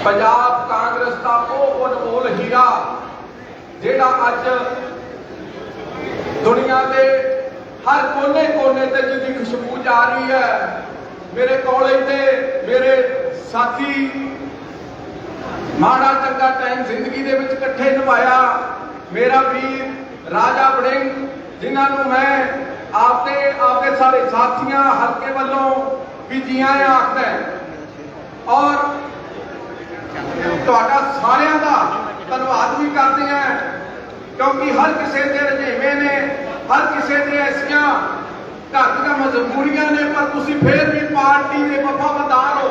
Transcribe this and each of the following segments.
पंजाब कांग्रेस का वो अनमोल हीरा जिहड़ा अज दुनिया के हर कोने कोने ते जिहदी खुशबू जा रही है। मेरे कोले ते मेरे साथी माड़ा चंगा टाइम जिंदगी दे विच इकट्ठे निभाया मेरा वीर राजा वड़िंग, जिन्होंने मैं आपके सारे साथियों हल्के वालों भी जी आया आखदा है और तुहाडा सारियां दा धन्नवाद भी करते हैं, क्योंकि हर किसी के रजेवे ने, हर किसी के ऐसियां घर दी मजबूरियां ने, पर तुसीं फिर भी पार्टी के वफादार हो।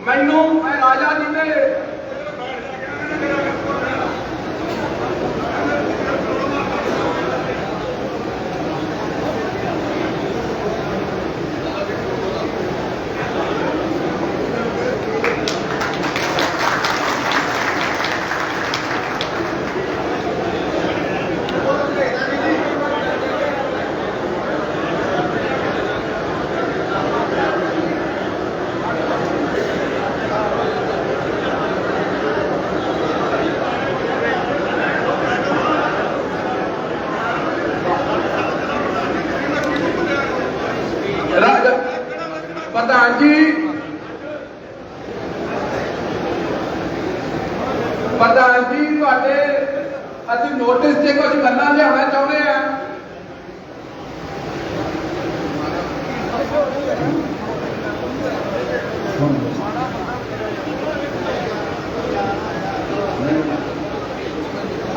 मैनूं मैं राजा जी ने प्रधान जी तुहाडे असीं नोटिस से कुछ गल्लां लियाउणा चाहुंदे आ।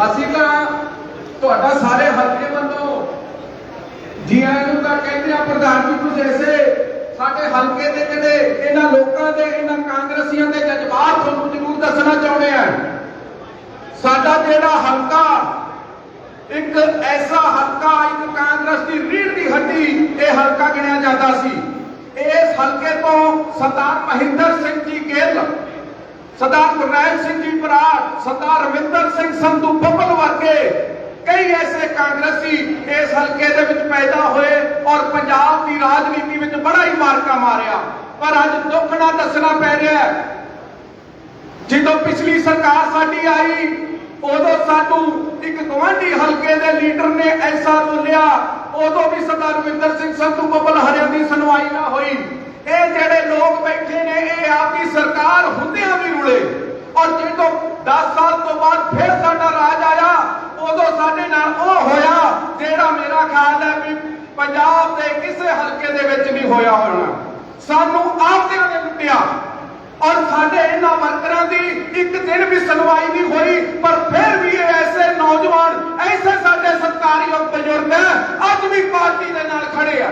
असीं तां तुहाडा सारे हल्के वालों जी आइआं नूं तां कहंदे आ। प्रधान जी कुछ ऐसे साडे हल्के दे जिहड़े इन्हां लोकां दे, इन्हां कांग्रेसियां दे जज्बात तुहानूं जरूर दसना चाहुंदे आ। साडा जिहड़ा हल्का एक ऐसा हल्का, एक कांग्रेस की रीढ़ की हड्डी यह हल्का गिणिया जाता सी। इस हल्के तो सरदार महेंद्र सिंह जी गिल, सरदार गुरनैल सिंह जी बराड़, सरदार रविंदर सिंह संधू बब्बल वर्गे कई ऐसे कांग्रेसी इस हल्के दे विच पैदा हुए और पंजाब की राजनीति विच बड़ा ही मार्का मारिया। पर अज दुख ना दसना पै रहा है, जो पिछली सरकार साडी आई उदों सानू एक गवांढी हल्के दे लीडर ने ऐसा बोलिया, उदों भी सरदार रविंदर सिंह संधू बब्बल हरियां की सुनवाई ना हुई। ये जेड़े लोग बैठे ने ये आपकी सरकार हुंदियां भी रुले और जो 10 साल तो बाद फिर साडा राज आया उदों साडे नाल ओह होया जेड़ा मेरा ख्याल है भी पंजाब के किसी हल्के दे विच नहीं होया होना। सानू आपदियां ने लुटिया और साडे इन्हां वर्करां दी एक दिन भी सुनवाई नहीं हुई। पर फिर भी ऐसे नौजवान, ऐसे साडे सत्कारयोग बजुर्ग अज भी पार्टी दे नाल खड़े आ।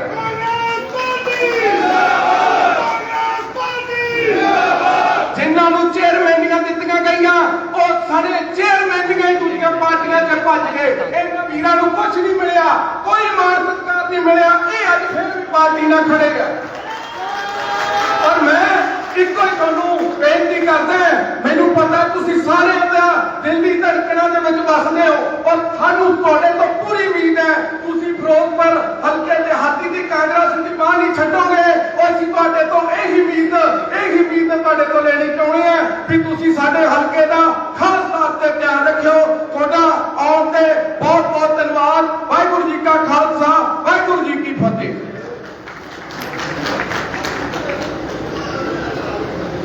जिन्होंने चेयरमैनियां दित्तियां गईयां और सारे चेयरमैनियां दूसरियां पार्टियां च भज गए। इन्हां वीरां नूं कुछ नहीं मिलिया, कोई मान सत्कार नहीं मिलिया, ये अज फिर भी पार्टी नाल खड़े आ। और मैं इको ही तुहानूं बेनती करदा, मैनूं पता तुसीं सारे दिल दी धड़कणां दे विच वसदे हो और सानूं तुहाडे तो पूरी उम्मीद है तुसीं फिरोजपुर हल्के दे हाथी दी कांग्रेस दी बांह नहीं छड्डोगे। और असीं तुहाडे तो यही उम्मीद तुहाडे तो लेनी चाहुंदे आ भी तुसीं साडे हल्के दा खास तौर ते ध्यान रखियो। तुहाडा आउण ते बहुत बहुत धन्नवाद। वाहिगुरू जी का खालसा, वाहिगुरू जी की फतेह।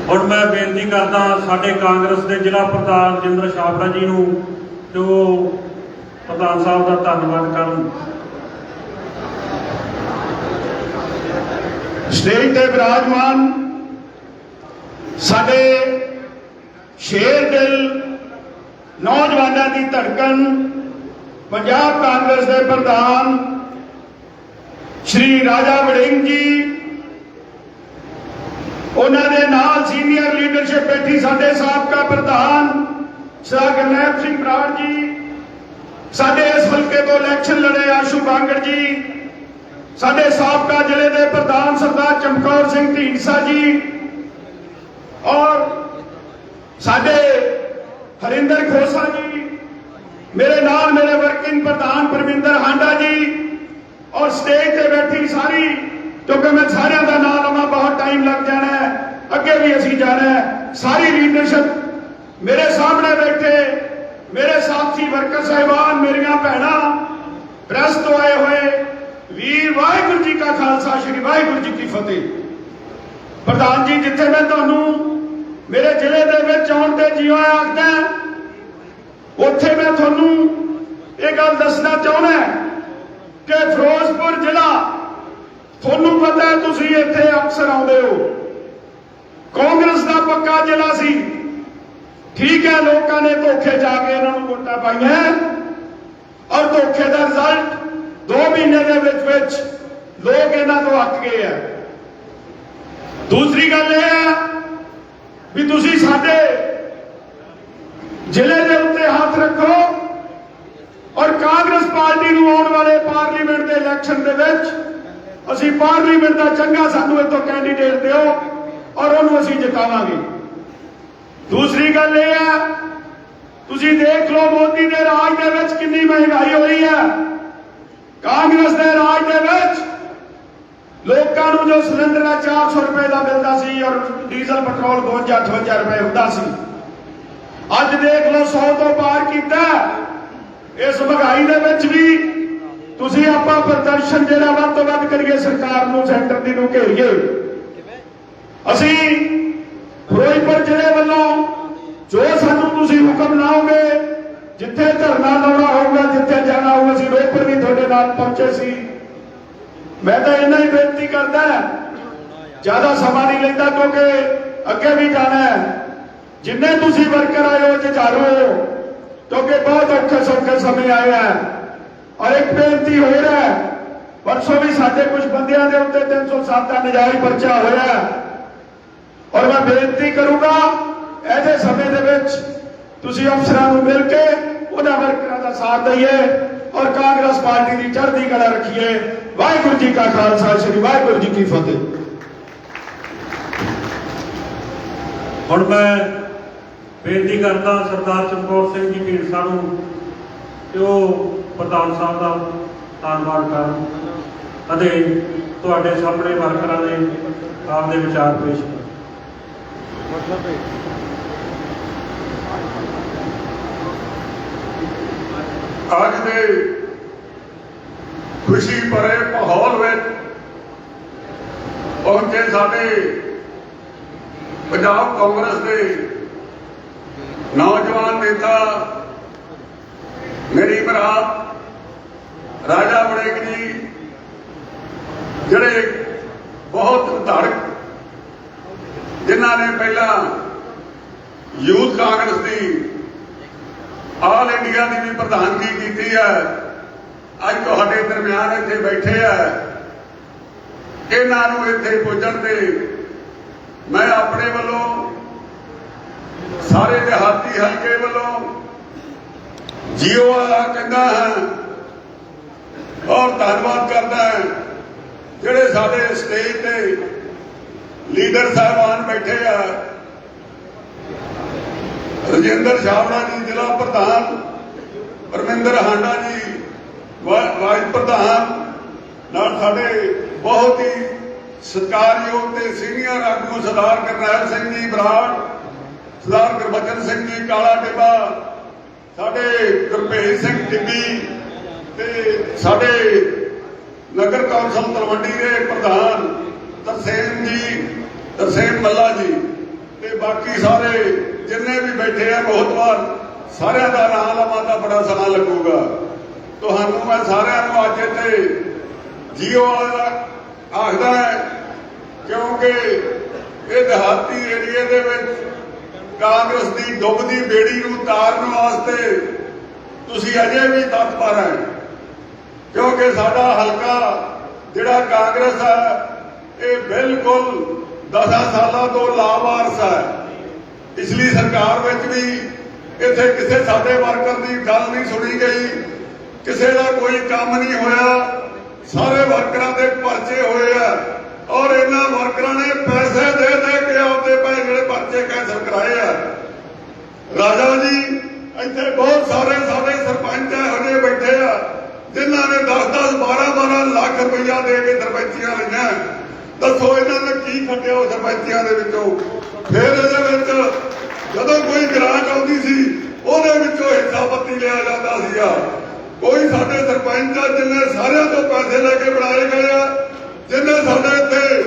हुण मैं बेनती करदा साडे कांग्रेस के जिला प्रधान रजिंदर छाबड़ा जी नूं जो प्रधान साहब का धन्नवाद करन। स्टेज ते विराजमान साडे शेर दिल नौजवानों की धड़कन पंजाब कांग्रेस के प्रधान श्री राजा वड़िंग जी, उन्होंने नाल सीनियर लीडरशिप बैठी साडे साबका प्रधान सरदार गुरनैल सिंह बराड़ जी, साडे इस हल्के तो इलैक्शन लड़े आशू बांगड़ जी, साडे साबका जिले के प्रधान सरदार चमकौर सिंह ढींडसा जी और साडे हरिंदर खोसा जी, मेरे नाल मेरे वर्किंग प्रधान परमिंदर हांडा जी और स्टेज पे बैठी सारी, क्योंकि मैं सारिਆਂ ਦਾ नाम लवा बहुत टाइम लग जाना है, अगे भी असी जाना है। ਸਾਰੀ ਲੀਡਰਸ਼ਿਪ ਮੇਰੇ ਸਾਹਮਣੇ ਬੈਠੇ ਮੇਰੇ ਸਾਥੀ ਵਰਕਰ ਸਾਹਿਬਾਨ, ਮੇਰੀਆਂ ਭੈਣਾਂ, ਪ੍ਰੈਸ ਤੋਂ ਆਏ ਹੋਏ ਵੀਰ, ਵਾਹਿਗੁਰੂ ਜੀ ਕਾ ਖਾਲਸਾ, ਸ੍ਰੀ ਵਾਹਿਗੁਰੂ ਜੀ ਕੀ ਫਤਿਹ। ਪ੍ਰਧਾਨ ਜੀ, ਜਿੱਥੇ ਮੈਂ ਤੁਹਾਨੂੰ ਮੇਰੇ ਜ਼ਿਲ੍ਹੇ ਦੇ ਵਿੱਚ ਆਉਣ ਤੇ ਜੀਓ ਆਖਦਾ, ਉੱਥੇ ਮੈਂ ਤੁਹਾਨੂੰ ਇਹ ਗੱਲ ਦੱਸਣਾ ਚਾਹੁੰਦਾ ਕਿ ਫਿਰੋਜ਼ਪੁਰ ਜ਼ਿਲ੍ਹਾ, ਤੁਹਾਨੂੰ ਪਤਾ ਹੈ, ਤੁਸੀਂ ਇੱਥੇ ਅਕਸਰ ਆਉਂਦੇ ਹੋ, ਕਾਂਗਰਸ ਦਾ ਪੱਕਾ ਜ਼ਿਲ੍ਹਾ ਸੀ। ਠੀਕ ਹੈ, ਲੋਕਾਂ ਨੇ ਧੋਖੇ ਜਾ ਕੇ ਇਹਨਾਂ ਨੂੰ ਵੋਟਾਂ ਪਾਈਆਂ ਔਰ ਧੋਖੇ ਦਾ ਰਿਜ਼ਲਟ 2 ਮਹੀਨੇ ਦੇ ਵਿੱਚ ਲੋਕ ਇਹਨਾਂ ਤੋਂ ਅੱਕ ਗਏ ਆ। ਦੂਸਰੀ ਗੱਲ ਇਹ ਹੈ ਵੀ ਤੁਸੀਂ ਸਾਡੇ ਜ਼ਿਲ੍ਹੇ ਦੇ ਉੱਤੇ ਹੱਥ ਰੱਖੋ ਔਰ ਕਾਂਗਰਸ ਪਾਰਟੀ ਨੂੰ ਆਉਣ ਵਾਲੇ ਪਾਰਲੀਮੈਂਟ ਦੇ ਇਲੈਕਸ਼ਨ ਦੇ ਵਿੱਚ ਅਸੀਂ ਪਾਰਲੀਮੈਂਟ ਦਾ ਚੰਗਾ ਸਾਨੂੰ ਇੱਥੋਂ ਕੈਂਡੀਡੇਟ ਦਿਓ ਔਰ ਉਹਨੂੰ ਅਸੀਂ ਜਿਤਾਵਾਂਗੇ। ਦੂਸਰੀ ਗੱਲ ਇਹ ਹੈ, ਤੁਸੀਂ ਦੇਖ ਲਓ ਮੋਦੀ ਦੇ ਰਾਜ ਦੇ ਵਿੱਚ ਕਿੰਨੀ ਮਹਿੰਗਾਈ ਹੋਈ ਹੈ। ਕਾਂਗਰਸ ਦੇ ਰਾਜ ਦੇ ਵਿੱਚ ਲੋਕਾਂ ਨੂੰ ਜੋ ਸਿਲੰਡਰ ਹੈ 400 ਰੁਪਏ ਦਾ ਮਿਲਦਾ ਸੀ ਔਰ ਡੀਜ਼ਲ ਪੈਟਰੋਲ 52-58 ਰੁਪਏ ਹੁੰਦਾ ਸੀ। ਅੱਜ ਦੇਖ ਲਓ 100 ਤੋਂ ਪਾਰ ਕੀਤਾ। ਇਸ ਮਹਿੰਗਾਈ ਦੇ ਵਿੱਚ ਵੀ ਤੁਸੀਂ ਆਪਾਂ ਪ੍ਰਦਰਸ਼ਨ ਜਿਹੜਾ ਵੱਧ ਤੋਂ ਵੱਧ ਕਰੀਏ, ਸਰਕਾਰ ਨੂੰ, ਸੈਂਟਰ ਦੀ ਨੂੰ ਘੇਰੀਏ। ਅਸੀਂ ਫਿਰੋਜ਼ਪੁਰ ਜ਼ਿਲ੍ਹੇ ਵੱਲੋਂ ਜੋ ਸਾਨੂੰ ਤੁਸੀਂ ਹੁਕਮ ਲਾਓਗੇ, ਜਿੱਥੇ ਧਰਨਾ ਲਾਉਣਾ ਹੋਊਗਾ, ਜਿੱਥੇ ਜਾਣਾ ਹੋਊਗਾ, ਅਸੀਂ ਰੋਪੜ ਵੀ ਤੁਹਾਡੇ ਨਾਲ ਪਹੁੰਚੇ ਸੀ। ਮੈਂ ਤਾਂ ਇੰਨਾ ਹੀ ਬੇਨਤੀ ਕਰਦਾ, ਜ਼ਿਆਦਾ ਸਮਾਂ ਨਹੀਂ ਲੈਂਦਾ ਕਿਉਂਕਿ ਅੱਗੇ ਵੀ ਜਾਣਾ ਹੈ। ਜਿੰਨੇ ਤੁਸੀਂ ਵਰਕਰ ਆਏ ਹੋ ਜੁਝਾਰੂ, ਕਿਉਂਕਿ ਬਹੁਤ ਔਖੇ ਸੌਖੇ ਸਮੇਂ ਆਏ ਆ। ਔਰ ਇੱਕ ਬੇਨਤੀ ਹੋਰ ਹੈ, ਪਰਸੋਂ ਵੀ ਸਾਡੇ ਕੁਝ ਬੰਦਿਆਂ ਦੇ ਉੱਤੇ 307 ਦਾ ਨਜਾਇਜ਼ ਪਰਚਾ ਹੋਇਆ ਔਰ ਮੈਂ ਬੇਨਤੀ ਕਰੂੰਗਾ ਇਹਦੇ ਸਮੇਂ ਦੇ ਵਿੱਚ ਤੁਸੀਂ ਅਫਸਰਾਂ ਨੂੰ ਮਿਲ ਕੇ ਉਹਨਾਂ ਵਰਕਰਾਂ ਦਾ ਸਾਥ ਦਈਏ ਔਰ ਕਾਂਗਰਸ ਪਾਰਟੀ ਦੀ ਚੜ੍ਹਦੀ ਕਲਾ ਰੱਖੀਏ। ਵਾਹਿਗੁਰੂ ਜੀ ਕਾ ਖਾਲਸਾ, ਸ੍ਰੀ ਵਾਹਿਗੁਰੂ ਜੀ ਕੀ ਫਤਿਹ। ਹੁਣ ਮੈਂ ਬੇਨਤੀ ਕਰਦਾ ਸਰਦਾਰ ਚਮਕੌਰ ਸਿੰਘ ਜੀ ਢੀਂਡਸਾ ਨੂੰ ਕਿ ਉਹ ਪ੍ਰਧਾਨ ਸਾਹਿਬ ਦਾ ਧੰਨਵਾਦ ਕਰਨ ਅਤੇ ਤੁਹਾਡੇ ਸਾਹਮਣੇ ਵਰਕਰਾਂ ਦੇ ਆਪਦੇ ਵਿਚਾਰ ਪੇਸ਼ ਕਰਨ। ਅੱਜ ਦੇ ਖੁਸ਼ੀ ਭਰੇ ਮਾਹੌਲ ਵਿੱਚ ਪਹੁੰਚੇ ਸਾਡੇ ਪੰਜਾਬ ਕਾਂਗਰਸ ਦੇ ਨੌਜਵਾਨ ਨੇਤਾ ਮੇਰੀ ਭਰਾ ਰਾਜਾ ਵੜਿੰਗ ਜੀ, ਜਿਹੜੇ ਬਹੁਤ ਧੜਕ, ਜਿਨ੍ਹਾਂ ਨੇ ਪਹਿਲਾਂ ਯੂਥ ਕਾਂਗਰਸ ਦੀ ਆਲ ਇੰਡੀਆ ਦੀ ਵੀ ਪ੍ਰਧਾਨਗੀ ਕੀਤੀ ਹੈ, ਅੱਜ ਤੁਹਾਡੇ ਦਰਮਿਆਨ ਇੱਥੇ ਬੈਠੇ ਆ। ਇਹਨਾਂ ਨੂੰ ਇੱਥੇ ਪੁੱਜਣ ਤੇ ਮੈਂ ਆਪਣੇ ਵੱਲੋਂ, ਸਾਰੇ ਦਿਹਾਤੀ ਹਲਕੇ ਵੱਲੋਂ ਜੀਓ ਵਾਲਾ ਕਹਿੰਦਾ ਹਾਂ ਔਰ ਧੰਨਵਾਦ ਕਰਦਾ ਹਾਂ। ਜਿਹੜੇ ਸਾਡੇ ਸਟੇਜ ਤੇ ਲੀਡਰ ਸਾਹਿਬਾਨ ਬੈਠੇ ਆ, ਰਜਿੰਦਰ ਛਾਬੜਾ ਜੀ ਜ਼ਿਲ੍ਹਾ ਪ੍ਰਧਾਨ, ਪਰਮਿੰਦਰ ਹਾਂਡਾ ਜੀ ਵਾਈਸ ਪ੍ਰਧਾਨ, ਨਾਲ ਸਾਡੇ ਬਹੁਤ ਹੀ ਸਤਿਕਾਰਯੋਗ ਤੇ ਸੀਨੀਅਰ ਆਗੂ ਸਰਦਾਰ ਕਰਨੈਲ ਸਿੰਘ ਜੀ ਬਰਾੜ, ਸਰਦਾਰ ਗੁਰਬਚਨ ਸਿੰਘ ਜੀ ਕਾਲਾ ਟਿੱਬਾ, ਸਾਡੇ ਗੁਰਭੇਜ ਸਿੰਘ ਟਿੱਬੀ ਤੇ ਸਾਡੇ ਨਗਰ ਕੌਂਸਲ ਤਲਵੰਡੀ ਦੇ ਪ੍ਰਧਾਨ ਤਰਸੇਮ ਮੱਲਾ ਜੀ ਤੇ ਬਾਕੀ ਸਾਰੇ ਜਿੰਨੇ ਵੀ ਬੈਠੇ ਆ, ਬਹੁਤ ਵਾਰ ਸਾਰਿਆਂ ਦਾ ਨਾਮ ਲਵਾਂ ਤਾਂ ਬੜਾ ਸਮਾਂ ਲੱਗੂਗਾ। ਤੁਹਾਨੂੰ ਮੈਂ ਸਾਰਿਆਂ ਨੂੰ ਅੱਜ ਇੱਥੇ ਜੀਓ ਆਖਦਾ ਹੈ ਕਿਉਂਕਿ ਇਹ ਦਿਹਾਤੀ ਏਰੀਏ ਦੇ ਵਿੱਚ ਕਾਂਗਰਸ ਦੀ ਡੁੱਬਦੀ ਬੇੜੀ ਨੂੰ ਤਾਰਨ ਵਾਸਤੇ ਤੁਸੀਂ ਅਜੇ ਵੀ ਤਤਪਰ ਹੈ, ਕਿਉਂਕਿ ਸਾਡਾ ਹਲਕਾ ਜਿਹੜਾ ਕਾਂਗਰਸ ਹੈ ਇਹ ਬਿਲਕੁਲ 10 ਸਾਲਾਂ ਤੋਂ ਲਾਵਾਰਸ ਹੈ। ਪਿਛਲੀ ਸਰਕਾਰ ਵਿੱਚ ਵੀ ਇੱਥੇ ਕਿਸੇ ਸਾਡੇ ਵਰਕਰ ਦੀ ਗੱਲ ਨਹੀਂ ਸੁਣੀ ਗਈ, ਕਿਸੇ ਦਾ ਕੋਈ ਕੰਮ ਨਹੀਂ ਹੋਇਆ, ਸਾਰੇ ਵਰਕਰਾਂ ਦੇ ਪਰਚੇ ਹੋਏ ਆ ਔਰ ਇਹਨਾਂ ਵਰਕਰਾਂ ਨੇ ਪੈਸੇ ਦੇ ਕੇ ਆਪਦੇ ਜਿਹੜੇ ਪਰਚੇ ਕੈਂਸਲ ਕਰਾਏ ਆ। ਰਾਜਾ ਜੀ, ਇੱਥੇ ਬਹੁਤ ਸਾਰੇ ਸਾਡੇ ਸਰਪੰਚ ਇਹੋ ਜਿਹੇ ਬੈਠੇ ਆ ਜਿਨ੍ਹਾਂ ਨੇ 10-10, 12-12 ਲੱਖ ਰੁਪਈਆ ਦੇ ਕੇ ਸਰਪੰਚੀਆਂ ਲਈਆਂ ਦੱਸੋ ਇਹਨਾਂ ਨੇ ਕੀ ਖੱਟਿਆ ਉਹ ਸਰਪੰਚੀਆਂ ਦੇ ਵਿੱਚੋਂ। ਫਿਰ ਇਹਦੇ ਵਿੱਚ ਜਦੋਂ ਕੋਈ ਗ੍ਰਾਂਟ ਆਉਂਦੀ ਸੀ ਉਹਦੇ ਵਿੱਚੋਂ ਹਿੱਸਾ ਪੱਤੀ ਲਿਆ ਜਾਂਦਾ ਸੀਗਾ। ਕੋਈ ਸਾਡੇ ਸਰਪੰਚ ਆ ਜਿੰਨੇ ਸਾਰਿਆਂ ਤੋਂ ਪੈਸੇ ਲੈ ਕੇ ਬਣਾਏ ਗਏ ਆ, ਜਿੰਨੇ ਸਾਡੇ ਇੱਥੇ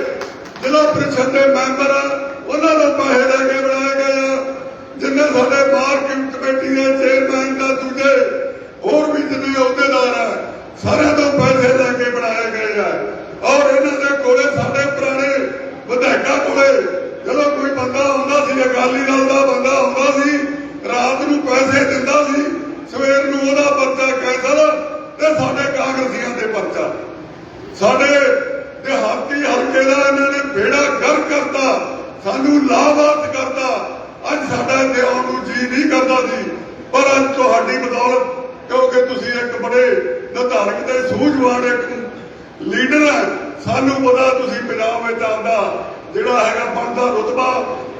ਜ਼ਿਲ੍ਹਾ ਪ੍ਰੀਸ਼ਦ ਦੇ ਮੈਂਬਰ ਆ ਉਹਨਾਂ ਤੋਂ ਪੈਸੇ ਲੈ ਕੇ ਬਣਾਏ ਗਏ ਆ, ਜਿੰਨੇ ਸਾਡੇ ਮਾਰਕੀਟ ਕਮੇਟੀ ਦੇ ਚੇਅਰਮੈਨ ਦਾ ਦੂਜੇ ਹੋਰ ਵੀ ਜਿੰਨੇ ਅਹੁਦੇਦਾਰ ਆ ਸਾਰਿਆਂ ਤੋਂ ਪੈਸੇ ਲੈ ਕੇ ਬਣਾਏ ਗਏ ਆ। ਔਰ ਇਹਨਾਂ ਦੇ ਕੋਲੇ ਸਾਡੇ ਪੁਰਾਣੇ ਵਿਧਾਇਕਾਂ ਕੋਲੇ ਜਦੋਂ ਕੋਈ ਬੰਦਾ ਆਉਂਦਾ ਸੀ, ਅਕਾਲੀ ਦਲ ਦਾ ਬੰਦਾ ਆਉਂਦਾ ਸੀ, ਰਾਤ ਨੂੰ ਪੈਸੇ ਦਿੰਦਾ ਸੀ, ਸਵੇਰ ਨੂੰ ਉਹਦਾ ਪਰਚਾ ਕੈਂਸਲ ਤੇ ਸਾਡੇ ਕਾਂਗਰਸੀਆਂ ਦੇ ਪਰਚਾ। ਸਾਡੇ ਦਿਹਾਤੀ ਹਲਕੇ ਦਾ ਇਹਨਾਂ ਨੇ ਬੇੜਾ ਗਰਕ ਕਰਤਾ, ਸਾਨੂੰ ਲਾਭਾਂਤ ਕਰਤਾ। ਅੱਜ ਸਾਡਾ ਇੱਥੇ ਆਉਣ ਨੂੰ ਜੀ ਨਹੀਂ ਕਰਦਾ ਸੀ, ਪਰ ਅੱਜ ਤੁਹਾਡੀ ਬਦੌਲਤ, ਕਿਉਂਕਿ ਤੁਸੀਂ ਇੱਕ ਬੜੇ ਨਿਧਾਰਕ ਤੇ ਸੂਝਵਾਨ ਇੱਕ ਲੀਡਰ ਹੈ, ਸਾਨੂੰ ਪਤਾ ਤੁਸੀਂ ਪੰਜਾਬ ਵਿੱਚ ਆਪਦਾ ਜਿਹੜਾ ਹੈਗਾ ਬਣਦਾ ਰੁਤਬਾ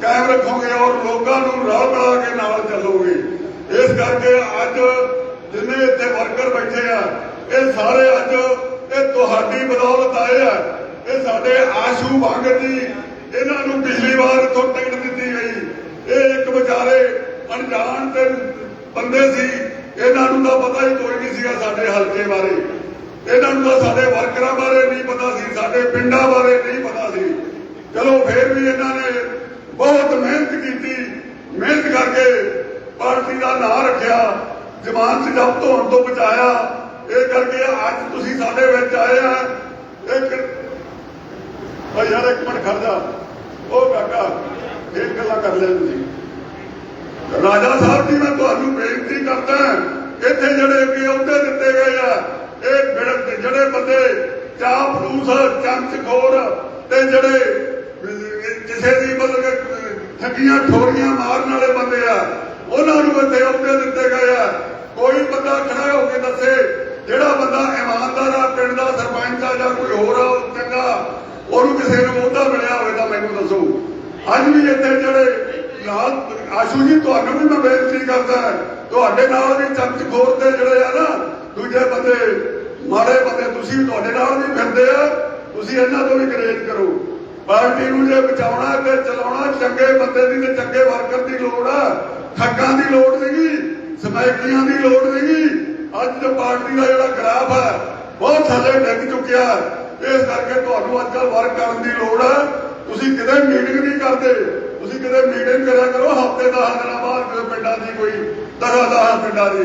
ਕਾਇਮ ਰੱਖੋਗੇ ਔਰ ਲੋਕਾਂ ਨੂੰ ਰਲ ਮਿਲਾ ਕੇ ਨਾਲ ਚੱਲੋਗੇ। ਇਸ ਕਰਕੇ ਅੱਜ ਜਿੰਨੇ ਇੱਥੇ ਵਰਕਰ ਬੈਠੇ ਆ ਇਹ ਸਾਰੇ ਅੱਜ ਇਹ ਤੁਹਾਡੀ ਬਦੌਲਤ ਆਏ ਆ। ਇਹ ਸਾਡੇ ਆਸ਼ੂ ਬਾਂਗਰ ਜੀ, ਇਹਨਾਂ ਨੂੰ ਪਿਛਲੀ ਵਾਰ ਤੋਂ ਟਿਕਟ ਦਿੱਤੀ ਗਈ। ਇਹ ਇੱਕ ਵਿਚਾਰੇ ਅਣਜਾਣ ਤੇ ਬੰਦੇ ਸੀ, ਇਹਨਾਂ ਨੂੰ ਤਾਂ ਪਤਾ ਹੀ ਕੋਈ ਨਹੀਂ ਸੀਗਾ ਸਾਡੇ ਹਲਕੇ ਬਾਰੇ, ਇਹਨਾਂ ਨੂੰ ਤਾਂ ਸਾਡੇ ਵਰਕਰਾਂ ਬਾਰੇ ਨਹੀਂ ਪਤਾ ਸੀ, ਸਾਡੇ ਪਿੰਡਾਂ ਬਾਰੇ ਨਹੀਂ ਪਤਾ ਸੀ। ਚਲੋ ਫਿਰ ਵੀ ਇਹਨਾਂ ਨੇ ਬਹੁਤ ਮਿਹਨਤ ਕੀਤੀ, ਮਿਹਨਤ ਕਰਕੇ ਪਾਰਟੀ ਦਾ ਨਾਂ ਰੱਖਿਆ, ਜ਼ਮਾਨਤ ਜ਼ਬਤ ਹੋਣ ਤੋਂ ਬਚਾਇਆ। ਇਹ ਕਰਕੇ ਅੱਜ ਤੁਸੀਂ ਸਾਡੇ ਵਿੱਚ ਆਏ ਆ। ਯਾਰ ਇੱਕ ਮਿੰਟ ਖੜ ਜਾ, ਉਹ ਕਾਕਾ ਇਹ ਗੱਲਾਂ ਕਰ ਲਿਆ ਤੁਸੀਂ। ਰਾਜਾ ਸਾਹਿਬ ਜੀ ਮੈਂ ਤੁਹਾਨੂੰ ਬੇਨਤੀ ਕਰਦਾ, ਇੱਥੇ ਜਿਹੜੇ ਅੱਗੇ ਅਹੁਦੇ ਦਿੱਤੇ ਗਏ ਆ ਇਹ ਜਿਹੜੇ ਬੰਦੇ ਚਾਪਲੂਸ, ਚਮਚਖੋਰ ਤੇ ਜਿਹੜੇ ਕਿਸੇ ਦੀ ਮਤਲਬ ਠੱਗੀਆਂ ਠੋਰੀਆਂ ਮਾਰਨ ਵਾਲੇ ਬੰਦੇ ਆ, ਉਹਨਾਂ ਨੂੰ ਇੱਥੇ ਅਹੁਦੇ ਦਿੱਤੇ ਗਏ ਆ। ਕੋਈ ਬੰਦਾ ਖੜਾ ਹੋ ਕੇ ਦੱਸੇ ਜਿਹੜਾ ਬੰਦਾ ਇਮਾਨਦਾਰ ਆ, ਪਿੰਡ ਦਾ ਸਰਪੰਚ ਆ ਜਾਂ ਕੋਈ ਹੋਰ ਆ ਚੰਗਾ, ਉਹਨੂੰ ਕਿਸੇ ਨੂੰ ਅਹੁਦਾ ਮਿਲਿਆ ਹੋਵੇ ਤਾਂ ਮੈਨੂੰ ਦੱਸੋ। ਅੱਜ ਵੀ ਇੱਥੇ ਜਿਹੜੇ ਨਾਲ ਆਸ਼ੂ ਜੀ ਤੁਹਾਨੂੰ ਵੀ ਮੈਂ ਬੇਨਤੀ ਕਰਦਾ, ਤੁਹਾਡੇ ਨਾਲ ਵੀ ਚਮਚਖੋਰ ਤੇ ਜਿਹੜੇ ਆ ਨਾ ਦੂਜੇ ਬੰਦੇ ਮਾੜੇ ਬੰਦੇ, ਤੁਸੀਂ ਤੁਹਾਡੇ ਨਾਲ ਵੀ ਫਿਰਦੇ ਆ, ਤੁਸੀਂ ਇਹਨਾਂ ਤੋਂ ਵੀ ਗਰੇਜ ਕਰੋ। ਪਾਰਟੀ ਨੂੰ ਜੇ ਬਚਾਉਣਾ ਤੇ ਚਲਾਉਣਾ ਚੰਗੇ ਬੰਦੇ ਦੀ ਤੇ ਚੰਗੇ ਵਰਕਰ ਦੀ ਲੋੜ ਆ, ਠੱਗਾਂ ਦੀ ਲੋੜ ਨਹੀਂ, ਸਮੈਕੀਆਂ ਦੀ ਲੋੜ ਨਹੀਂ। ਅੱਜ ਪਾਰਟੀ ਦਾ ਜਿਹੜਾ ਗ੍ਰਾਫ ਹੈ ਬਹੁਤ ਥੱਲੇ ਡਿੱਗ ਚੁੱਕਿਆ। ਇਸ ਕਰਕੇ ਤੁਹਾਨੂੰ ਅੱਜ ਕੱਲ੍ਹ ਵਰਕ ਕਰਨ ਦੀ ਲੋੜ ਹੈ। ਤੁਸੀਂ ਕਿਤੇ ਮੀਟਿੰਗ ਨਹੀਂ ਕਰਦੇ, ਤੁਸੀਂ ਕਿਤੇ ਮੀਟਿੰਗ ਕਰਿਆ ਕਰੋ ਹਫ਼ਤੇ 10 ਦਿਨਾਂ ਬਾਅਦ ਪਿੰਡਾਂ ਦੀ, ਕੋਈ 10 ਪਿੰਡਾਂ ਦੀ।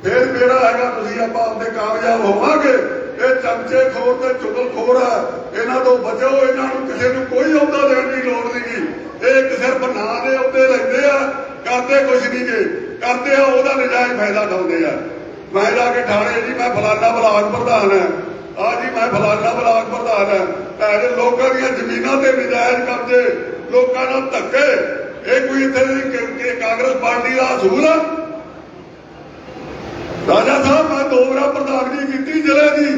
ਫਿਰ ਜਿਹੜਾ ਹੈਗਾ ਤੁਸੀਂ ਆਪਾਂ ਆਪਦੇ ਕਾਮਯਾਬ ਹੋਵਾਂਗੇ। ਇਹ ਚਮਚੇ ਖੋਰ ਤੇ ਚੁਗਲ ਖੋਰ ਆ, ਇਹਨਾਂ ਤੋਂ ਬਚੋ। ਇਹਨਾਂ ਨੂੰ ਕਿਸੇ ਨੂੰ ਕੋਈ ਅਹੁਦਾ ਦੇਣ ਦੀ ਲੋੜ ਨਹੀਂ। ਇਹ ਇੱਕ ਸਿਰਫ ਨਾਂ ਦੇ ਅਹੁਦੇ ਲੈਂਦੇ ਆ, ਕਰਦੇ ਕੁਛ ਨਹੀਂ ਗੇ, ਕਰਦੇ ਆ ਉਹਦਾ ਨਜਾਇਜ਼ ਫਾਇਦਾ ਉਠਾਉਂਦੇ ਆ। ਮੈਂ ਜਾ ਕੇ ਠਾਣੇ ਜੀ ਮੈਂ ਫਲਾਨਾ ਬਲਾਕ ਪ੍ਰਧਾਨ ਹੈ, ਆ ਜੀ ਮੈਂ ਫਲਾਨਾ ਬਲਾਕ ਪ੍ਰਧਾਨ ਹੈ, ਭੈਣ ਲੋਕਾਂ ਦੀਆਂ ਜ਼ਮੀਨਾਂ ਤੇ ਨਜਾਇਜ਼ ਕਬਜ਼ੇ, ਲੋਕਾਂ ਨਾਲ ਧੱਕੇ, ਇਹ ਕੋਈ ਇੱਥੇ ਦੀ ਕਾਂਗਰਸ ਪਾਰਟੀ ਦਾ ਅਸੂਲ ਆ? ਰਾਜਾ ਸਾਹਿਬ ਮੈਂ 2 ਵਾਰ ਪ੍ਰਧਾਨਗੀ ਕੀਤੀ ਜ਼ਿਲ੍ਹੇ ਦੀ,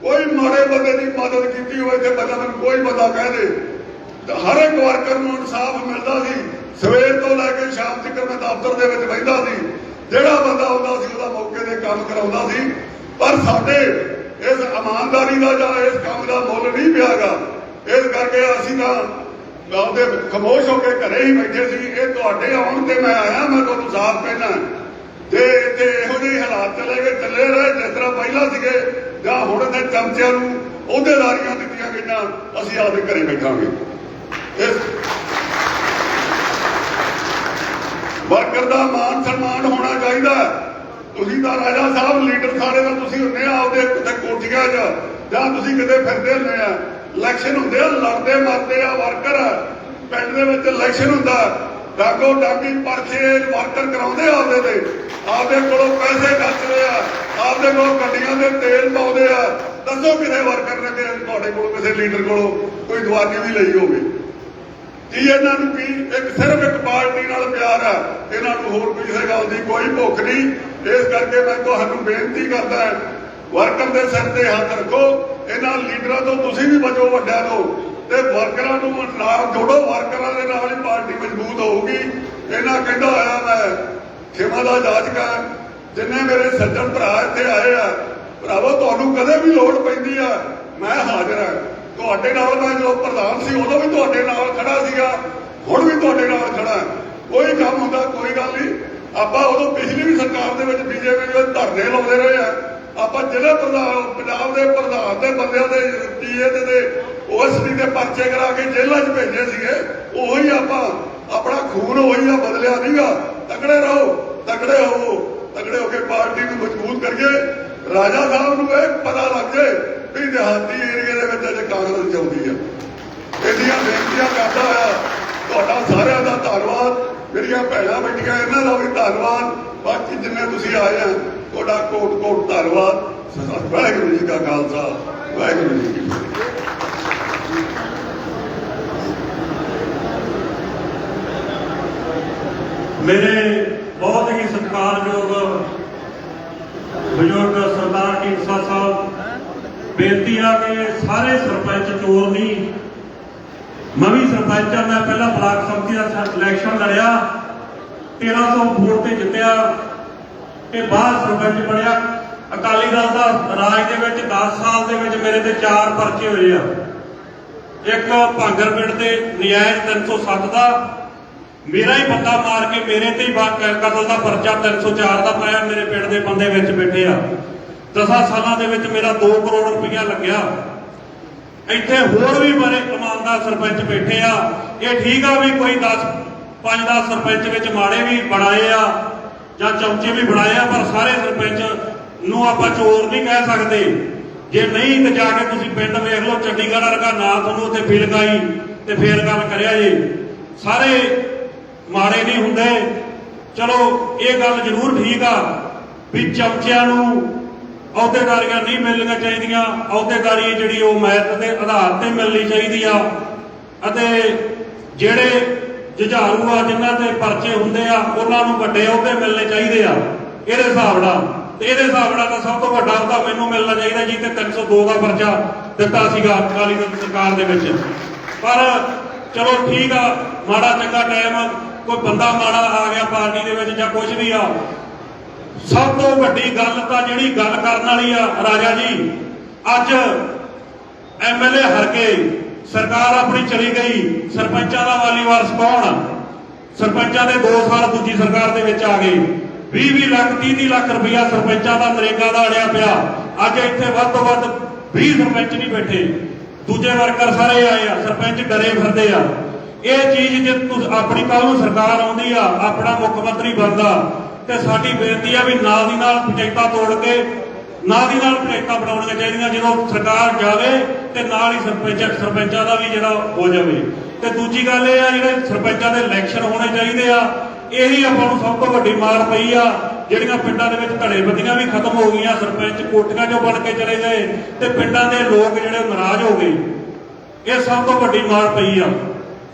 ਕੋਈ ਮਾੜੇ ਬੰਦੇ ਦੀ ਮਦਦ ਕੀਤੀ ਹੋਵੇ ਤੇ ਬੰਦਾ ਮੈਨੂੰ ਕੋਈ ਬੰਦਾ ਕਹਿ ਦੇ। ਹਰ ਇੱਕ ਵਰਕਰ ਨੂੰ ਇਨਸਾਫ ਮਿਲਦਾ ਸੀ, ਸਵੇਰ ਤੋਂ ਲੈ ਕੇ ਸ਼ਾਮ ਤੱਕ ਮੈਂ ਦਫ਼ਤਰ ਦੇ ਵਿੱਚ ਬਹਿੰਦਾ ਸੀ, ਜਿਹੜਾ ਬੰਦਾ ਆਉਂਦਾ ਸੀ ਉਹਦਾ ਮੌਕੇ ਤੇ ਕੰਮ ਕਰਾਉਂਦਾ ਸੀ। ਪਰ ਸਾਡੇ ਇਸ ਇਮਾਨਦਾਰੀ ਦਾ ਜਾਂ ਇਸ ਕੰਮ ਦਾ ਮੁੱਲ ਨਹੀਂ ਪਿਆਗਾ। ਇਸ ਕਰਕੇ ਅਸੀਂ ਤਾਂ ਆਪਦੇ ਖਾਮੋਸ਼ ਹੋ ਕੇ ਘਰੇ ਹੀ ਬੈਠੇ ਸੀ। ਇਹ ਤੁਹਾਡੇ ਆਉਣ ਤੇ ਮੈਂ ਆਇਆ, ਮੈਂ ਤੁਹਾਨੂੰ ਸਾਫ਼ ਕਹਿਣਾ, ਜੇ ਇੱਥੇ ਇਹੋ ਜਿਹੇ ਹਾਲਾਤ ਚੱਲੇ ਰਹੇ ਜਿਸ ਤਰ੍ਹਾਂ ਪਹਿਲਾਂ ਸੀਗੇ ਜਾਂ ਹੁਣ ਤੇ ਚਮਚਿਆਂ ਨੂੰ ਅਹੁਦੇਦਾਰੀਆਂ ਦਿੱਤੀਆਂ ਗਈਆਂ, ਅਸੀਂ ਆਪਦੇ ਘਰੇ ਬੈਠਾਂਗੇ। ਇਸ ਵਰਕਰ ਦਾ ਮਾਨ ਸਨਮਾਨ ਹੋਣਾ ਚਾਹੀਦਾ। ਤੁਸੀਂ ਤਾਂ ਰਾਜਾ ਸਾਹਿਬ ਲੀਡਰ ਸਾਰੇ ਦਾ ਤੁਸੀਂ ਹੁੰਦੇ ਆ ਆਪਦੇ ਕਿਤੇ ਕੋਠੀਆਂ 'ਚ ਜਾਂ ਤੁਸੀਂ ਕਿਤੇ ਫਿਰਦੇ ਹੁੰਦੇ ਆ, ਇਲੈਕਸ਼ਨ ਹੁੰਦੇ ਆ, ਲੜਦੇ ਮਰਦੇ ਆ ਵਰਕਰ। ਪਿੰਡ ਦੇ ਵਿੱਚ ਇਲੈਕਸ਼ਨ ਹੁੰਦਾ, ਡਾਂਗੋ ਡਾਂਗੀ ਪਰਚੇ ਵਰਕਰ ਕਰਾਉਂਦੇ ਆਪਦੇ ਤੇ, ਆਪਦੇ ਕੋਲੋਂ ਪੈਸੇ ਖਰਚਦੇ ਆ, ਆਪਦੇ ਕੋਲੋਂ ਗੱਡੀਆਂ ਦੇ ਤੇਲ ਪਾਉਂਦੇ ਆ। ਦੱਸੋ ਕਿਸੇ ਵਰਕਰ ਨੇ ਤੁਹਾਡੇ ਕੋਲੋਂ ਕਿਸੇ ਲੀਡਰ ਕੋਲੋਂ ਕੋਈ ਦਵਾਈ ਵੀ ਲਈ ਹੋਵੇ? ਕੀ ਇਹਨਾਂ ਨੂੰ ਕੀ ਸਿਰਫ ਇੱਕ ਪਾਰਟੀ ਨਾਲ ਪਿਆਰ ਆ? ਇਹਨਾਂ ਨੂੰ ਹੋਰ ਕਿਸੇ ਗੱਲ ਦੀ ਕੋਈ ਭੁੱਖ ਨਹੀਂ। ਇਸ ਕਰਕੇ ਮੈਂ ਤੁਹਾਨੂੰ ਬੇਨਤੀ ਕਰਦਾ, ਵਰਕਰ ਦੇ ਸਿਰ ਤੇ ਹੱਥ ਰੱਖੋ। ਇਹਨਾਂ ਲੀਡਰਾਂ ਤੋਂ ਤੁਸੀਂ ਵੀ ਬਚੋ, ਵੱਡਿਆਂ ਤੋਂ, ਤੇ ਵਰਕਰਾਂ ਨੂੰ ਨਾਲ ਜੋੜੋ। ਵਰਕਰਾਂ ਦੇ ਨਾਲ ਹੀ ਪਾਰਟੀ ਮਜ਼ਬੂਤ ਹੋਊਗੀ। ਇਹਨਾਂ ਕਹਿੰਦਾ ਹੋਇਆ ਮੈਂ ਖਿਮਾ ਦਾ ਜਾਚਕਾ, ਜਿੰਨੇ ਮੇਰੇ ਸੱਜਣ ਭਰਾ ਇੱਥੇ ਆਏ ਆ, ਭਰਾਵੋ ਤੁਹਾਨੂੰ ਕਦੇ ਵੀ ਲੋੜ ਪੈਂਦੀ ਆ ਮੈਂ ਹਾਜ਼ਰ ਹਾਂ। ਤੁਹਾਡੇ ਨਾਲ ਮੈਂ ਜਦੋਂ ਪ੍ਰਧਾਨ ਸੀ ਉਦੋਂ ਵੀ ਤੁਹਾਡੇ ਨਾਲ ਖੜਾ ਸੀਗਾ, ਹੁਣ ਵੀ ਤੁਹਾਡੇ ਨਾਲ ਖੜਾ। ਕੋਈ ਕੰਮ ਹੁੰਦਾ ਕੋਈ ਗੱਲ ਨਹੀਂ, ਆਪਾਂ ਉਦੋਂ ਪਿਛਲੀ ਵੀ ਸਰਕਾਰ ਦੇ ਵਿੱਚ ਬੀਜੇਪੀ ਦੇ ਧਰਨੇ ਲਾਉਂਦੇ ਰਹੇ ਆ। ਆਪਾਂ ਜ਼ਿਲ੍ਹੇ ਪ੍ਰਧਾਨ ਪੰਜਾਬ ਦੇ ਪ੍ਰਧਾਨ ਦੇ ਬੰਦਿਆਂ ਦੇ ਟੀਏ ਦੇ OSD ਦੇ ਪਰਚੇ ਕਰਾ ਕੇ ਜੇਲ੍ਹਾਂ 'ਚ ਭੇਜੇ ਸੀਗੇ। ਉਹੀ ਆਪਾਂ ਆਪਣਾ ਖੂਨ ਉਹੀ ਆ, ਬਦਲਿਆ ਨਹੀਂਗਾ। ਤਕੜੇ ਰਹੋ, ਤਕੜੇ ਹੋਵੋ, ਤਕੜੇ ਹੋ ਕੇ ਪਾਰਟੀ ਨੂੰ ਮਜ਼ਬੂਤ ਕਰੀਏ। ਰਾਜਾ ਸਾਹਿਬ ਨੂੰ ਇਹ ਪਤਾ ਲੱਗ ਜਾਏ ਵੀ ਦਿਹਾਤੀ ਏਰੀਏ ਦੇ ਵਿੱਚ ਅਜੇ ਕਾਂਗਰਸ ਚੱਲਦੀ ਆ। ਇਹਦੀਆਂ ਬੇਨਤੀਆਂ ਕਰਦਾ ਹੋਇਆ ਤੁਹਾਡਾ ਸਾਰਿਆਂ ਦਾ ਧੰਨਵਾਦ। ਮੇਰੀਆਂ ਭੈਣਾਂ ਬੇਟੀਆਂ ਇਹਨਾਂ ਦਾ ਵੀ ਧੰਨਵਾਦ। ਬਾਕੀ ਜਿੰਨੇ ਤੁਸੀਂ ਆਏ ਆ ਤੁਹਾਡਾ ਕੋਟ ਕੋਟ ਧੰਨਵਾਦ। ਵਾਹਿਗੁਰੂ ਜੀ ਕਾ ਖਾਲਸਾ, ਵਾਹਿਗੁਰੂ ਜੀ ਕੀ ਫਤਿਹ। ਮੇਰੇ ਬਹੁਤ ਹੀ ਸਤਿਕਾਰਯੋਗ ਬਜ਼ੁਰਗ ਸਰਦਾਰ ਢੀਂਡਸਾ ਸਾਹਿਬ, ਬੇਨਤੀ ਆ ਕਿ ਸਾਰੇ ਸਰਪੰਚ ਚੋਰ ਨਹੀਂ। ਮੈਂ ਵੀ ਸਰਪੰਚ ਆ, ਮੈਂ ਪਹਿਲਾਂ ਬਲਾਕ ਸੰਮਤੀ ਦਾ ਇਲੈਕਸ਼ਨ ਲੜਿਆ, 1300 ਵੋਟ ਤੇ ਜਿੱਤਿਆ ਤੇ ਬਾਅਦ ਸਰਪੰਚ ਬਣਿਆ। ਅਕਾਲੀ ਦਲ ਦਾ ਰਾਜ ਦੇ ਵਿੱਚ 10 ਸਾਲ ਦੇ ਵਿੱਚ ਮੇਰੇ ਤੇ 4 ਪਰਚੇ ਹੋਏ ਆ। ਇੱਕ ਭਾਂਗਰ ਪਿੰਡ ਤੇ ਨਜਾਇਜ਼ 307 ਦਾ, ਮੇਰਾ ਹੀ ਬੰਦਾ ਮਾਰ ਕੇ ਮੇਰੇ ਤੇ ਹੀ ਕਤਲ ਦਾ ਪਰਚਾ 304 ਦਾ ਪਾਇਆ। ਮੇਰੇ ਪਿੰਡ ਦੇ ਬੰਦੇ ਵਿੱਚ ਬੈਠੇ ਆ। 10 ਸਾਲਾਂ ਦੇ ਵਿੱਚ ਮੇਰਾ 2 ਕਰੋੜ ਰੁਪਇਆ ਲੱਗਿਆ। ਇੱਥੇ ਹੋਰ ਵੀ ਬੜੇ ਇਮਾਨਦਾਰ ਸਰਪੰਚ ਬੈਠੇ ਆ। ਇਹ ਠੀਕ ਆ ਵੀ ਕੋਈ 5-10 ਸਰਪੰਚ ਵਿੱਚ ਮਾੜੇ ਵੀ ਬਣਾਏ ਆ ਜਾਂ ਚਮਚੇ ਵੀ ਬਣਾਏ ਆ, ਪਰ ਸਾਰੇ ਸਰਪੰਚ ਨੂੰ ਆਪਾਂ ਚੋਰ ਨਹੀਂ ਕਹਿ ਸਕਦੇ। ਜੇ ਨਹੀਂ ਤੇ ਜਾ ਕੇ ਤੁਸੀਂ ਪਿੰਡ ਵੇਖ ਲਓ, ਚੰਡੀਗੜ੍ਹ ਵਰਗਾ ਨਾ ਤੁਹਾਨੂੰ ਉੱਥੇ ਫੀਲਡ ਆਈ ਤੇ ਫੇਰ ਗੱਲ ਕਰਿਆ ਜੀ। ਸਾਰੇ ਮਾੜੇ ਨਹੀਂ ਹੁੰਦੇ। ਚਲੋ ਇਹ ਗੱਲ ਜ਼ਰੂਰ ਠੀਕ ਆ ਵੀ ਚਮਚਿਆਂ ਨੂੰ ਅਹੁਦੇਦਾਰੀਆਂ ਨਹੀਂ ਮਿਲਣੀਆਂ ਚਾਹੀਦੀਆਂ। ਅਹੁਦੇਦਾਰੀ ਜਿਹੜੀ ਉਹ ਮੈਰਿਟ ਦੇ ਆਧਾਰ ਤੇ ਮਿਲਣੀ ਚਾਹੀਦੀ ਆ। ਅਤੇ ਜਿਹੜੇ ਜੁਝਾਰੂ ਆ, ਜਿਨ੍ਹਾਂ ਦੇ ਪਰਚੇ ਹੁੰਦੇ ਆ, ਉਹਨਾਂ ਨੂੰ ਵੱਡੇ ਅਹੁਦੇ ਮਿਲਣੇ ਚਾਹੀਦੇ ਆ ਇਹਦੇ ਹਿਸਾਬ ਨਾਲ। ਤੇ ਇਹਦੇ ਹਿਸਾਬ ਨਾਲ ਤਾਂ ਸਭ ਤੋਂ ਵੱਡਾ ਅਹੁਦਾ ਮੈਨੂੰ ਮਿਲਣਾ ਚਾਹੀਦਾ ਜੀ ਤੇ 302 ਦਾ ਪਰਚਾ ਦਿੱਤਾ ਸੀਗਾ ਅਕਾਲੀ ਦਲ ਸਰਕਾਰ ਦੇ ਵਿੱਚ। ਪਰ ਚਲੋ ਠੀਕ ਆ, ਮਾੜਾ ਚੰਗਾ ਟਾਈਮ, ਕੋਈ ਬੰਦਾ ਮਾੜਾ ਆ ਗਿਆ ਪਾਰਟੀ ਦੇ ਵਿੱਚ ਜਾਂ ਕੁਝ ਵੀ ਆ। ਸਭ ਤੋਂ ਵੱਡੀ ਗੱਲ ਤਾਂ ਜਿਹੜੀ ਗੱਲ ਕਰਨ ਵਾਲੀ ਆ ਰਾਜਾ ਜੀ, ਅੱਜ MLA ਹਰ ਕੇ ਸਰਕਾਰ ਆਪਣੀ ਚਲੀ ਗਈ, ਸਰਪੰਚਾਂ ਦਾ ਵਾਲੀ ਵਾਰਸ ਕੌਣ? ਸਰਪੰਚਾਂ ਦੇ 2 ਸਾਲ ਦੂਜੀ ਸਰਕਾਰ ਦੇ ਵਿੱਚ ਆ ਗਏ। 20-20 ਲੱਖ 30-30 ਲੱਖ ਰੁਪਇਆ ਸਰਪੰਚਾਂ ਦਾ ਨਰੇਗਾ ਦਾ ਅੜਿਆ ਪਿਆ। ਅੱਜ ਇੱਥੇ ਵੱਧ ਤੋਂ ਵੱਧ 20 ਸਰਪੰਚ ਨਹੀਂ ਬੈਠੇ, ਦੂਜੇ ਵਰਕਰ ਸਾਰੇ ਆਏ ਆ, ਸਰਪੰਚ ਡਰੇ ਫਿਰਦੇ ਆ। ਇਹ ਚੀਜ਼ ਜੇ ਆਪਣੀ ਕੱਲ ਨੂੰ ਸਰਕਾਰ ਆਉਂਦੀ ਆ, ਆਪਣਾ ਮੁੱਖ ਮੰਤਰੀ ਬਣਦਾ, ਤੇ ਸਾਡੀ ਬੇਨਤੀ ਆ ਵੀ ਨਾਲ ਦੀ ਨਾਲ ਪੰਚਾਇਤਾਂ ਤੋੜ ਕੇ ਨਾਲ ਦੀ ਨਾਲ ਪੰਚਾਇਤਾਂ ਬਣਾਉਣੀਆਂ ਚਾਹੀਦੀਆਂ। ਜਦੋਂ ਸਰਕਾਰ ਜਾਵੇ ਤੇ ਨਾਲ ਹੀ ਸਰਪੰਚਾਂ ਦਾ ਵੀ ਜਿਹੜਾ ਹੋ ਜਾਵੇ। ਤੇ ਦੂਜੀ ਗੱਲ ਇਹ ਆ, ਜਿਹੜੇ ਸਰਪੰਚਾਂ ਦੇ ਇਲੈਕਸ਼ਨ ਹੋਣੇ ਚਾਹੀਦੇ ਆ। ਇਹੀ ਆਪਾਂ ਨੂੰ ਸਭ ਤੋਂ ਵੱਡੀ ਮਾਰ ਪਈ ਆ। ਜਿਹੜੀਆਂ ਪਿੰਡਾਂ ਦੇ ਵਿੱਚ ਧੜੇਬੰਦੀਆਂ ਵੀ ਖਤਮ ਹੋ ਗਈਆਂ, ਸਰਪੰਚ ਕੋਟੀਆਂ 'ਚੋਂ ਬਣ ਕੇ ਚਲੇ ਗਏ ਤੇ ਪਿੰਡਾਂ ਦੇ ਲੋਕ ਜਿਹੜੇ ਨਾਰਾਜ਼ ਹੋ ਗਏ। ਇਹ ਸਭ ਤੋਂ ਵੱਡੀ ਮਾਰ ਪਈ ਆ।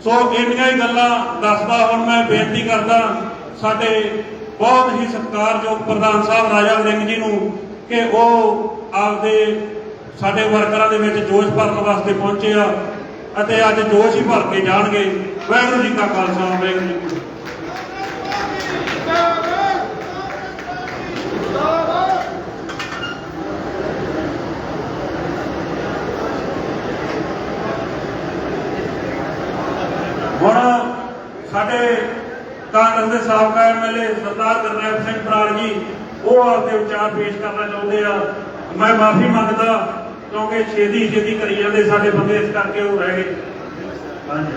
ਸੋ ਇੰਨੀਆਂ ਹੀ ਗੱਲਾਂ ਦੱਸਦਾ ਹੁਣ ਮੈਂ ਬੇਨਤੀ ਕਰਦਾ ਸਾਡੇ ਬਹੁਤ ਹੀ ਸਤਿਕਾਰਯੋਗ ਪ੍ਰਧਾਨ ਸਾਹਿਬ ਰਾਜਾ ਵੜਿੰਗ ਜੀ ਨੂੰ ਕਿ ਉਹ ਆਪਦੇ ਸਾਡੇ ਵਰਕਰਾਂ ਦੇ ਵਿੱਚ ਜੋਸ਼ ਭਰਨ ਵਾਸਤੇ ਪਹੁੰਚੇ ਆ ਅਤੇ ਅੱਜ ਜੋਸ਼ ਹੀ ਭਰ ਕੇ ਜਾਣਗੇ। ਵਾਹਿਗੁਰੂ ਜੀ ਕਾ ਖਾਲਸਾ, ਵਾਹਿਗੁਰੂ ਜੀ ਕੀ ਫਤਿਹ। ਹੁਣ ਸਾਡੇ ਕਾਂਗਰਸ ਦੇ ਸਾਬਕਾ MLA ਸਰਦਾਰ ਗੁਰਨੈਬ ਸਿੰਘ ਬਰਾੜ ਜੀ, ਉਹ ਆਪਦੇ ਵਿਚਾਰ ਪੇਸ਼ ਕਰਨਾ ਚਾਹੁੰਦੇ ਆ। ਮੈਂ ਮਾਫੀ ਮੰਗਦਾ ਕਿਉਂਕਿ ਛੇਤੀ ਕਰੀ ਜਾਂਦੇ ਸਾਡੇ ਬੰਦੇ, ਇਸ ਕਰਕੇ ਉਹ ਰਹਿ ਗਏ। ਹਾਂਜੀ,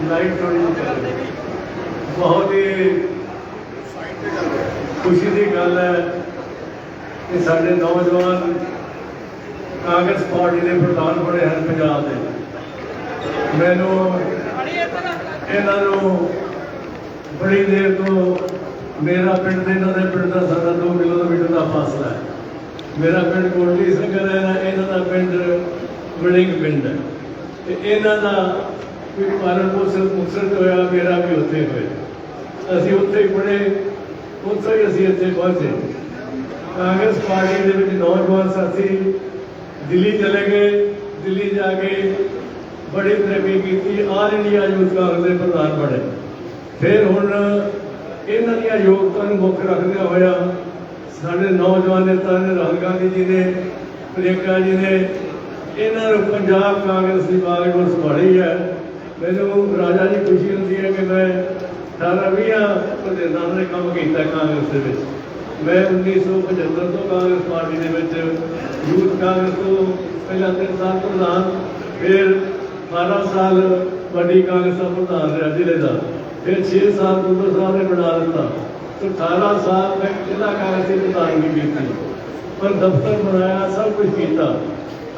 ਲਾਈਟ ਬਹੁਤ ਹੀ ਖੁਸ਼ੀ ਦੀ ਗੱਲ ਹੈ ਕਿ ਸਾਡੇ ਨੌਜਵਾਨ ਕਾਂਗਰਸ ਪਾਰਟੀ ਦੇ ਪ੍ਰਧਾਨ ਬਣੇ ਹਨ ਪੰਜਾਬ ਦੇ। ਮੈਨੂੰ ਇਹਨਾਂ ਨੂੰ ਬੜੀ ਦੇਰ ਤੋਂ, ਮੇਰਾ ਪਿੰਡ ਤੇ ਇਹਨਾਂ ਦੇ ਪਿੰਡ ਦਾ ਸਾਡਾ 2 ਕਿਲੋਮੀਟਰ ਦਾ ਫਾਸਲਾ ਹੈ। ਮੇਰਾ ਪਿੰਡ ਕੋਟਲੀ ਸੰਗਰ ਹੈ, ਇਹਨਾਂ ਦਾ ਪਿੰਡ ਵੜਿੰਗ ਪਿੰਡ ਹੈ। ਤੇ ਇਹਨਾਂ ਦਾ ਕੋਈ ਪਾਲਣ ਪੋਸ਼ਣ ਮੁਕਤਸਰ ਹੋਇਆ, ਮੇਰਾ ਵੀ ਉੱਥੇ ਹੋਇਆ। ਅਸੀਂ ਉੱਥੇ ਹੀ ਪੜ੍ਹੇ, ਉੱਥੋਂ ਹੀ ਅਸੀਂ ਇੱਥੇ ਪਹੁੰਚੇ। ਕਾਂਗਰਸ ਪਾਰਟੀ ਦੇ ਵਿੱਚ ਨੌਜਵਾਨ ਸਾਥੀ ਦਿੱਲੀ ਚਲੇ ਗਏ। ਦਿੱਲੀ ਜਾ ਕੇ बड़ी तरक्की की, ऑल इंडिया यूथ कांग्रेस के प्रधान बने। फिर हुण इन्हां दीयां योगता नूं मुੱਖ रखदे होया साडे नौजवान नेता ने राहुल गांधी जी ने, प्रियंका जी ने, इन्हां नूं पंजाब कांग्रेस की बाग को संभाली है। मैनूं राजा जी खुशी होंदी है कि मैं 18-20 प्रदेशां ने काम किया कांग्रेस के विच। मैं 1975 तो कांग्रेस पार्टी के विच यूथ कांग्रेस तो पहला 3 साल प्रधान, फिर 12 साल वड्डी कांग्रेस का प्रधान रहा जिले का, फिर 6 साल दूसरे साल ने बना दिता, तो 18 साल मैं जिला कांग्रेस की प्रधानगी की, पर दफ्तर बनाया, सब कुछ किया।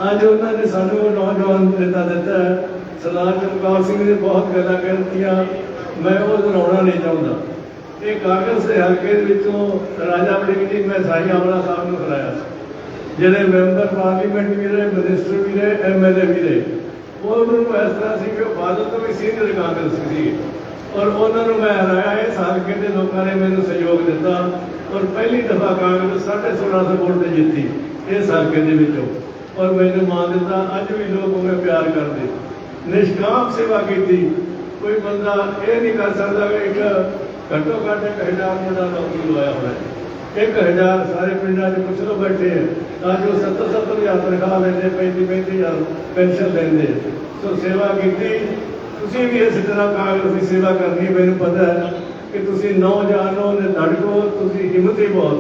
अज उन्होंने सानू नौजवान नेता दिता है, सरदार चमकौर सिंह ने बहुत गल्लां कह दित्तियां, मैं वो दोहराउणा नहीं चाहता। ये कांग्रेस के हल्के विचों राजा वड़िंग जी मैं साई आमला साहब को हराया, जिहड़े मैंबर पार्लीमेंट भी रहे, मिनिस्टर भी रहे, MLA भी रहे। वो उन्होंने इस तरह से कि बादल तो भी सीनियर कांग्रेस थी, और उन्होंने मैं हराया। इस हल्के के लोगों ने मैंने सहयोग दिता, और पहली दफा कांग्रेस 1650 वोट से जीती इस हल्के के विचों, और मैंने मान दिता। अज भी लोग उन्हें प्यार करते, निष्काम सेवा की। कोई बंदा ये नहीं कर सकता कि एक घट्टो घट्ट 1000 मुंडा नौकरी लवाया होना है, 1000 सारे पिंडा च कुछ लोग बैठे हैं, आज वो 70-70 हज़ार तनख्वाह लेंगे, 35-35 हज़ार पेंशन लेंगे। तो सेवा की तुसीं भी इस तरह कांग्रेस की सेवा करनी। मैंने पता है कि तुसीं नौजवानों ने धड़को, तुसीं हिम्मती बहुत।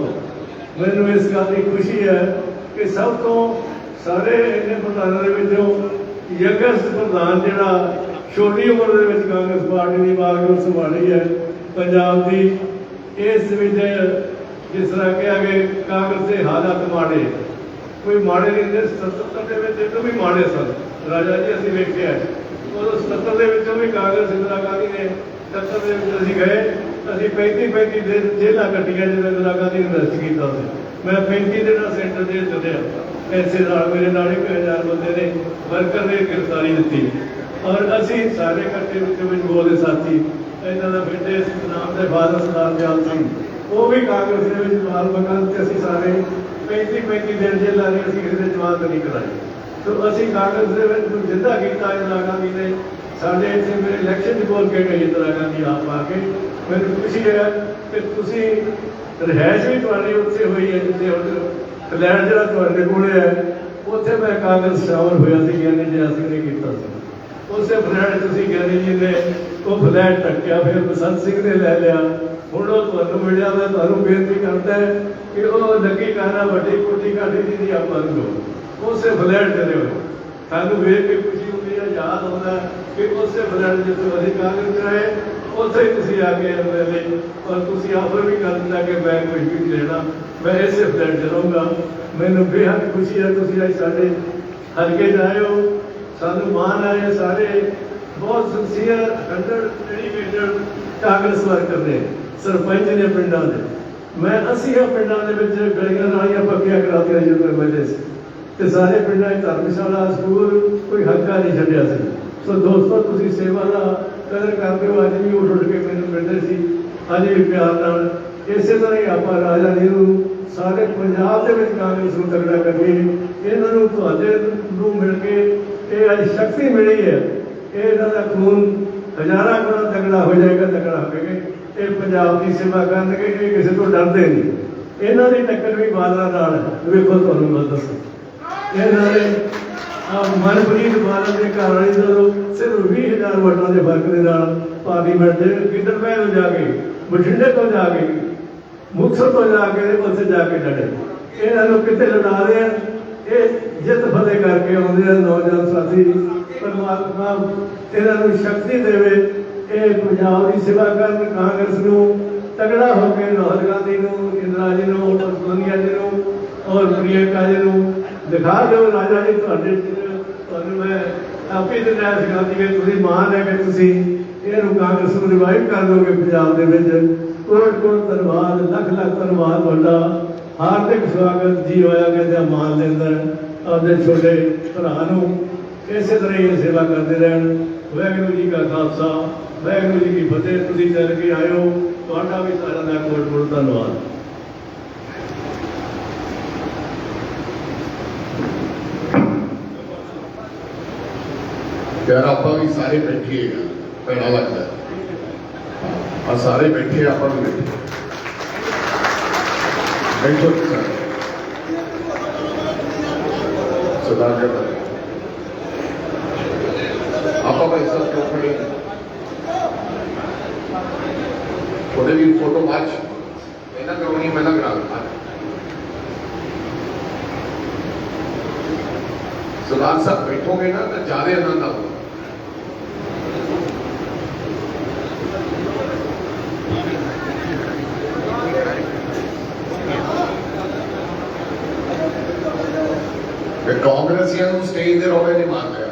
मैनूं इस गल की खुशी है कि सब तो सारे इन्ने प्रधानों के विचों यंगेस्ट प्रधान जिहड़ा छोटी उम्र दे विच कांग्रेस पार्टी की बागडोर संभाली है पंजाब की। इस विच जिस तरह कहा कि कांग्रेस के हालात माड़े, कोई माड़े नहीं थे। 77 के भी माड़े सन राजा जी, असीं वेखिआ उदों 77 के भी कांग्रेस इंदिरा गांधी ने 77 के असीं गए, असीं 35-35 दिन जेलां कट्टियां जिहड़े इंदिरा गांधी ने अरेस्ट कीता सी। मैं 35 दिन सेंटर जेल चलिया, ऐसे नाल मेरे नाल 1000 बंदे ने वर्कर ने गिरफ्तारी दी, और असीं सारे इकट्ठे विच बोले साथी इन्हां दा बेटे नाम दे फादर सरदार दयाल सिंह, वो भी कांग्रेस के विच बाल बकाल ते असीं सारे 35-35 दिन जेलां ने असीं किसी जमानत नहीं कराई। तो असीं कांग्रेस के विच जिंदा किया इंदिरा गांधी ने। साडे इत्थे मेरे इलैक्शन बोल के गई इंदिरा गांधी आप आके। मैनूं खुशी है कि तुसीं रिहाइश भी तुहाडी उत्थे होई है, जिथे हुण फ्लैट जिहड़ा तुहाडे कोले है उत्थे मैं कांग्रेस शामिल होया सी, ज्ञानी जी सिंह ने कीता सी। उस फ्लैट तुसीं ज्ञानी जी ने वो फ्लैट ढक्या, फिर बसंत सिंह ने लै लिया। हुण वो तुहानूं मिलिया, मैं तुहानूं बेनती करदा है कि वो लगी कहना वड्डी कोठी काठी जी दी आप बंद हो, उस फ्लैट चले हो। सानूं वेख के खुशी होंदी है, याद आउंदा कि उस फ्लैट जिੱਥੇ ਅਸੀਂ कांग्रेस रहे उत्थे ही तुसीं आके MLA, और तुसीं ऑफर भी कर दिता कि मैं कुछ भी नहीं लेना, मैं इसे फ्लैट च रहूँगा। मैनूं बेहद खुशी है तुसीं अज साडे हल्के च आए हो, सानूं माण है। सारे बहुत सिंसीयर 100 डेडिकेटेड कांग्रेस वर्कर ने, सरपंच ने पिंडां दे। मैं 80 पिंडां दे विच गलियां नालियां पक्कियां करातियां ਜਦੋਂ MLA ਸੀ, ਤੇ सारे पिंडां च धर्मशाला स्कूल कोई हल्का नहीं छड्डिया सी। सो दोस्तों तुसीं सेवा का कदर करते हो। अज भी उठ के मैनूं मिलदे सी, अज भी प्यार नाल। इसे तरह ही आपां राजा जी नूं सारे पंजाब दे विच कांग्रेस नूं तगड़ा करिए। इन्हां नूं तुहाडे नूं मिल के ये अज शक्ति मिली है, इन्हां दा खून हज़ारां गुणा तगड़ा हो जाएगा, तगड़ा होवे। ये पंजाब की सेवा करनगे, ये किसी तो डरदे नहीं। इन्हां दी टक्कर भी बादलां नाल है। वेखो तुहानूं मैं दस्सां, इन्हां दे मनप्रीत बादल के घर वाली जो सिर्फ 20,000 वोटों के फर्क के नाल पार्लीमेंट गिद्दड़बाह तो जाके, बठिंडे तो जाके, मुक्तसर तो जाके उत्थे जाके लड़े। इन्हों कितने लड़ा रहे हैं, ये जित फतेह करके आते हैं नौजवान साथी। परमात्मा इन्हों शक्ति देवे, ये पंजाब की सेवा कर। कांग्रेस नूं तगड़ा होकर राहुल गांधी नूं, इंदिरा जी नूं, सोनिया जी नूं और प्रियंका जी नूं दिखा दो। राजा जी तुहानूं मैं आपी दिना इस गल की तुसीं मान है कि तुसीं इहनूं कांग्रेस नूं रिवाइव कर दोगे पंजाब दे विच। कोट-कोट धन्नवाद, लख-लख धन्नवाद तुहाडा। हार्दिक स्वागत, जी होया कहंदे मान लैंदा आपदे छोटे भरा नूं। इसे तरह ही सेवा करते रहन। वाहिगुरू जी का खालसा, वाहिगुरू जी की फतेह। तुसीं चल के आए हो, तुहाडा भी सारिआं दा कोट-कोट धन्नवाद। यार आप भी सारे बैठिए भैड़ा लगता है सारे बैठे आप भी बैठे बैठो सरदार जी आप भाई सब क्यों खड़े थोड़े भी फोटो बाद ना करवानी मैं ना करा सरदार साहब बैठोगे ना तो ज्यादा आनंद आओगे कांग्रेसियों को स्टेज दे रोवे नहीं मार दिया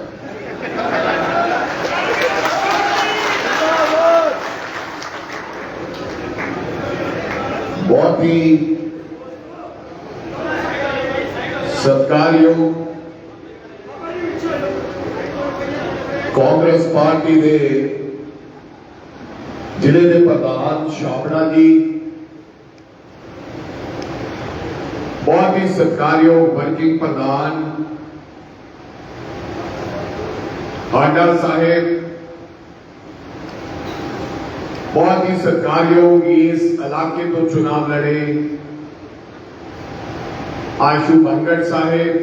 बहुत ही सत्कारयोग कांग्रेस पार्टी के जिले के प्रधान शाबड़ा जी बहुत ही सत्कारयोग वर्किंग प्रधान हाडा साहेब बहुत ही सत्कारयोग इस इलाके तो चुनाव लड़े आशु भंगड़ साहेब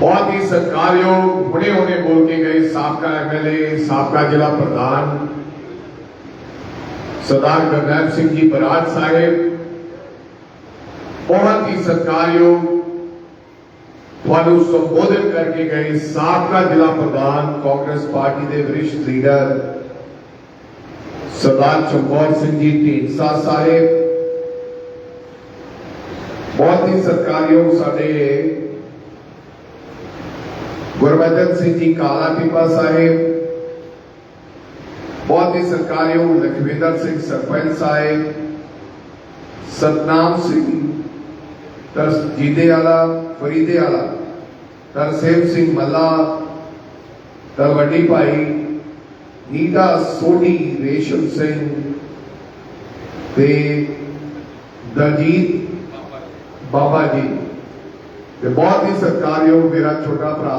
बहुत ही सत्कारयोग बड़े होने बोल के गए साबका एमएलए साबका जिला प्रधान सरदार गुरनैब सिंह जी बराड़ साहेब बहुत ही सत्कारयोग थानू संबोधित करके गए साबका जिला प्रधान कांग्रेस पार्टी के वरिष्ठ लीडर सरदार चमकौर सिंह जी ढींडसा साहेब बहुत ही सत्कारयोग साडे गुरबचन सिंह जी काला टिब्बा साहेब बहुत ही सत्कारयोग लखविंदर सिंह सरपंच साहेब सतनाम सिंह जीदे वाला फरीदे वाला तरसेम सिंह मल्ला तरवडी भाई नीता सोनी रेशम सिंह ते दलजीत बाबा जी ते बहुत ही सत्कारयोग मेरा छोटा भरा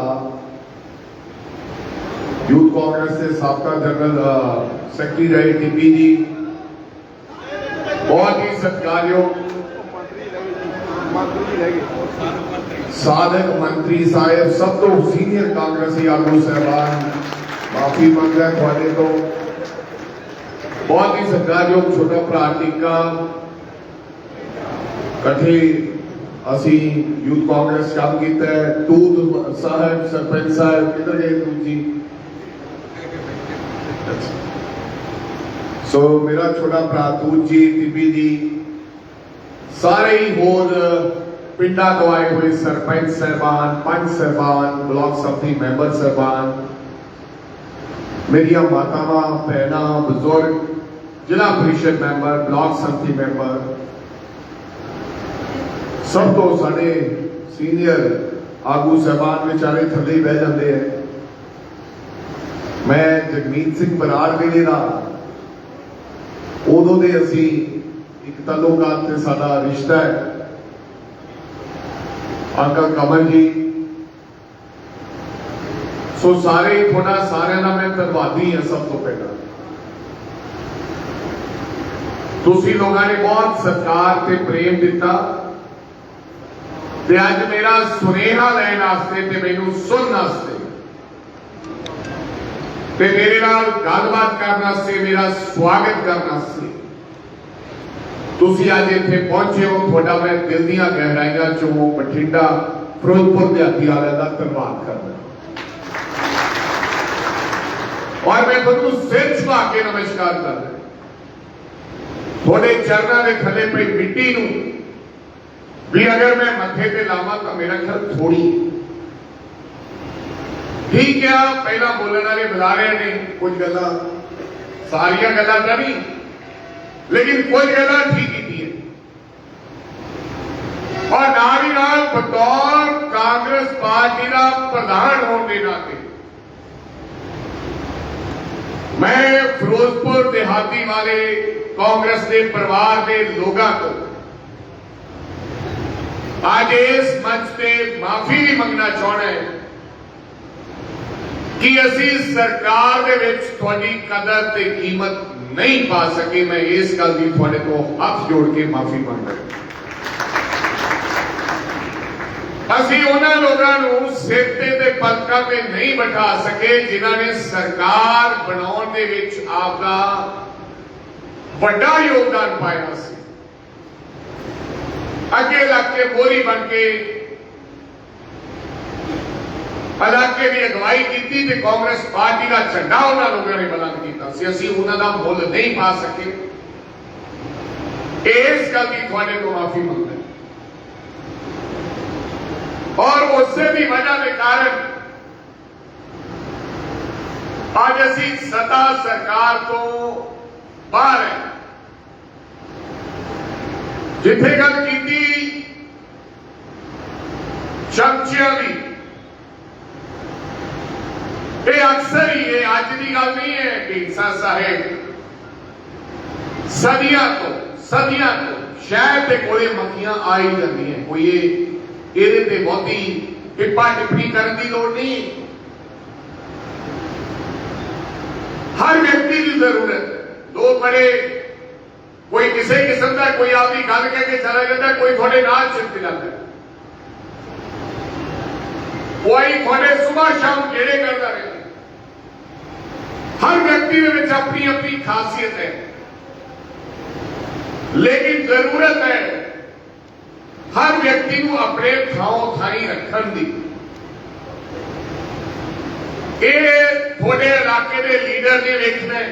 यूथ कांग्रेस के साबका जनरल सेक्रेटरी रहे टीपी जी बहुत ही सत्कारयोग साधक मंत्री साहब सब तो सीनियर कांग्रेसी आगू साहबान माफी मंगता है थोड़े तो बहुत ही सत्कारयोग छोटा भरा टीका कठे असी यूथ कांग्रेस काम किया है तूत साहब सरपंच साहब किधर गए तूत जी सो मेरा छोटा भरा तूत जी टीपी जी सारे ही होर पिंडा तो आए हुए सरपंच साहबान पंच साहबान ब्लॉक समिति मेंबर साहबान मेरिया मातावां भैनां बुजुर्ग जिला परिषद मेंबर ब्लॉक समिति मेंबर सब तो साढ़े सीनियर आगू साहबान बेचारे थले ही बह जाते हैं मैं जगमीत सिंह बराड़ वेले दा उदों दे असी एक तल्लुकात ते साडा रिश्ता है अंकल कमल जी सो सारे थोड़ा सारे ना मैं धन्यवादी हाँ सब तो पहला तुसी लोगों ने बहुत सत्कार ते प्रेम दिता ते अज मेरा सुनेहा लैन वास्ते ते मैनू सुनने वास्ते ते मेरे नाल गलबात करने वास्ते मेरा स्वागत करने वास्ते तुसी अज इत्थे पहुंचे हो थोड़ा मैं दिल दीआं गहराइयां चों बठिंडा फिरोजपुर देहाती वालियां दा धन्नवाद करदा और मैं तुहानू सिर झुका के नमस्कार करदा थोड़े चरणों के थले पई मिट्टी नूं भी अगर मैं मथे पे लावा तो मेरा ख्याल थोड़ी ठीक है पहला बोलने वाले बुलारे ने कुछ गल्लां सारिया गल्लां तो नहीं लेकिन कुछ गल्लां ठीक की है और नाल ही नाल बतौर कांग्रेस पार्टी का प्रधान होने के नाते मैं फिरोजपुर देहाती वाले कांग्रेस के परिवार के लोगों को आज इस मंच से माफी भी मंगना चाहना है कि असी सरकार दे विच तुहाडी कदर ते कीमत नहीं पा सके। मैं इस गल की तुहाडे तो हाथ जोड़ के माफी मांगदा। असी उन्हां लोगां नूं सिर ते पलकां ते नहीं बिठा सके जिन्हां ने सरकार बनाउण दे विच आपदा वड्डा योगदान पाया सी। अगे लग के बोरी बन के इलाके की अगवाई की ते कांग्रेस पार्टी का झंडा उन्होंने लोगों ने बुलंद किया। असी उन्होंने मुल नहीं पा सके। इस गल की थोड़े को माफी मांगता और उससे भी वजह के कारण आज असी सत्ता सरकार तो बाहर है। जिथे गल की चमचिया की, ये अक्सर ही ये आज की गल नहीं है। ढींसा साहेब सदियां तो शहर के कोले मक्खियां आ ही जाती हैं। कोई ये बहुती टिप्पा टिप्पणी करने की लोड़ नहीं। हर व्यक्ति की जरूरत दो बड़े, कोई किसी किस्म का, कोई आपकी गल कह के चला जाता है, कोई थोड़े नाल चिपक जाता है, कोई थोड़े सुबह शाम गेड़े करता रहता है। हर व्यक्ति में अपनी अपनी खासियत है, लेकिन जरूरत है हर व्यक्ति को अपने थाओ थाई रखने की। ये थोड़े इलाके के लीडर ने देखना है।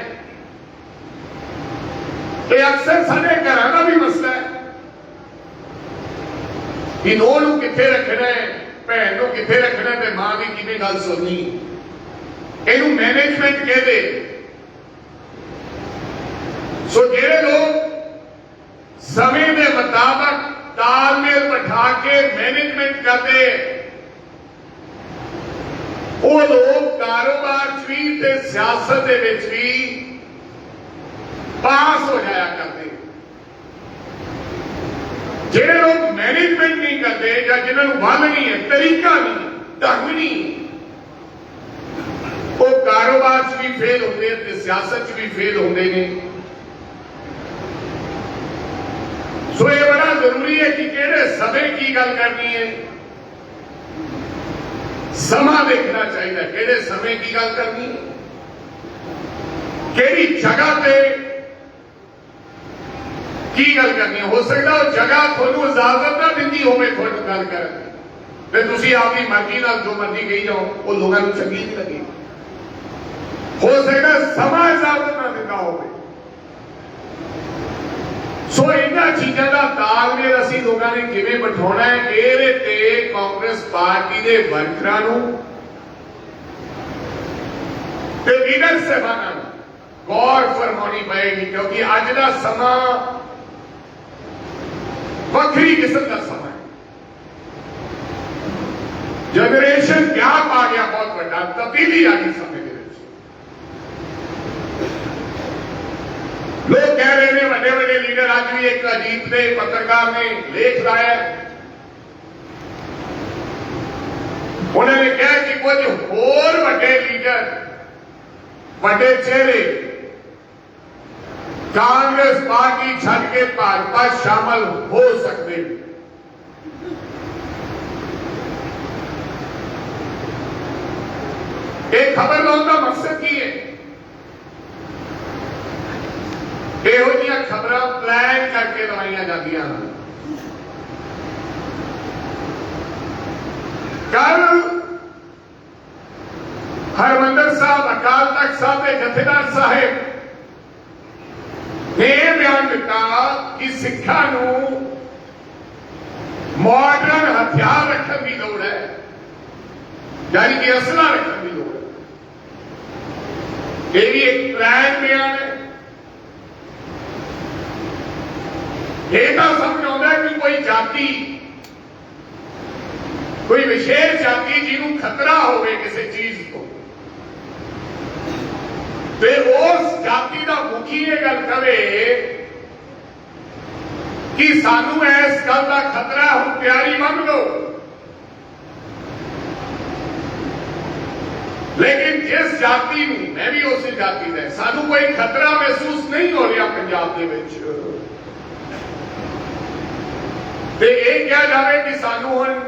ये अक्सर साढ़े घर का भी मसला है कि नूं किथे रखना है, भैन को किथे रखना है, मां की किवें गल सुननी। इनू मैनेजमेंट कह दे। सो जेड़े लोग समय के मुताबिक तालमेल बैठा के मैनेजमेंट करते, वो लोग कारोबार भी ते सियासत दे विच भी पास हो जाया करते। जेड़े लोग मैनेजमेंट नहीं करते या जिन्होंने वल नहीं है, तरीका नहीं, ढंग नहीं, वो कारोबार च भी फेल होते हैं, सियासत च भी फेल होते हैं। सो ये बड़ा जरूरी है कि केड़े समय की गल करनी है, समा देखना चाहिए। केड़े समय की गल करनी है, केड़ी जगह पे की गल करनी है। हो सकता है जगह थोनू इजाजत ना दिंदी होवे थोड़ी गल करन ते तुसीं आपकी मर्जी नाल जो मर्जी कही जाओ, वो लोगों को चंगी नहीं लगी। हो सकता समा इजाजत ना दिंदा होवे। सो इन्हां चीज़ों का तालमेल असी लोगों ने किवें बिठाउणा है, इहदे ते कांग्रेस पार्टी के वर्करां नूं ते लीडर साहिबानां नूं गौर फरमाउणी पएगी, क्योंकि अज दा समा वखरी किस्म का समा है। जनरेशन गैप आ गया, बहुत बड़ा तब्दीली आ गई समय के विच। लोग कह रहे हैं बड़े बड़े लीडर, अज भी एक अजीत के पत्रकार ने लेख लाया, उन्होंने कहा कि कुछ होर बड़े लीडर, बड़े चेहरे कांग्रेस पार्टी छड़ के भाजपा शामिल हो सकते। एक खबर लाने का मकसद की है, ਇਹੋ ਜਿਹੀਆਂ ਖਬਰਾਂ ਪਲਾਨ ਕਰਕੇ ਲਵਾਈਆਂ ਜਾਂਦੀਆਂ ਹਨ। ਕੱਲ ਹਰਮੰਦਰ ਸਾਹਿਬ ਅਕਾਲ ਤਖਤ ਸਾਹਿਬ ਦੇ ਜਥੇਦਾਰ ਸਾਹਿਬ ਨੇ ਬਿਆਨ ਦਿੱਤਾ ਕਿ ਸਿੱਖਾਂ ਨੂੰ ਮਾਡਰਨ ਹਥਿਆਰ ਰੱਖਣ ਦੀ ਲੋੜ ਹੈ, यानी कि असला रखने की लोड़ है। ये भी एक प्लान बयान है। यह तो समझ आता है कि कोई जाति, कोई विशेष जाति जिन्होंने खतरा होवे किसी चीज को, ते उस जाति का मुखी ये गल करे कि सानू इस गल का खतरा हम तैयारी मंग लो, लेकिन जिस जाति ਨੂੰ मैं भी उस जाति ਦਾ ਸਾਨੂੰ कोई खतरा महसूस नहीं हो रहा पंजाब ਦੇ ਵਿੱਚ ਤੇ ਇਹ ਕਿਹਾ ਜਾਵੇ ਕਿ ਸਾਨੂੰ ਹੁਣ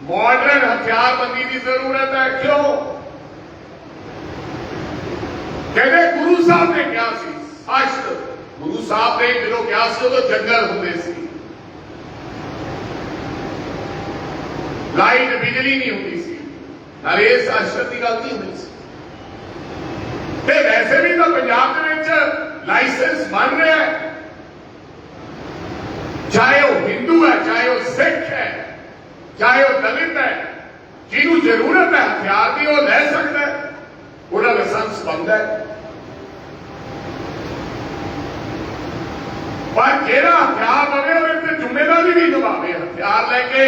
ਮਾਡਰਨ ਹਥਿਆਰਬੰਦੀ ਦੀ ਜ਼ਰੂਰਤ ਹੈ ਕਿਉਂ ਕਹਿੰਦੇ ਗੁਰੂ ਸਾਹਿਬ ਨੇ ਕਿਹਾ ਸੀ ਸੱਚ ਗੁਰੂ ਸਾਹਿਬ ਨੇ ਜਦੋਂ ਕਿਹਾ ਸੀ ਉਦੋਂ ਜੰਗਲ ਹੁੰਦੇ ਸੀ ਲਾਈਟ ਬਿਜਲੀ ਨਹੀਂ ਹੁੰਦੀ ਸੀ ਨਾਲੇ ਇਹ ਸਾਸ਼ਤ ਦੀ ਗੱਲ ਨਹੀਂ ਹੁੰਦੀ ਸੀ ਤੇ ਵੈਸੇ ਵੀ ਤਾਂ ਪੰਜਾਬ ਦੇ ਵਿੱਚ ਲਾਇਸੈਂਸ ਬਣ ਰਿਹਾ ਹੈ ਚਾਹੇ ਉਹ ਹਿੰਦੂ ਹੈ ਚਾਹੇ ਉਹ ਸਿੱਖ ਹੈ ਚਾਹੇ ਉਹ ਦਲਿਤ ਹੈ ਜਿਹਨੂੰ ਜ਼ਰੂਰਤ ਹੈ ਹਥਿਆਰ ਦੀ ਉਹ ਲੈ ਸਕਦਾ ਹੈ ਉਹਦਾ ਲਾਇਸੈਂਸ ਬਣਦਾ ਹੈ ਪਰ ਜਿਹੜਾ ਹਥਿਆਰ ਲਵੇ ਉਹਦੇ ਤੇ ਜ਼ਿੰਮੇਵਾਰੀ ਵੀ ਨਿਭਾਵੇ ਹਥਿਆਰ ਲੈ ਕੇ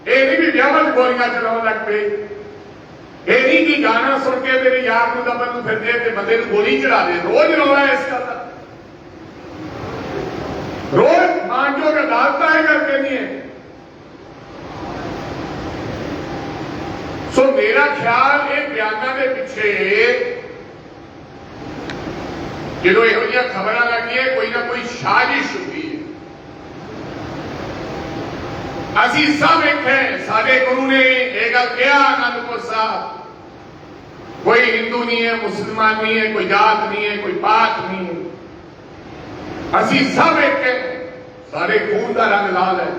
ਇਹ ਨਹੀਂ ਵੀ ਵਿਆਹਾਂ 'ਚ ਗੋਲੀਆਂ ਚਲਾਉਣ ਲੱਗ ਪਏ ਇਹ ਨਹੀਂ ਕਿ ਗਾਣਾ ਸੁਣ ਕੇ ਮੇਰੇ ਯਾਰ ਨੂੰ ਦਬਨ ਨੂੰ ਫਿਰਦੇ ਤੇ ਬੰਦੇ ਨੂੰ ਗੋਲੀ ਚੜਾ ਦੇ ਰੋਜ਼ ਰੌਲਾ ਇਸ ਗੱਲ ਦਾ ਰੋਜ਼ ਮਾਨਯੋਗ ਅਦਾਲਤਾਂ ਇਹ ਗੱਲ ਕਹਿੰਦੀ ਹੈ ਸੋ ਮੇਰਾ ਖਿਆਲ ਇਹ ਬਿਆਨਾਂ ਦੇ ਪਿੱਛੇ ਜਦੋਂ ਇਹੋ ਜਿਹੀਆਂ ਖਬਰਾਂ ਲੱਗਦੀਆਂ ਕੋਈ ਨਾ ਕੋਈ ਸਾਜ਼ਿਸ਼ ਹੁੰਦੀ ਹੈ ਅਸੀਂ ਸਭ ਇੱਕ ਹੈ ਸਾਡੇ ਗੁਰੂ ਨੇ ਇਹ ਗੱਲ ਕਿਹਾ ਆਨੰਦਪੁਰ ਸਾਹਿਬ कोई हिंदू नहीं है मुसलमान नहीं है कोई जात नहीं है कोई पात नहीं है असी सब एक है सारे खून का रंग लाल है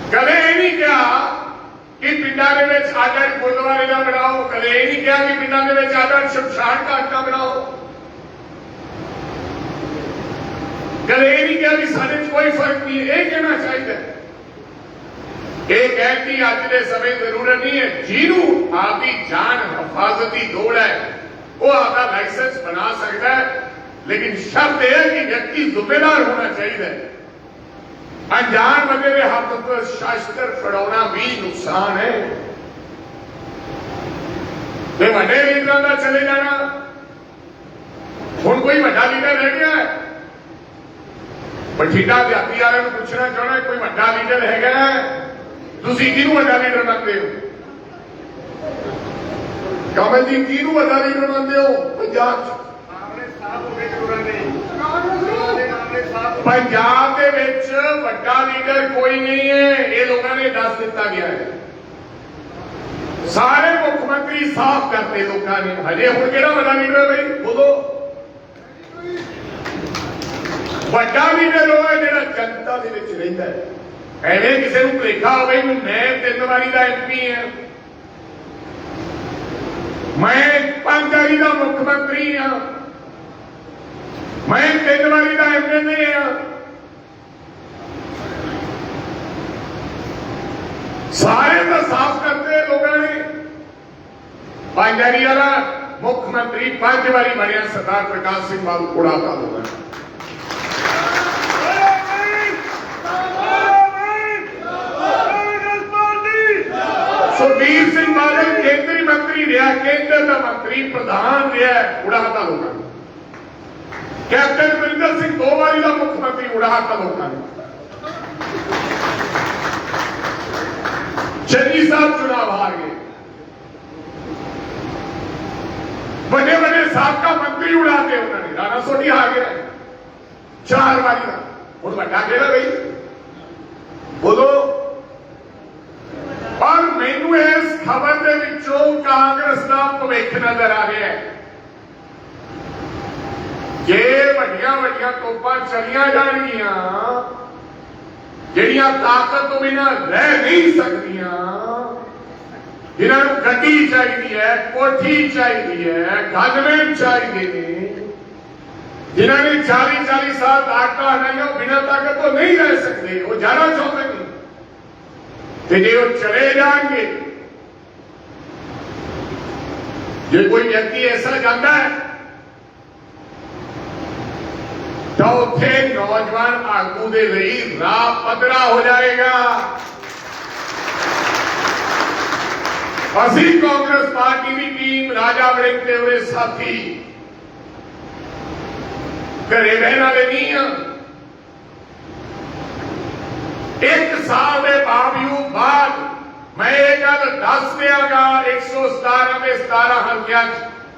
कदे ये नहीं कहा कि पिंडा के विच आदर गुरुद्वारे का बनाओ कदे ये नहीं कहा कि पिंडा के विच आदर शमशान घाट का बनाओ कदे ये नहीं कहा कि सारे कोई फर्क नहीं है ये कहना चाहिए ਇਹ ਕਹਿਣ ਦੀ ਅੱਜ ਦੇ ਸਮੇਂ ਜ਼ਰੂਰਤ ਨਹੀਂ ਹੈ ਜਿਹਨੂੰ ਆਪਦੀ ਜਾਨ ਹਿਫਾਜ਼ਤੀ ਲੋੜ ਹੈ ਉਹ ਆਪਦਾ ਲਾਇਸੈਂਸ ਬਣਾ ਸਕਦਾ ਹੈ ਲੇਕਿਨ ਸ਼ਰਤ ਇਹ ਹੈ ਕਿ ਵਿਅਕਤੀ ਜ਼ਿੰਮੇਵਾਰ ਹੋਣਾ ਚਾਹੀਦਾ ਹੈ ਅਣਜਾਣ ਬੰਦੇ ਦੇ ਹੱਥ ਤੋਂ ਸ਼ਾਸਤਰ ਫੜਾਉਣਾ ਵੀ ਨੁਕਸਾਨ ਹੈ ਤੇ ਵੱਡੇ ਲੀਡਰਾਂ ਦਾ ਚਲੇ ਜਾਣਾ ਹੁਣ ਕੋਈ ਵੱਡਾ ਲੀਡਰ ਰਹਿ ਗਿਆ ਹੈ ਬਠਿੰਡਾ ਦਿਹਾਤੀ ਵਾਲਿਆਂ ਨੂੰ ਪੁੱਛਣਾ ਚਾਹਣਾ ਕੋਈ ਵੱਡਾ ਲੀਡਰ ਹੈਗਾ ਤੁਸੀਂ ਕਿਹਨੂੰ ਵੱਡਾ ਲੀਡਰ ਮੰਨਦੇ ਹੋ ਕਮਲ ਜੀ ਕਿਹਨੂੰ ਵੱਡਾ ਲੀਡਰ ਮੰਨਦੇ ਹੋ ਪੰਜਾਬ 'ਚ ਪੰਜਾਬ ਦੇ ਵਿੱਚ ਵੱਡਾ ਲੀਡਰ ਕੋਈ ਨਹੀਂ ਹੈ ਇਹ ਲੋਕਾਂ ਨੇ ਦੱਸ ਦਿੱਤਾ ਗਿਆ ਹੈ ਸਾਰੇ ਮੁੱਖ ਮੰਤਰੀ ਸਾਫ਼ ਕਰਤੇ ਲੋਕਾਂ ਨੇ ਹਜੇ ਹੁਣ ਕਿਹੜਾ ਵੱਡਾ ਲੀਡਰ ਹੈ ਬਈ ਬੋਲੋ ਵੱਡਾ ਲੀਡਰ ਉਹ ਹੈ ਜਿਹੜਾ ਜਨਤਾ ਦੇ ਵਿੱਚ ਰਹਿੰਦਾ ਹੈ ਐਵੇਂ ਕਿਸੇ ਨੂੰ ਭੁਲੇਖਾ ਹੋਵੇ ਕਿ ਮੈਂ 3 ਵਾਰੀ ਦਾ ਐਮਪੀ ਹਾਂ ਮੈਂ 5 ਵਾਰੀ ਦਾ ਮੁੱਖ ਮੰਤਰੀ ਹਾਂ ਮੈਂ 3 ਵਾਰੀ ਦਾ ਐਮਐਲਏ ਹਾਂ ਸਾਰੇ ਤਾਂ ਸਾਫ਼ ਕਰਦੇ ਲੋਕਾਂ ਨੇ 5 ਵਾਰੀ ਵਾਲਾ ਮੁੱਖ ਮੰਤਰੀ 5 ਵਾਰੀ ਬਣਿਆ ਸਰਦਾਰ ਪ੍ਰਕਾਸ਼ ਸਿੰਘ ਬਾਬੂ ਕੋੜਾ ਦਾ ਲੋਕਾਂ ਨੇ सुखबीर सिंह बादल केंद्रीय मंत्री रहा केंद्र का मंत्री प्रधान रहा उड़ाता लोगों ने कैप्टन अमरिंदर सिंह 2 बारी का मुख्यमंत्री उड़ाता लोगों ने चन्नी साहब चुनाव हार गए बड़े बड़े साबका मंत्री उड़ाते उन्होंने राणा सोढी हार गया 4 बारी का हूँ बड़ा कहना भाई बोलो और मैनू इस खबर के विचों कांग्रेस का भविख नजर आ रहा है जे वड्डियां वड्डियां तोपां चलियां जाणगियां जिहड़ियां ताकत तो बिना रह नहीं सकदियां जिन्हां नूं गड्डी चाहिदी है कोठी चाहिदी है गनमैन चाहिए ने जिन्हां ने 40-40 साल ताकत हटाइयां बिना ताकत तो नहीं रह सकते वो जाना चाहते हैं ਤੇ ਜੇ ਉਹ ਚਲੇ ਜਾਣਗੇ ਜੇ ਕੋਈ ਵਿਅਕਤੀ ਐਸਾ ਜਾਂਦਾ ਹੈ ਤਾਂ ਉੱਥੇ ਨੌਜਵਾਨ ਆਗੂ ਦੇ ਲਈ ਰਾਹ ਪੱਧਰਾ ਹੋ ਜਾਏਗਾ ਅਸੀਂ ਕਾਂਗਰਸ ਪਾਰਟੀ ਦੀ ਟੀਮ ਰਾਜਾ ਵੜਿੰਗ ਤੇ ਉਹਦੇ ਸਾਥੀ ਘਰੇ ਰਹਿਣ ਵਾਲੇ ਨਹੀਂ ਆ 1 साल के बावजूद बाद मैं ये गल दस दियागा 117 के 17 हल्कियां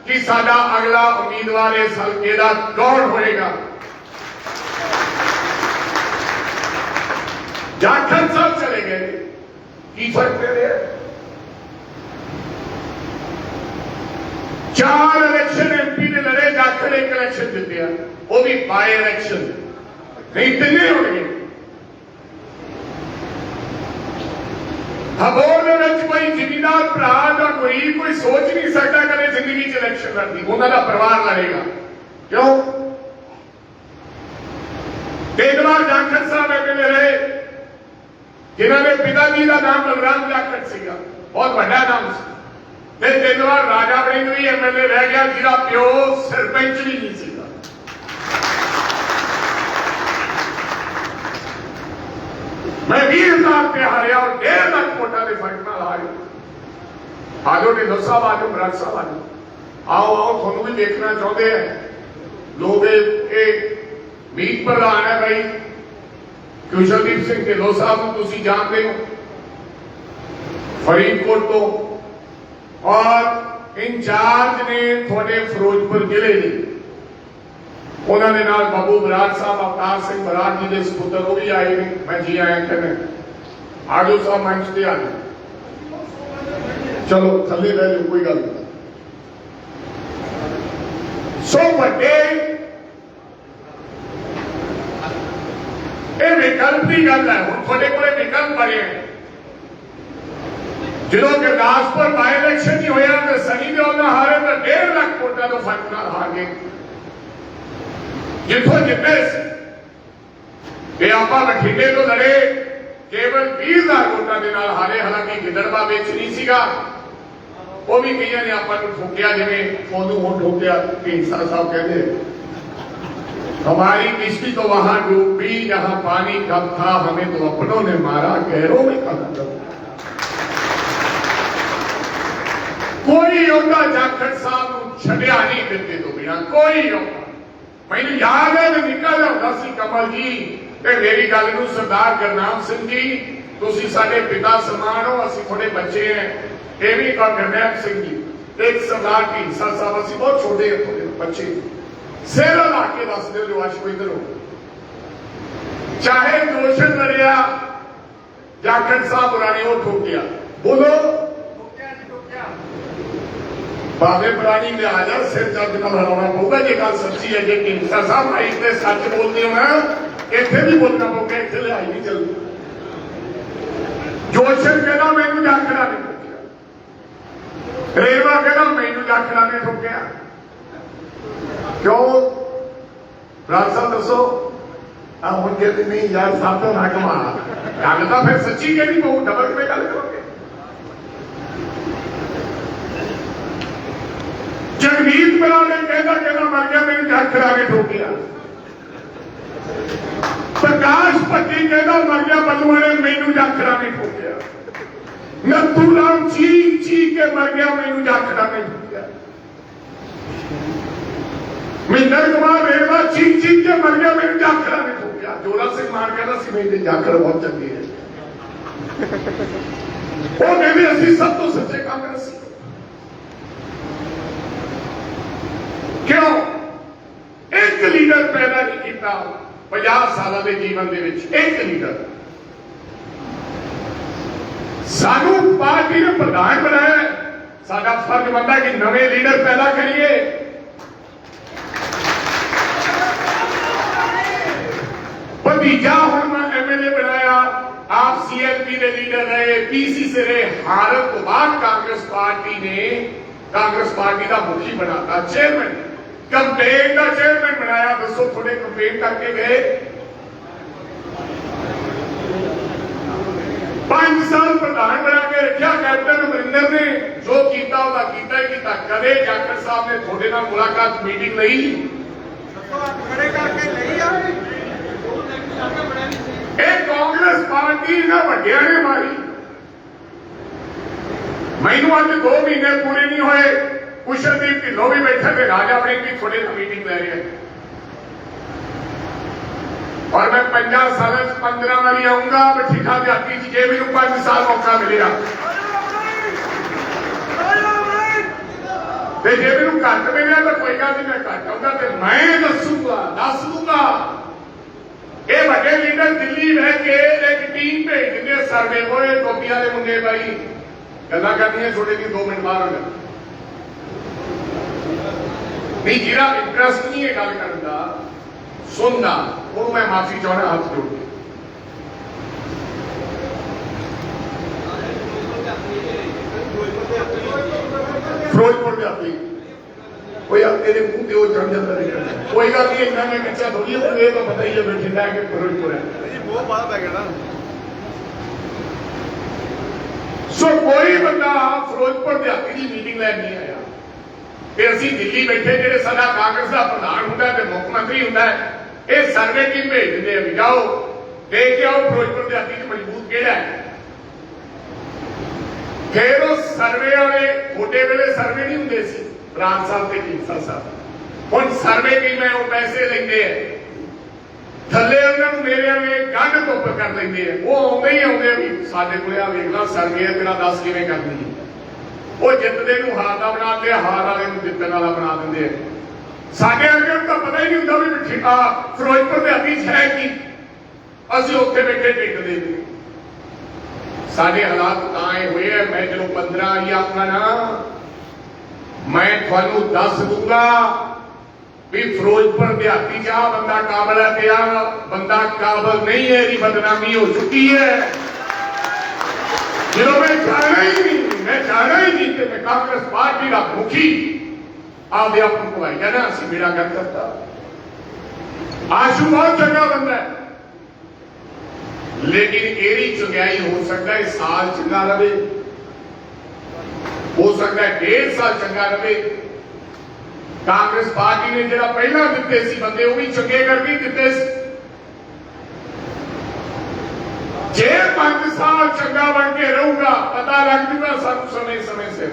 कि साडा अगला उम्मीदवार इस हल्के का कौन होएगा। जाखड़ साहब चले गए, की फर्क दे रहे? 4 इलेक्शन एमपी ने लड़े, जाखड़ एक इलेक्शन जीते, वो भी बाय इलेक्शन, नहीं तिने हो गए। हबोर कोई जिमीदार भरा का गरीब कोई सोच नहीं सकता कदे जिंदगी च इलेक्शन लड़नी, उन्होंने परिवार लड़ेगा। क्यों? तेजवार जाखड़ साहब एमएलए रहे, जिन्होंने पिताजी का नाम बलराम जाखड़ सीगा, बहुत बड़ा नाम से। तेजवार राजा वड़िंग भी एमएलए रह गया, जिसका प्यो सरपंच भी नहीं सीगा। मैं 20,000 पे हारिया और 1.5 लाख वोटा के फर्क नाल हारिया। आजो ढिल्लों साहब, आजो बराड़ साहब, आजो आओ आओ, थोनू भी देखना चाहते हैं लोग। मीत प्रधान है भाई कुशलदीप सिंह ढिल्लों साहब को तुसी जानते हो फरीदकोट तो, और इंचार्ज ने थोड़े फिरोजपुर जिले ने, उन्होंने नाल बाबू बराड़ साहब, अवतार सिंह बराड़ जी के सपुत्र वो भी आए ने। मैं जी आया कहने आजो साहब मंच से आ जाओ, चलो थले रह जाओ, कोई गल नहीं। सो बड़े ये विकल्प की गल है, हम थोड़े को विकल्प बने हैं। जो गुरदासपुर बाय इलेक्शन ही होया तो सनी देओल ना हारे तो 1.5 लाख वोटा तो फर्क नाल हार गए। जिथों जितने आप बठिंडे तो लड़े केवल 20,000 वोटा के नाल हारे, हालांकि गिदड़बा बेच नहीं सीगा, वो भी कई ने आपको ठोकिया, जिमें मोनू हो ठोकिया। ढींडसा साहब कहते हमारी किश्ती तो वहां डूबी जहां पानी कम था, हमें तो अपनों ने मारा, गहरों में कम। कोई योद्धा जाखड़ साहब को छड़िया नहीं देते तो बिना कोई योद्धा। मैंने याद है मैं निकल जाता सी कमल जी ते मेरी गल नूं सरदार गुरनाम सिंह जी तुसी साडे पिता समान हो, असीं थोड़े बच्चे हैं। ये भी गुरनैब सिंह जी एक सरदार ढींडसा साहब, असीं बहुत छोटे हैं, थोड़े बच्चे। सिर ला के दस दो जो अशको इधर हो, चाहे दोषण लड़िया जाखड़ साहब पुराने वो ठोकिया, बोलो बाबे पुरानी में आ जा, सिर चर्च का लड़ाना पड़ेगा। जो गल सच्ची है, जो ढींडसा साहब आई इतने सच बोलते हो ना, इतने भी बोलना पड़ेगा, इतने लिहाई नहीं चलती। जोशन कहना मैनू जाखड़ा नहीं ठोकिया, रेलवा कहना मैनू जाखड़ा नहीं ठोकिया। क्यों राज साहब दसो? हम कहते नहीं यार साहब तो ना कमा गल तो फिर सच्ची कहनी पऊ, डबल में गल करोगे। जगमीत बराड़ ने कहना मर गया, मैंने जाखड़ा ने ठोकिया। प्रकाश पति कहना मर गया, बलुआ ने मैनू जाखड़ा ने ठोकिया। नथू राम चीख चीख के मर गया, मैनू जाखड़ा ने ठोकिया। महेंद्र कुमार रेणवा चीख चीख के मर गया, मैंने जाखड़ा ने ठोकिया। जोरा सिंह मान कहना सी मेरी जाखड़ बहुत चंगी है, वो कहते असि सब तो सच्चे कांग्रेसी। क्यों? एक लीडर पैदा नहीं किया 50 साल के जीवन के विच, एक लीडर। सानू पार्टी ने प्रधान बनाया, साडा फर्ज बनता कि नवे लीडर पैदा करिए। भतीजा हूं मैं एमएलए बनाया, आप सीएलपी के लीडर रहे, पीसी से रहे। हारत तो बाद कांग्रेस पार्टी का मुखी बनाता, चेयरमैन कंपेन का चेयरमैन बनाया। दसो थोड़े कंपेन करके गए, 5 साल प्रधान बना के रखा। कैप्टन अमरिंदर ने जो किया किया ही किया। कदे जाखड़ साहब ने थोड़े नाल मुलाकात मीटिंग लई? खड़े करके नहीं। कांग्रेस पार्टी ना वड्डिया ने मारी। मैनू अज 2 महीने पूरे नहीं हुए, कुशलदीप ढिल्लों भी बैठे थे, राजा वड़िंग भी थोड़े मीटिंग ले रहे हैं। और मैं 50 साल 15 वारी आऊंगा बठिंडा देहाती जे मैनूं 5 साल मौका मिलेगा ते जे मैनूं घट मिलिया तो कोई गल नहीं, मैं घट आऊंगा तो मैं दसूंगा दस दूंगा। ये बड़े लीडर दिल्ली रह के एक टीम भेज देंगे सर्वे होए टोपी वाले मुंडे भाई गल्लां करनियां छोटे की 2 मिनट बाहर हो नहीं जिहड़ा इंटरस्ट नहीं है गल करन दा सुनना ਉਹਨੂੰ मैं माफी चाहना हाथ जोड़ के। फिरोजपुर जाती कोई तेरे मुंह ते वो चढ़ जाता नहीं, कोई गल नहीं, इतना मैं कच्चा थोड़ी है, ये तो पता ही है बठिंडा के फिरोजपुर है। सो कोई बंदा फिरोजपुर देहाती की मीटिंग लैन नहीं आया कि असी दिल्ली बैठे जेडे साडा कांग्रेस का प्रधान होंदा ते मुख्य मंत्री होंदा है, ये सर्वे टीम भेज देंगे अभी जाओ देख के आओ फिरोजपुर देहाती च मजबूत केड़ा है। फिर वो सर्वे वाले छोटे वेले सर्वे नहीं होंगे सी बराड़ साहब ते ढींडसा साहब हुण सर्वे टीम है वो पैसे लेंदे है थल्ले उन्होंने मेरे वाले गंढ धुप कर लेंदे है, वो आउंदे ही आउंदे भी साडे कोले आ वेख ला सर्वे तेरा दस किवें करनी है, वो जितदे नूं हार दा बना दिंदे, हार वाले नूं जितण वाला बना दिंदे है। साडे वर्गे नूं तां पता ही नहीं हुंदा भी बठिंडा फिरोजपुर देहाती च है की, असीं उत्थे बैठे टिकदे नहीं। साडे हालात तां हुए है, मैं जदों 15 वारी आऊंगा ना मैं तुहानूं दस दूंगा भी फिरोजपुर देहाती च आ बंदा काबल है ते आ बंदा काबल नहीं है, इसकी बदनामी हो चुकी है। जदों मैं जाना ही नहीं कि मैं कांग्रेस पार्टी का मुखी आपदे आप को भाई जाना असीं बेड़ा कर करता। आशू बहुत चंगा बंदा है, लेकिन एड़ी चंगाई हो सकता है साल चंगा रहे, हो सकता है 1.5 साल चंगा रहे। कांग्रेस पार्टी ने जो पहला दिते सी बंदे वो भी चंगे करके दिते। जे 5 साल चंगा बन के रहूगा पता लग जूगा सब समय समय से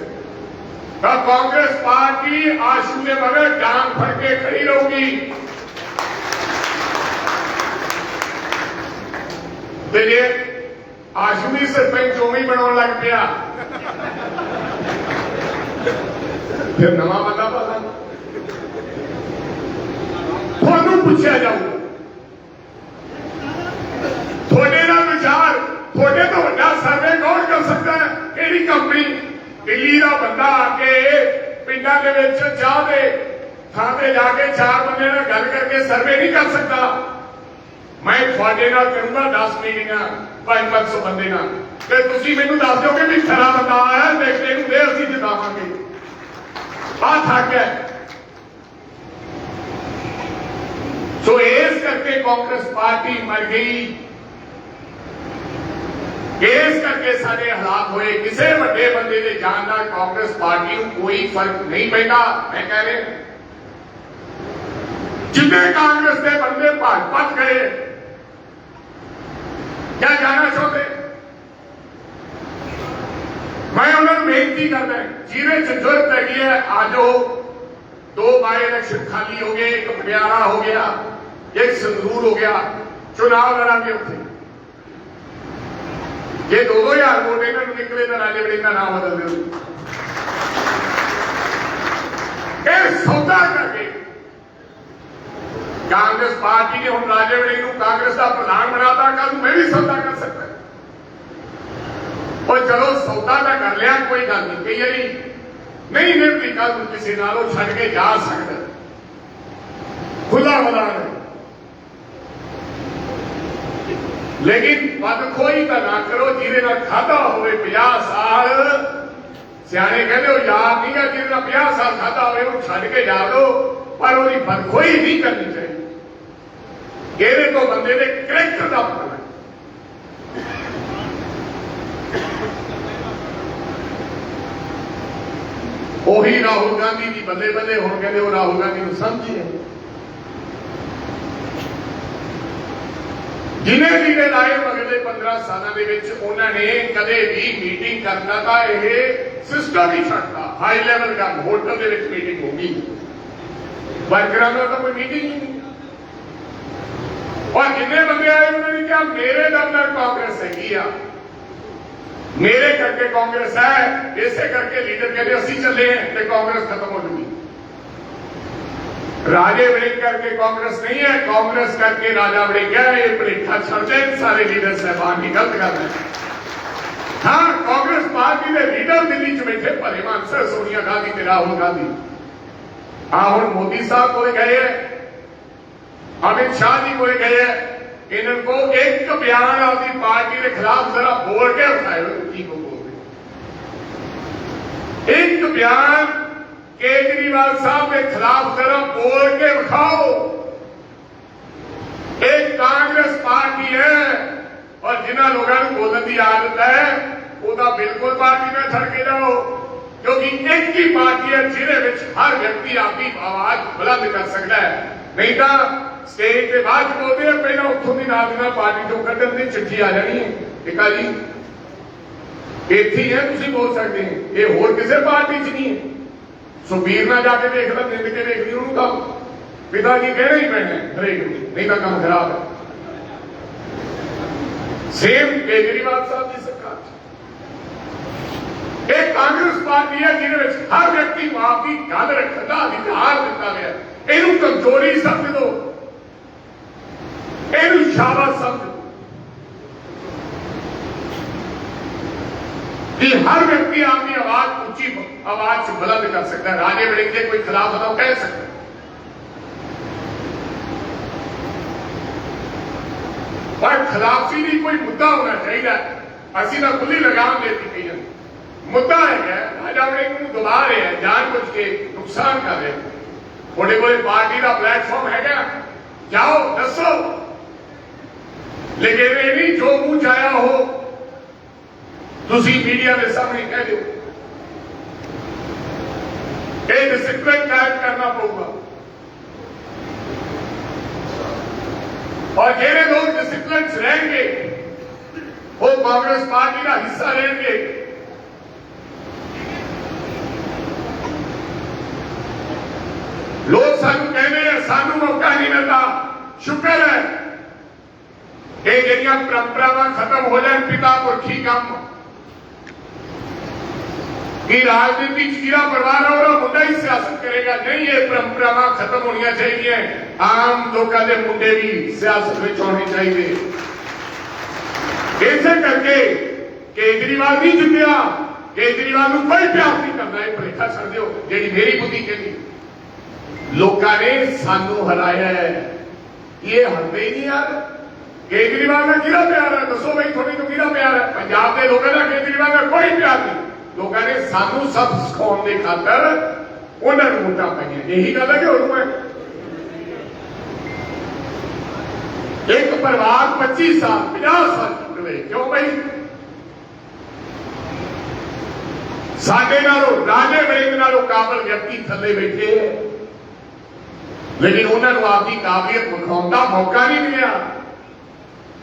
कांग्रेस पार्टी आशू के बगैर डांग फड़ के खड़ी रहूगी। जे आशू भी सरपंच चौवी बना लग पिया फिर नवा बंदा पता थानू पूछा जाऊगा थोड़े ना विचार थोड़े तो बड़ा सर्वे कौन कर सकता है। केड़ी कंपनी दिल्ली का बंदा आके पिंडा के चाह दे थाने जाके 4 बंदे नाल गल करके सर्वे नहीं कर सकता। मैं थोड़े नाल करूंगा 10 मीटिंगां 500 बंदे नाल ते तुसीं मैनूं दस दोगे भी खरा बंदा आया देखते नूं दे असीं जितावांगे। आ थक है। सो इस करके कांग्रेस पार्टी मर गई, इस करके सारे हालात हुए। किसी बड़े बंदे के जान नाल कांग्रेस पार्टी को कोई फर्क नहीं पैंदा। मैं कह रहा जिन्ने कांग्रेस के बंदे भाजपा गए क्या जाना चाहते, मैं उन्होंने बेनती करना जिन्हें जरूरत हैगी है आज 2 बाई इलेक्शन खाली हो गए, एक पटियाला हो गया, एक संगरूर हो गया, चुनाव लड़ांगे उत्थे जे 2-2000 वोट इन्होंने निकले तो राजे वड़िंग का नाम बदल दो। सौदा करके कांग्रेस पार्टी ने हम राजे वड़िंग को कांग्रेस का प्रधान बनाता, कल मैं भी सौदा कर सकता और चलो सौदा तो कर लिया कोई गल नहीं, कई बारी नहीं निभती कल किसी नालों छड़ के जा सकता, खुला मैदान है। लेकिन बदखोई तो ना करो जिहदे नाल खाधा होवे 50 साल। सियाने कहते हो यार नहीं है जिहदे नाल 50 साल खाधा होवे वो छड़ के जा दो, पर वो बदखोई नहीं करनी चाहिए। कहने तो बंदे के करैक्टर का पता है। ਉਹੀ ਰਾਹੁਲ ਗਾਂਧੀ ਦੀ ਬੱਲੇ ਬੱਲੇ ਹੁਣ ਕਹਿੰਦੇ ਉਹ ਰਾਹੁਲ ਗਾਂਧੀ ਨੂੰ ਸਮਝੀ ਜਿਨੇ ਲੀੜੇ ਲਾਏ ਅਗਲੇ 15 ਸਾਲਾਂ ਦੇ ਵਿੱਚ ਉਹਨਾਂ ਨੇ ਕਦੇ ਵੀ ਮੀਟਿੰਗ ਕਰਨਾ ਤਾਂ ਇਹ ਸਿਸਟਮ ਹੀ ਛੱਡਦਾ। ਹਾਈ ਲੈਵਲ ਦਾ ਹੋਟਲ ਦੇ ਵਿੱਚ ਮੀਟਿੰਗ ਹੋਗੀ, ਵਰਕਰਾਂ ਦਾ ਤਾਂ ਕੋਈ ਮੀਟਿੰਗ ਹੀ ਨਹੀਂ। और जिन्हें बंदे आए उन्होंने कहा मेरे दम पर कांग्रेस हैगी आ, मेरे करके कांग्रेस है, इसे करके लीडर कहते असी चले हैं तो कांग्रेस खत्म हो जाएगी। राजे वड़िंग करके कांग्रेस नहीं है, कांग्रेस करके राजा वड़िंग है। ये भलेखा छड़ दे सारे लीडर साहबान की गलत कर रहे हैं। हाँ, कांग्रेस पार्टी के लीडर दिल्ली च बैठे भले मानसर सोनिया गांधी ते राहुल गांधी हम मोदी साहब को गए, अमित शाह जी को गए, इनको एक बयान अपनी पार्टी के खिलाफ जरा बोल के उठाए की को बोल एक बयान केजरीवाल साहब के खिलाफ जरा बोल के उठाओ। एक कांग्रेस पार्टी है और जिन्होंने लोगों को बोलने की आदत है वह बिल्कुल पार्टी में छड़ के जाओ, क्योंकि एक ही पार्टी है जिन्हें हर व्यक्ति अपनी आवाज बुलंद कर सकता है। नहीं तो स्टेज के बाद बोलते हैं पहले उतों की नाल पार्टी चो कटन की चिट्ठी आ जानी है, ठीक है जी इतनी है तुम बोल सकते हैं, ये होर किसी पार्टी च नहीं है। सुखबीर ना जाके देख लो, निंद के देख ली उन्होंने तो पिताजी कहने ही पैने हरेक नहीं तो काम खराब है। सेम केजरीवाल साहब की सरकार एक कांग्रेस पार्टी है जिन्हें हर व्यक्ति को आपकी गल रखने का अधिकार दिता गया। इनू कमजोरी समझ दो, इनू शाबाश समझ दो कि हर व्यक्ति अपनी आवाज ऊंची आवाज से बुलंद कर सकता है। राजे वड़िंग के कोई खिलाफ बताओ कह सकता है। पर खिलाफी भी कोई मुद्दा होना चाहिए। असी ना खुली लगाम देती कही मुद्दा है राजा वड़िंग को दबा रहे हैं, जानबूझ के नुकसान कर रहे हैं। थोड़े कोई पार्टी का प्लेटफॉर्म है, जाओ दसो, लेकिन ये नहीं जो मुंह चाया हो तुसी मीडिया के सामने कह दो। ये डिसिप्लिन कायम करना पड़ेगा और जेड़े लोग डिसिप्लिन रहेंगे वो कांग्रेस पार्टी का हिस्सा रहेंगे। लोग सानू कहने हैं सानू मौका नहीं मिलता, शुक्र है ये जड़ियां परंपरावां खत्म हो जाए। पिता पुरखी काम कि राजनीति कीड़ा परिवार और मुंडा ही सियासत करेगा, नहीं ये परंपरावां खत्म होनी चाहिए। आम लोगों के मुंडे भी सियासत में होने चाहिए। इसे करके केजरीवाल नहीं जितया, केजरीवाल को कोई प्यार नहीं करना, ये भलेखा छड़ दो। जी मेरी बुद्धि कहती लोगों ने सानू हराया है, ये हरते ही नहीं यार। केजरीवाल का किरा प्यार है, दसो भाई थोड़ी तो किरा प्यार है। पंजाब के लोगों का केजरीवाल का कोई प्यार नहीं। लोगों ने सानू सब सिखाने की खातर उन्होंने वोटा पाई, यही गल है कि और एक परिवार 25 साल 50 साल चुक रहे, क्यों भाई साडे नालों राजे वड़िंग नालों काबिल व्यक्ति थले बैठे, लेकिन उन्होंने आपकी काबिलियत दिखाने का मौका नहीं मिला।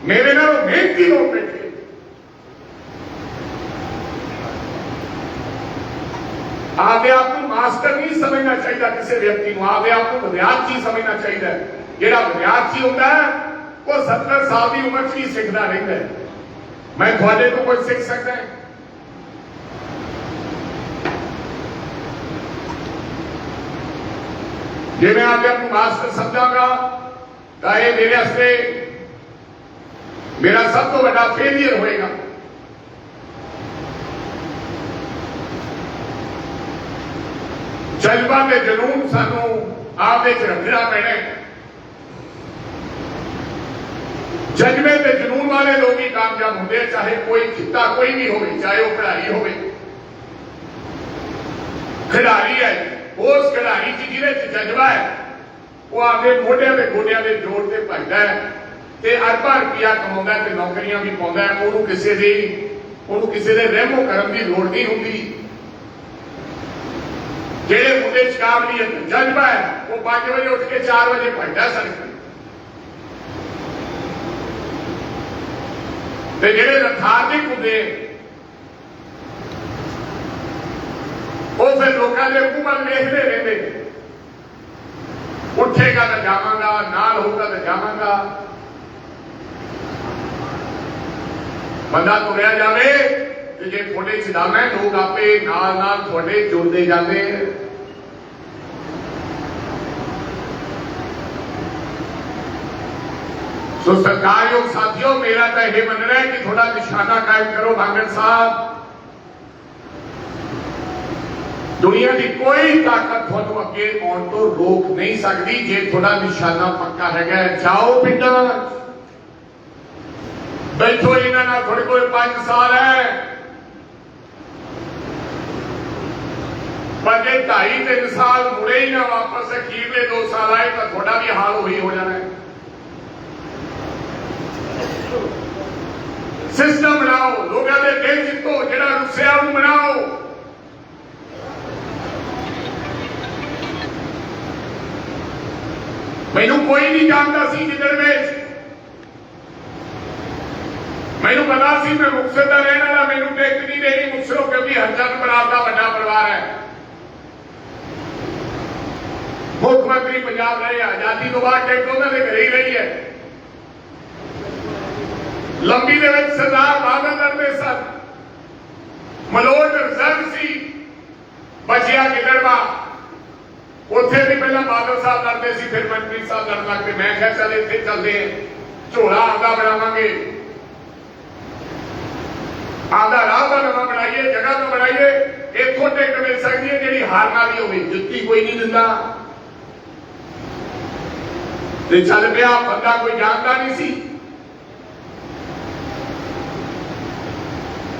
मेरे नालों मेहनती लोग बैठे। आपने आपको मास्टर नहीं समझना चाहिए, किसी व्यक्ति को आपने आपको विद्यार्थी समझना चाहिए। जेड़ा विद्यार्थी होता है वो 70 साल की उम्र ही सीखता रहता है। मैं थोड़े को कुछ सीख सकता है? जे मैं आपने आपको मास्टर समझागा तो ये मेरे हस्ते मेरा सब तो बड़ा फेलियर होएगा। जज्बा के जुनून सानू आप रखना पैना। जज्बे के जुनून वाले लोग ही कामयाब होंगे, चाहे कोई खिता कोई भी हो, चाहे वो खिलाड़ी हो। खिलाड़ी है उस खिलाड़ी की जिन्हें जज्बा है वो आपके मोढिया के गोडिया के जोड़ से भजदा है, अरबा रुपया कमा, नौकरियां भी पाता है। उन्होंने किसी के रहमो करम की लोड़ नहीं होती। जेड़े मुंडे काबलियत जज्बा है वो 5 बजे उठ के 4 बजे भजदा सड़क। जेड़े लथार्जिक होंगे वो फिर लोगों के मुंह वाल देखते रहते। उठेगा तो जावांगा, नाल होगा तो जावांगा, ਬੰਦਾ ਤੁਰਿਆ ਜਾਵੇ ਤੇ ਜੇ ਤੁਹਾਡੇ ਚ ਦਮ ਹੈ ਲੋਕ ਆਪੇ ਨਾਲ ਨਾਲ ਤੁਹਾਡੇ ਜੁੜਦੇ ਜਾਂਦੇ। ਸੋ ਸਰਕਾਰਯੋਗ ਸਾਥੀਓ, ਮੇਰਾ ਤਾਂ ਇਹ ਮੰਨਣਾ ਹੈ ਕਿ ਥੋੜਾ ਨਿਸ਼ਾਨਾ ਕਾਇਮ ਕਰੋ ਬਾਂਗੜ ਸਾਹਿਬ। ਦੁਨੀਆ ਦੀ ਕੋਈ ਤਾਕਤ ਤੁਹਾਨੂੰ ਅੱਗੇ ਆਉਣ ਤੋਂ ਰੋਕ ਨਹੀਂ ਸਕਦੀ ਜੇ ਤੁਹਾਡਾ ਨਿਸ਼ਾਨਾ ਪੱਕਾ ਹੈਗਾ। ਜਾਓ ਪਿੰਡਾਂ ਬੈਠੋ, ਇਹਨਾਂ ਨਾਲ ਤੁਹਾਡੇ ਕੋਲ 5 ਸਾਲ ਹੈ, ਪਰ ਜੇ 2.5-3 ਸਾਲ ਮੁੜੇ ਹੀ ਨਾ ਵਾਪਸ ਅਖੀਰਲੇ 2 ਸਾਲ ਆਏ ਤਾਂ ਤੁਹਾਡਾ ਵੀ ਹਾਲ ਉਹੀ ਹੋ ਜਾਣਾ ਹੈ। ਸਿਸਟਮ ਬਣਾਓ, ਲੋਕਾਂ ਦੇ ਦਿਲ ਜਿੱਤੋ, ਜਿਹੜਾ ਰੁੱਸਿਆ ਉਹਨੂੰ ਬਣਾਓ। ਮੈਨੂੰ ਕੋਈ ਨਹੀਂ ਜਾਣਦਾ ਸੀ ਜਿੱਦਣ ਵਿੱਚ, ਮੈਨੂੰ ਪਤਾ ਸੀ ਮੈਂ ਮੁਕਤਸਰ ਦਾ ਰਹਿਣ ਵਾਲਾ, ਮੈਨੂੰ ਟਿਕਟ ਨਹੀਂ ਦੇਣੀ ਮੁਕਤਸਰੋਂ, ਕਿਉਂਕਿ ਹਰਚੰਦ ਬਰਾੜ ਦਾ ਵੱਡਾ ਪਰਿਵਾਰ ਹੈ। ਮੁੱਖ ਮੰਤਰੀ ਪੰਜਾਬ ਰਹੇ, ਆਜ਼ਾਦੀ ਤੋਂ ਬਾਅਦ ਟਿਕਟ ਉਹਨਾਂ ਦੇ ਘਰੇ ਹੀ ਰਹੀ ਹੈ। ਲੰਬੀ ਦੇ ਵਿੱਚ ਸਰਦਾਰ ਬਾਦਲ ਲੜਦੇ ਸਨ, ਮਲੋਟ ਰਿਜ਼ਰਵ ਸੀ, ਬਚਿਆ ਗਿੱਦੜਵਾ, ਉੱਥੇ ਵੀ ਪਹਿਲਾਂ ਬਾਦਲ ਸਾਹਿਬ ਲੜਦੇ ਸੀ, ਫਿਰ ਮੰਤਰੀ ਸਾਹਿਬ ਲੜਨ ਲੱਗ ਪਏ। ਮੈਂ ਕਿਹਾ ਚੱਲ ਇੱਥੇ ਚੱਲਦੇ ਆ, ਝੋਲਾ ਆਪਦਾ ਬਣਾਵਾਂਗੇ, ਆਪਦਾ ਰਾਹ ਦਾ ਨਵਾਂ ਬਣਾਈਏ, ਜਗ੍ਹਾ ਤੋਂ ਬਣਾਈਏ, ਇੱਥੋਂ ਟਿਕਟ ਮਿਲ ਸਕਦੀ ਹੈ ਜਿਹੜੀ ਹਾਰਨ ਵਾਲੀ ਹੋਵੇ, ਜੁੱਤੀ ਕੋਈ ਨਹੀਂ ਦਿੰਦਾ। ਤੇ ਚੱਲ ਪਿਆ, ਬੰਦਾ ਕੋਈ ਜਾਣਦਾ ਨਹੀਂ ਸੀ।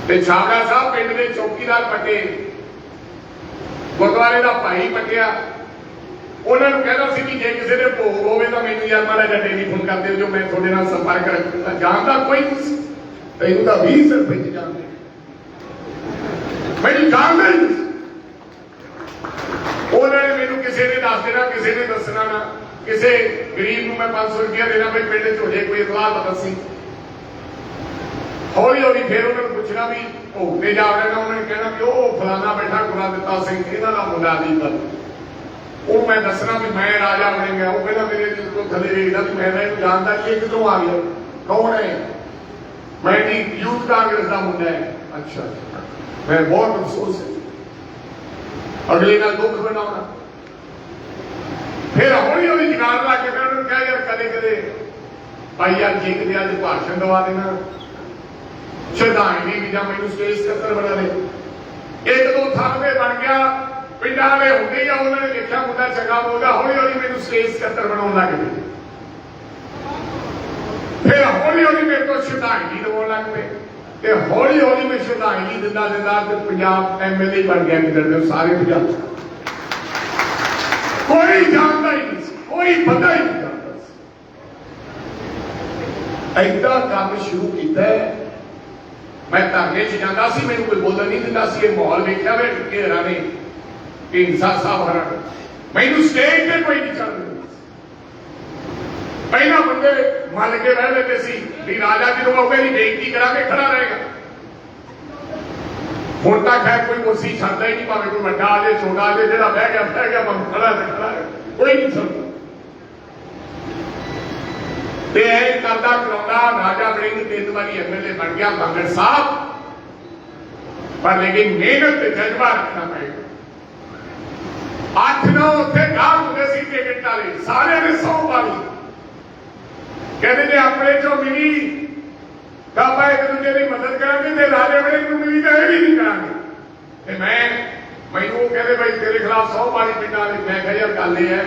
ਤੇ ਛਾਬੜਾ ਸਾਹਿਬ ਪਿੰਡ ਦੇ ਚੌਕੀਦਾਰ ਪੱਟੇ, ਗੁਰਦੁਆਰੇ ਦਾ ਭਾਈ ਪੱਟਿਆ, ਉਹਨਾਂ ਨੂੰ ਕਹਿੰਦਾ ਸੀ ਕਿ ਜੇ ਕਿਸੇ ਦੇ ਭੋਗ ਹੋਵੇ ਤਾਂ ਮੈਨੂੰ ਯਾਰ ਮਾੜਾ ਜਿਹਾ ਟੈਲੀਫੋਨ ਕਰ ਦਿਓ, ਜੋ ਮੈਂ ਤੁਹਾਡੇ ਨਾਲ ਸੰਪਰਕ ਰੱਖੂੰਗਾ। ਜਾਣਦਾ ਕੋਈ ਨਹੀਂ, ਤੈਨੂੰ ਤਾਂ 20 ਰੁਪਏ ਜਾਣਦੇ, ਮੈਨੂੰ ਜਾਣਦਾ ਹੀ ਨਹੀਂ। ਉਹਨਾਂ ਨੇ ਮੈਨੂੰ ਕਿਸੇ ਨੇ ਦੱਸ ਦੇਣਾ, ਕਿਸੇ ਨੇ ਦੱਸਣਾ ਨਾ, ਕਿਸੇ ਗਰੀਬ ਨੂੰ ਮੈਂ 500 ਰੁਪਇਆ ਦੇਣਾ ਬਈ ਪਿੰਡ ਚ ਹੋ ਜਾਏ ਕੋਈ ਇਤਲਾਹ ਤਾਂ ਦੱਸੀ। ਹੌਲੀ ਹੌਲੀ ਫਿਰ ਉਹਨਾਂ ਨੂੰ ਪੁੱਛਣਾ ਵੀ ਭੋਗ ਤੇ ਜਾ ਰਹੇ ਨਾ, ਉਹਨਾਂ ਨੇ ਕਹਿਣਾ ਕਿ ਉਹ ਫਲਾਣਾ ਬੈਠਾ ਗੁਰਾ ਦਿੱਤਾ ਸਿੰਘ, ਇਹਨਾਂ ਦਾ ਮੁੰਡਾ ਨਹੀਂ ਤਾਂ ਉਹ ਮੈਂ ਦੱਸਣਾ ਵੀ ਮੈਂ ਰਾਜਾ ਬਣ ਗਿਆ। ਉਹ ਕਹਿੰਦਾ ਮੇਰੇ ਦਿਲ ਤੋਂ ਥੱਲੇ ਵੇਖਦਾ ਵੀ ਮੈਂ ਇਹਨੂੰ ਜਾਣਦਾ ਕਿ ਕਿੱਥੋਂ ਆ ਗਿਆ, ਕੌਣ ਹੈ? ਮੈਂ ਜੀ ਯੂਥ ਕਾਂਗਰਸ ਦਾ ਮੁੰਡਾ ਹੈ। ਅੱਛਾ, ਮੈਂ ਬਹੁਤ ਅਫਸੋਸ ਹੈ, ਅਗਲੇ ਨਾਲ ਦੁੱਖ ਬਣਾਉਣਾ। ਫਿਰ ਹੌਲੀ ਹੌਲੀ ਜਗਾੜ ਲਾ ਕੇ ਮੈਂ ਉਹਨੂੰ ਕਿਹਾ ਯਾਰ ਕਦੇ ਕਦੇ ਭਾਈ ਯਾਰ ਜੇ ਕਿਤੇ ਅੱਜ ਭਾਸ਼ਣ ਦਵਾ ਦੇਣਾ, ਸ਼ਰਧਾਂਜਲੀ ਵੀ, ਜਾਂ ਮੈਨੂੰ ਸਟੇਜ ਸਕੱਤਰ ਬਣਾ ਦੇ। 1-2 ਥਾਂ ਤੇ ਬਣ ਗਿਆ, ਪਿੰਡਾਂ ਦੇ ਹੁੰਦੇ ਆ, ਉਹਨਾਂ ਨੇ ਦੇਖਿਆ ਮੁੰਡਾ ਚੰਗਾ ਬੋਲਦਾ, ਹੌਲੀ ਹੌਲੀ ਮੈਨੂੰ ਸਟੇਜ ਸਕੱਤਰ ਬਣਾਉਣ ਲੱਗ ਪਏ। ਫਿਰ ਹੌਲੀ ਹੌਲੀ ਮੇਰੇ ਤੋਂ ਸ਼ਰਧਾਂਜਲੀ ਦਵਾਉਣ ਲੱਗ ਪਏ, ਤੇ ਹੌਲੀ ਹੌਲੀ ਮੈਂ ਸ਼ਰਧਾਂਜਲੀ ਦਿੰਦਾ ਦਿੰਦਾ ਤੇ ਪੰਜਾਬ MLA ਬਣ ਗਿਆ। ਕਿਧਰ ਸਾਰੇ ਪੰਜਾਬ ਕੋਈ ਜਾਣਦਾ ਹੀ ਨਹੀਂ ਸੀ, ਕੋਈ ਪਤਾ ਹੀ ਨਹੀਂ ਜਾਣਦਾ ਸੀ। ਏਦਾਂ ਕੰਮ ਸ਼ੁਰੂ ਕੀਤਾ। ਮੈਂ ਧਰਨੇ 'ਚ ਜਾਂਦਾ ਸੀ, ਮੈਨੂੰ ਕੋਈ ਬੋਲਣ ਨਹੀਂ ਦਿੰਦਾ ਸੀ। ਇਹ ਮਾਹੌਲ ਵੇਖਿਆ ਵੇ ਘੇਰਾ ਨੇ ਢੀਂਡਸਾ ਸਾਹਿਬ ਹਰਨ, ਮੈਨੂੰ ਸਟੇਜ ਤੇ ਕੋਈ ਨਹੀਂ ਚੜ੍ਹਨ ਦਿੰਦਾ। ਪਹਿਲਾਂ ਬੰਦੇ ਮੰਨ ਕੇ ਰਹਿ ਲੈਂਦੇ ਸੀ ਵੀ ਰਾਜਾ ਜਦੋਂ ਆਊਗਾ ਦੀ ਬੇਇੱਜ਼ਤੀ ਕਰਾ ਕੇ ਖੜਾ ਰਹੇਗਾ। ਹੁਣ ਤਾਂ ਖੈਰ ਕੋਈ ਕੁਰਸੀ ਛੱਡਦਾ ਹੀ ਨਹੀਂ, ਭਾਵੇਂ ਕੋਈ ਵੱਡਾ ਆ ਜਾਏ ਛੋਟਾ ਆ ਜਾਏ, ਜਿਹੜਾ ਬਹਿ ਗਿਆ ਭਾਵੇਂ ਖੜਾ ਤੇ ਖੜਾ ਹੈ, ਕੋਈ ਨਹੀਂ ਛੱਡਦਾ। ਤੇ ਇਹ ਕਰਦਾ ਕਰਾਉਂਦਾ ਰਾਜਾ ਵੜਿੰਗ 3 ਵਾਰੀ MLA ਬਣ ਗਿਆ ਬਾਂਗੜ ਸਾਹਿਬ, ਪਰ ਲੇਕਿਨ ਮਿਹਨਤ ਤੇ ਜਜ਼ਬਾ ਰੱਖਣਾ ਪਏਗਾ। 8-9 ਉੱਥੇ ਗਾਹ ਹੁੰਦੇ ਸੀ ਟਿਕਟ ਵਾਲੇ, ਸਾਰਿਆਂ ਨੇ 100 ਵਾਲੀ ਕਹਿੰਦੇ ਜੇ ਆਪਣੇ ਚੋਂ ਮਿਲੀ ਤਾਂ ਆਪਾਂ ਇੱਕ ਦੂਜੇ ਦੀ ਮਦਦ ਕਰਾਂਗੇ, ਤੇ ਰਾਜਾ ਵੜਿੰਗ ਨੂੰ ਮਿਲੀ ਤਾਂ ਇਹ ਵੀ ਨਹੀਂ ਕਰਾਂਗੇ। ਤੇ ਮੈਨੂੰ ਕਹਿੰਦੇ ਬਈ ਤੇਰੇ ਖਿਲਾਫ 100 ਵਾਲੀ ਪਿੰਡਾਂ ਵਾਲੇ। ਮੈਂ ਕਿਹਾ ਯਾਰ ਗੱਲ ਇਹ ਹੈ,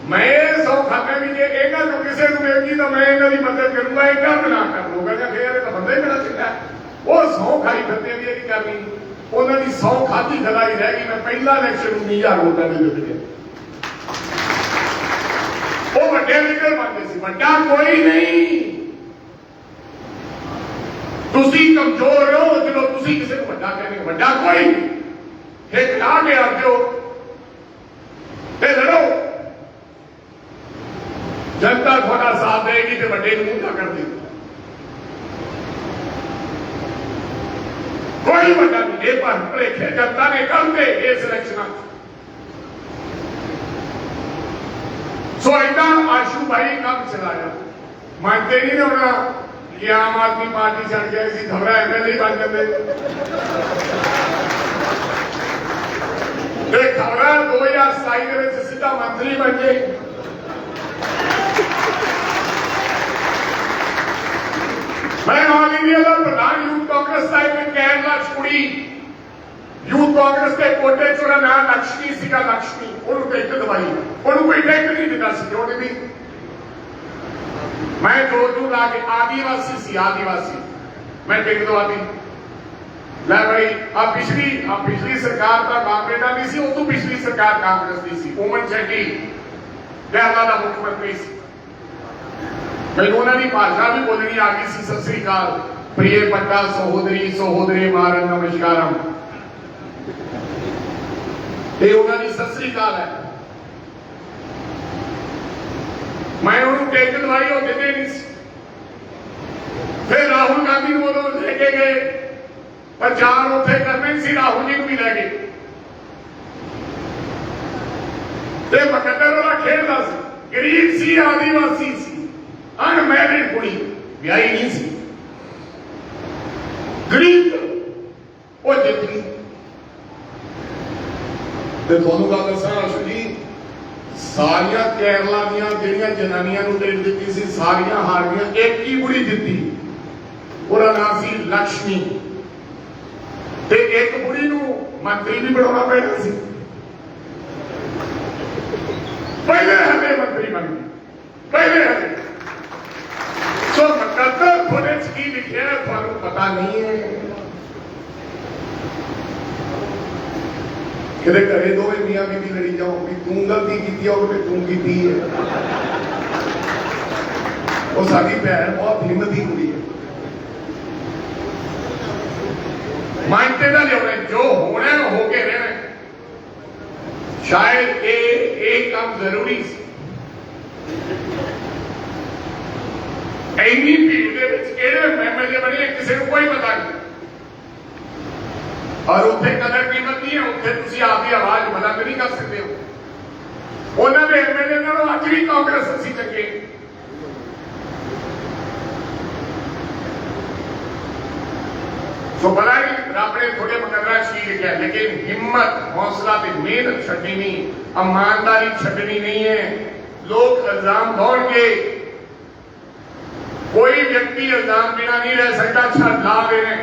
ਮੈਂ 100 ਖਾਤੇ ਵੀ ਜੇ ਇਹਨਾਂ ਨੂੰ ਕਿਸੇ ਨੂੰ ਮਿਲ ਗਈ ਤਾਂ ਮੈਂ ਇਹਨਾਂ ਦੀ ਮਦਦ ਕਰੂੰਗਾ, ਇਹਨਾਂ ਬਣਾ ਕਰ ਲੂਗਾ। ਜਾਂ ਫਿਰ ਇਹ ਤਾਂ ਬੰਦਾ ਹੀ ਮੇਰਾ ਚੰਗਾ, ਉਹ 100 ਖਾਈ ਫਿਰਦੇ ਵੀ ਇਹ ਕਰਨੀ, ਉਹਨਾਂ ਦੀ 100 ਖਾਧੀ ਖਲਾਈ ਰਹਿ ਗਈ। ਮੈਂ ਪਹਿਲਾ ਇਲੈਕਸ਼ਨ 19,000 ਵੋਟਾਂ ਦੇ ਜਿੱਤ ਗਿਆ। ਉਹ ਵੱਡੇ ਲੀਡਰ ਬਣਦੇ ਸੀ, ਵੱਡਾ ਕੋਈ ਨਹੀਂ। ਤੁਸੀਂ ਕਮਜ਼ੋਰ ਹੋ ਜਦੋਂ ਤੁਸੀਂ ਕਿਸੇ ਨੂੰ ਵੱਡਾ ਕਹਿੰਦੇ, ਵੱਡਾ ਕੋਈ ਨਹੀਂ। ਇੱਕ ਲਾ ਕੇ ਆ ਜਾਓ ਤੇ ਲੜੋ, ਜਨਤਾ ਤੁਹਾਡਾ ਸਾਥ ਦੇਗੀ ਤੇ ਵੱਡੇ ਨੂੰ ਮੂੰਹ ਕਰ ਦੇ। ਕੋਈ ਵੱਡਾ ਨਹੀਂ, ਇਹ ਭਰ ਭੁਲੇਖੇ ਜਨਤਾ ਨੇ ਕਰਦੇ ਇਸ ਇਲੈਕਸ਼ਨਾਂ। ਸੋ ਏਦਾਂ ਆਸ਼ੂ ਭਾਈ ਕੰਮ ਚਲਾਇਆ, ਮੰਨਦੇ ਨਹੀਂ ਹੋਣਾ कि आम आदमी पार्टी छड़ गए सी खबर MLA बन जाते खबर 2027 सीधा मंत्री बन गए। मैं ऑल इंडिया का प्रधान यूथ कांग्रेस का एक केरला कुड़ी यूथ कांग्रेस के कोटे चोरा नाम लक्ष्मी सीगा लक्ष्मी उन्होंने टिकट दवाई उन्होंने कोई टिकट नहीं दिता सिक्योरिटी दी। मैं जोर दूर लाके आदिवासी सी आदिवासी मैं टिकट दवा दी लै भाई अब पिछली सरकार का कांग्रेस का नहीं सी उदू पिछली सरकार कांग्रेस की सी ओमन शेट्टी केरला का मुख्यमंत्री सी मैनू उन्होंने भाषा भी बोलनी आ गई सी। सत श्री अकाल प्रिय पट्टा सहोदरी सहोदरी मारन नमस्कारम ये उन्होंने सत श्री अकाल है। मैं उन्होंने टिकट दवाई वो देते नहीं सी। फिर राहुल गांधी को उदों लेके गए प्रचार उत्थे करने सी राहुल जी को भी लै गए मुकद्दर वाला खेलता सी गरीब सी आदिवासी सी अनमैरिड कुड़ी ब्याही नहीं सी गरीब वो जित गई। थोनू गल दसा अशु जी सारिया केरला दियां जिहड़ियां जनानियां नूं टिकट दित्ती सी सारियां हार गईयां एक ही कुड़ी जित्ती ਉਹਦਾ नाम सी लक्ष्मी ते एक कुड़ी नूं मंत्री भी बनाउणा पैणा सी पहले हमें मंत्री बन गए पहले हमें तो मुकद्दर थोड़े की लिखे थानू पता नहीं है कि घरे दोवें मियां बीवी लड़ी जाओ भी तू गलती की और तू की है वो साडी भैन बहुत हिम्मती कुड़ी है मानते ना लिया जो होना है हो के रहना शायद ये काम जरूरी इन्नी भीड़ के MLA बने किसी को कोई पता नहीं और उत्थे कदर कीमत नहीं है उत्थे तुसी आपकी आवाज बुलंद नहीं कर सकते हो उन्होंने MLA नालों अज भी कांग्रेस असी चंगे तो बड़ा ही रब ने थोड़े मुकदरा शी लिखा लेकिन हिम्मत हौसला ते मेहनत छड्डनी नहीं ईमानदारी छड्डनी नहीं है। लोग इल्जाम लाउणगे कोई व्यक्ति इल्जाम बिना नहीं रह सकता छड़ ला देने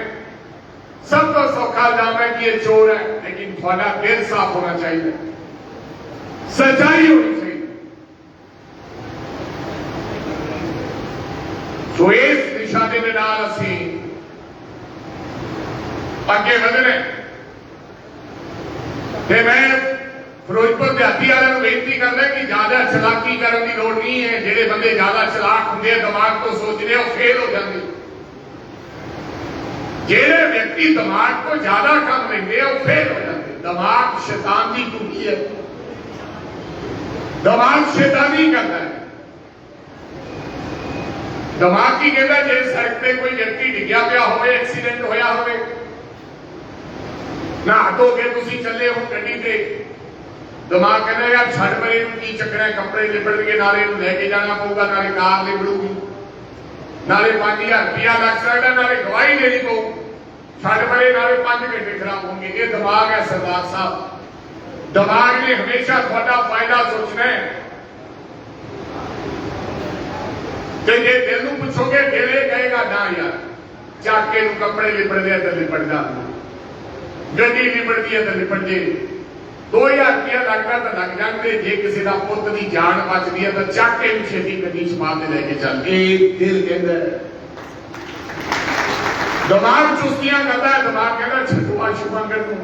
सब तो सौखा इल्जाम है कि ये चोर है लेकिन थोड़ा दिल साफ होना चाहिए सच्चाई होनी चाहिए। तो इस दिशा के नाल असीं अगे बढ़ने मैं फिरोजपुर देहाती वालों बेनती करना कि ज्यादा चलाकी करने की लोड़ नहीं है। जेडे बंदे ज्यादा चलाक होंगे दिमाग तो सोचते वो फेल हो जाते जेडे व्यक्ति दिमाग को ज्यादा कम लेंगे वो फेल हो जाते। दिमाग शैतान की कुंडी है दिमाग शैतानी करता है। दिमाग की कहता जे सड़क पे कोई व्यक्ति डिग्या पिया हो एक्सीडेंट होया हो ना धो के तुसी चले हो गड्डी ते दिमाग कहना यार छड़ परे की चक्कर है कपड़े लिबड़ के नाले लेके जाना पऊगा नाले कार लिबड़ूगी नाले 5000 रुपया लग सकता नाले गवाही देनी पऊ छड़ परे नाले 5 घंटे खराब होंगे। ये दिमाग है सरदार साहब। दिमाग ने हमेशा थोड़ा फायदा सोचना है कि जे दिल नूं पुछोगे दिल ये कहेगा ना यार चाके नूं कपड़े लिबड़ दे तो लिबड़ जा गड्डी लिबड़ती है तो लिबड़ जे 2000 रुपया लगता तो लग जाते जे किसी का पुत की जान बचती है तो चाके भी छेती गड्डी छपा के लेके चल दिल कहता है। दिमाग चुस्तियां करता है दिमाग कहता छुआ शुभंकर को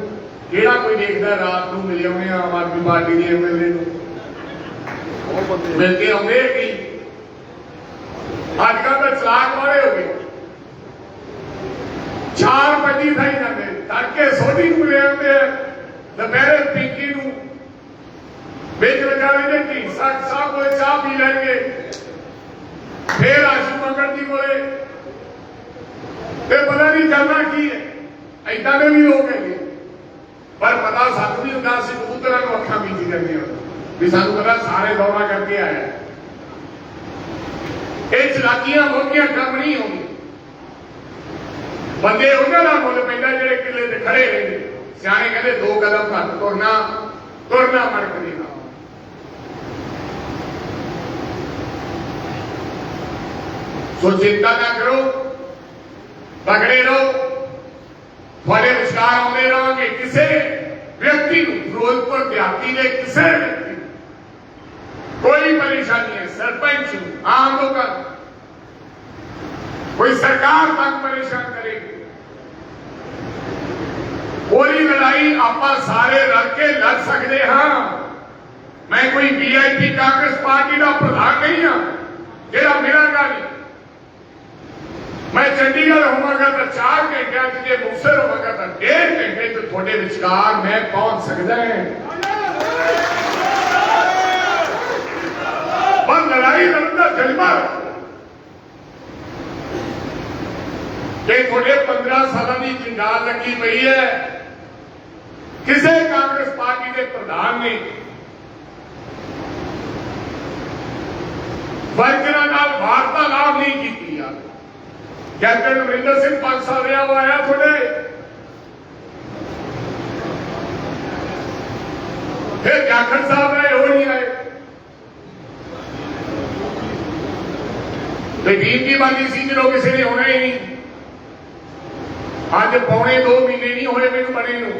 जेड़ा कोई देखता रात को मिले होने आम आदमी पार्टी के MLA मिलके आते कि अजकल तो चलाक वाले हो गए 4 बजे था ही जाते तड़के सोडी को ले आते दोपहरे पिंकी बिच बजा लेंगे कि साहब को चाह पी लेंगे फिर आशू मंगल जी को पता नहीं करना की है ऐसा के भी लोग है पर पता सानू भी होता कबूतरों को अखा बीती करनी भी सानू पता सारे दौरा करके आया ये चलाकियां मोटियां कम नहीं होंगी ਬੰਦੇ ਉਹਨਾਂ ਦਾ ਮੁੱਲ ਪੈਂਦਾ ਜਿਹੜੇ ਕਿਲੇ ਤੇ ਖੜੇ ਰਹਿੰਦੇ। ਸਿਆਣੇ ਕਹਿੰਦੇ 2 ਕਦਮ ਘੱਟ ਤੁਰਨਾ ਮੜਕ ਨਹੀਂ ਨਾ। ਸੋ ਚਿੰਤਾ ਨਾ ਕਰੋ, ਤਗੜੇ ਰਹੋ, ਤੁਹਾਡੇ ਵਿਚਕਾਰ ਆਉਂਦੇ ਰਹਾਂਗੇ। ਕਿਸੇ ਵਿਅਕਤੀ ਨੂੰ, ਫਿਰੋਜ਼ਪੁਰ ਦਿਹਾਤੀ ਦੇ ਕਿਸੇ ਵਿਅਕਤੀ ਨੂੰ ਕੋਈ ਪਰੇਸ਼ਾਨੀ ਹੈ, ਸਰਪੰਚ ਨੂੰ, ਆਮ ਲੋਕਾਂ ਨੂੰ, ਕੋਈ ਸਰਕਾਰ ਤੱਕ ਪਰੇਸ਼ਾਨ ਕਰੇਗੀ, ਕੋਈ ਲੜਾਈ ਆਪਾਂ ਸਾਰੇ ਰਲ ਕੇ ਲੜ ਸਕਦੇ ਹਾਂ। ਮੈਂ ਕੋਈ ਵੀਆਈਪੀ ਕਾਂਗਰਸ ਪਾਰਟੀ ਦਾ ਪ੍ਰਧਾਨ ਨਹੀਂ ਹਾਂ ਜਿਹੜਾ ਮਿਲਾਂਗਾ ਨਹੀਂ। ਮੈਂ ਚੰਡੀਗੜ੍ਹ ਹੋਵਾਂਗਾ ਤਾਂ 4 ਘੰਟਿਆਂ ਚ, ਜੇ ਮੁਕਤਸਰ ਹੋਵਾਂਗਾ ਤਾਂ 1.5 ਘੰਟੇ ਚ ਤੁਹਾਡੇ ਵਿਚਕਾਰ ਮੈਂ ਪਹੁੰਚ ਸਕਦਾ ਹਾਂ। ਪਰ ਲੜਾਈ ਲੜਨ ਦਾ ਜਜ਼ਬਾ ਕਿ ਤੁਹਾਡੇ 15 ਸਾਲਾਂ ਦੀ ਜੰਗਾਲ ਲੱਗੀ ਪਈ ਹੈ। ਕਿਸੇ ਕਾਂਗਰਸ ਪਾਰਟੀ ਦੇ ਪ੍ਰਧਾਨ ਨੇ ਵਰਕਰਾਂ ਨਾਲ ਵਾਰਤਾਲਾਪ ਨਹੀਂ ਕੀਤੀ ਯਾਰ। ਕੈਪਟਨ ਅਮਰਿੰਦਰ ਸਿੰਘ 5 ਸਾਲ ਰਿਹਾ ਉਹ ਆਇਆ ਤੁਹਾਡੇ, ਫਿਰ ਜਾਖੜ ਸਾਹਿਬ ਆਏ, ਉਹ ਨਹੀਂ ਆਏ। ਤੇ ਬੀਬੀ ਬਾਜੀ ਸੀ ਜਦੋਂ ਕਿਸੇ ਨੇ ਹੋਣਾ ਹੀ ਨਹੀਂ। ਅੱਜ ਪੌਣੇ 2 ਮਹੀਨੇ ਨਹੀਂ ਹੋਏ ਮੈਨੂੰ ਬਣੇ ਨੂੰ,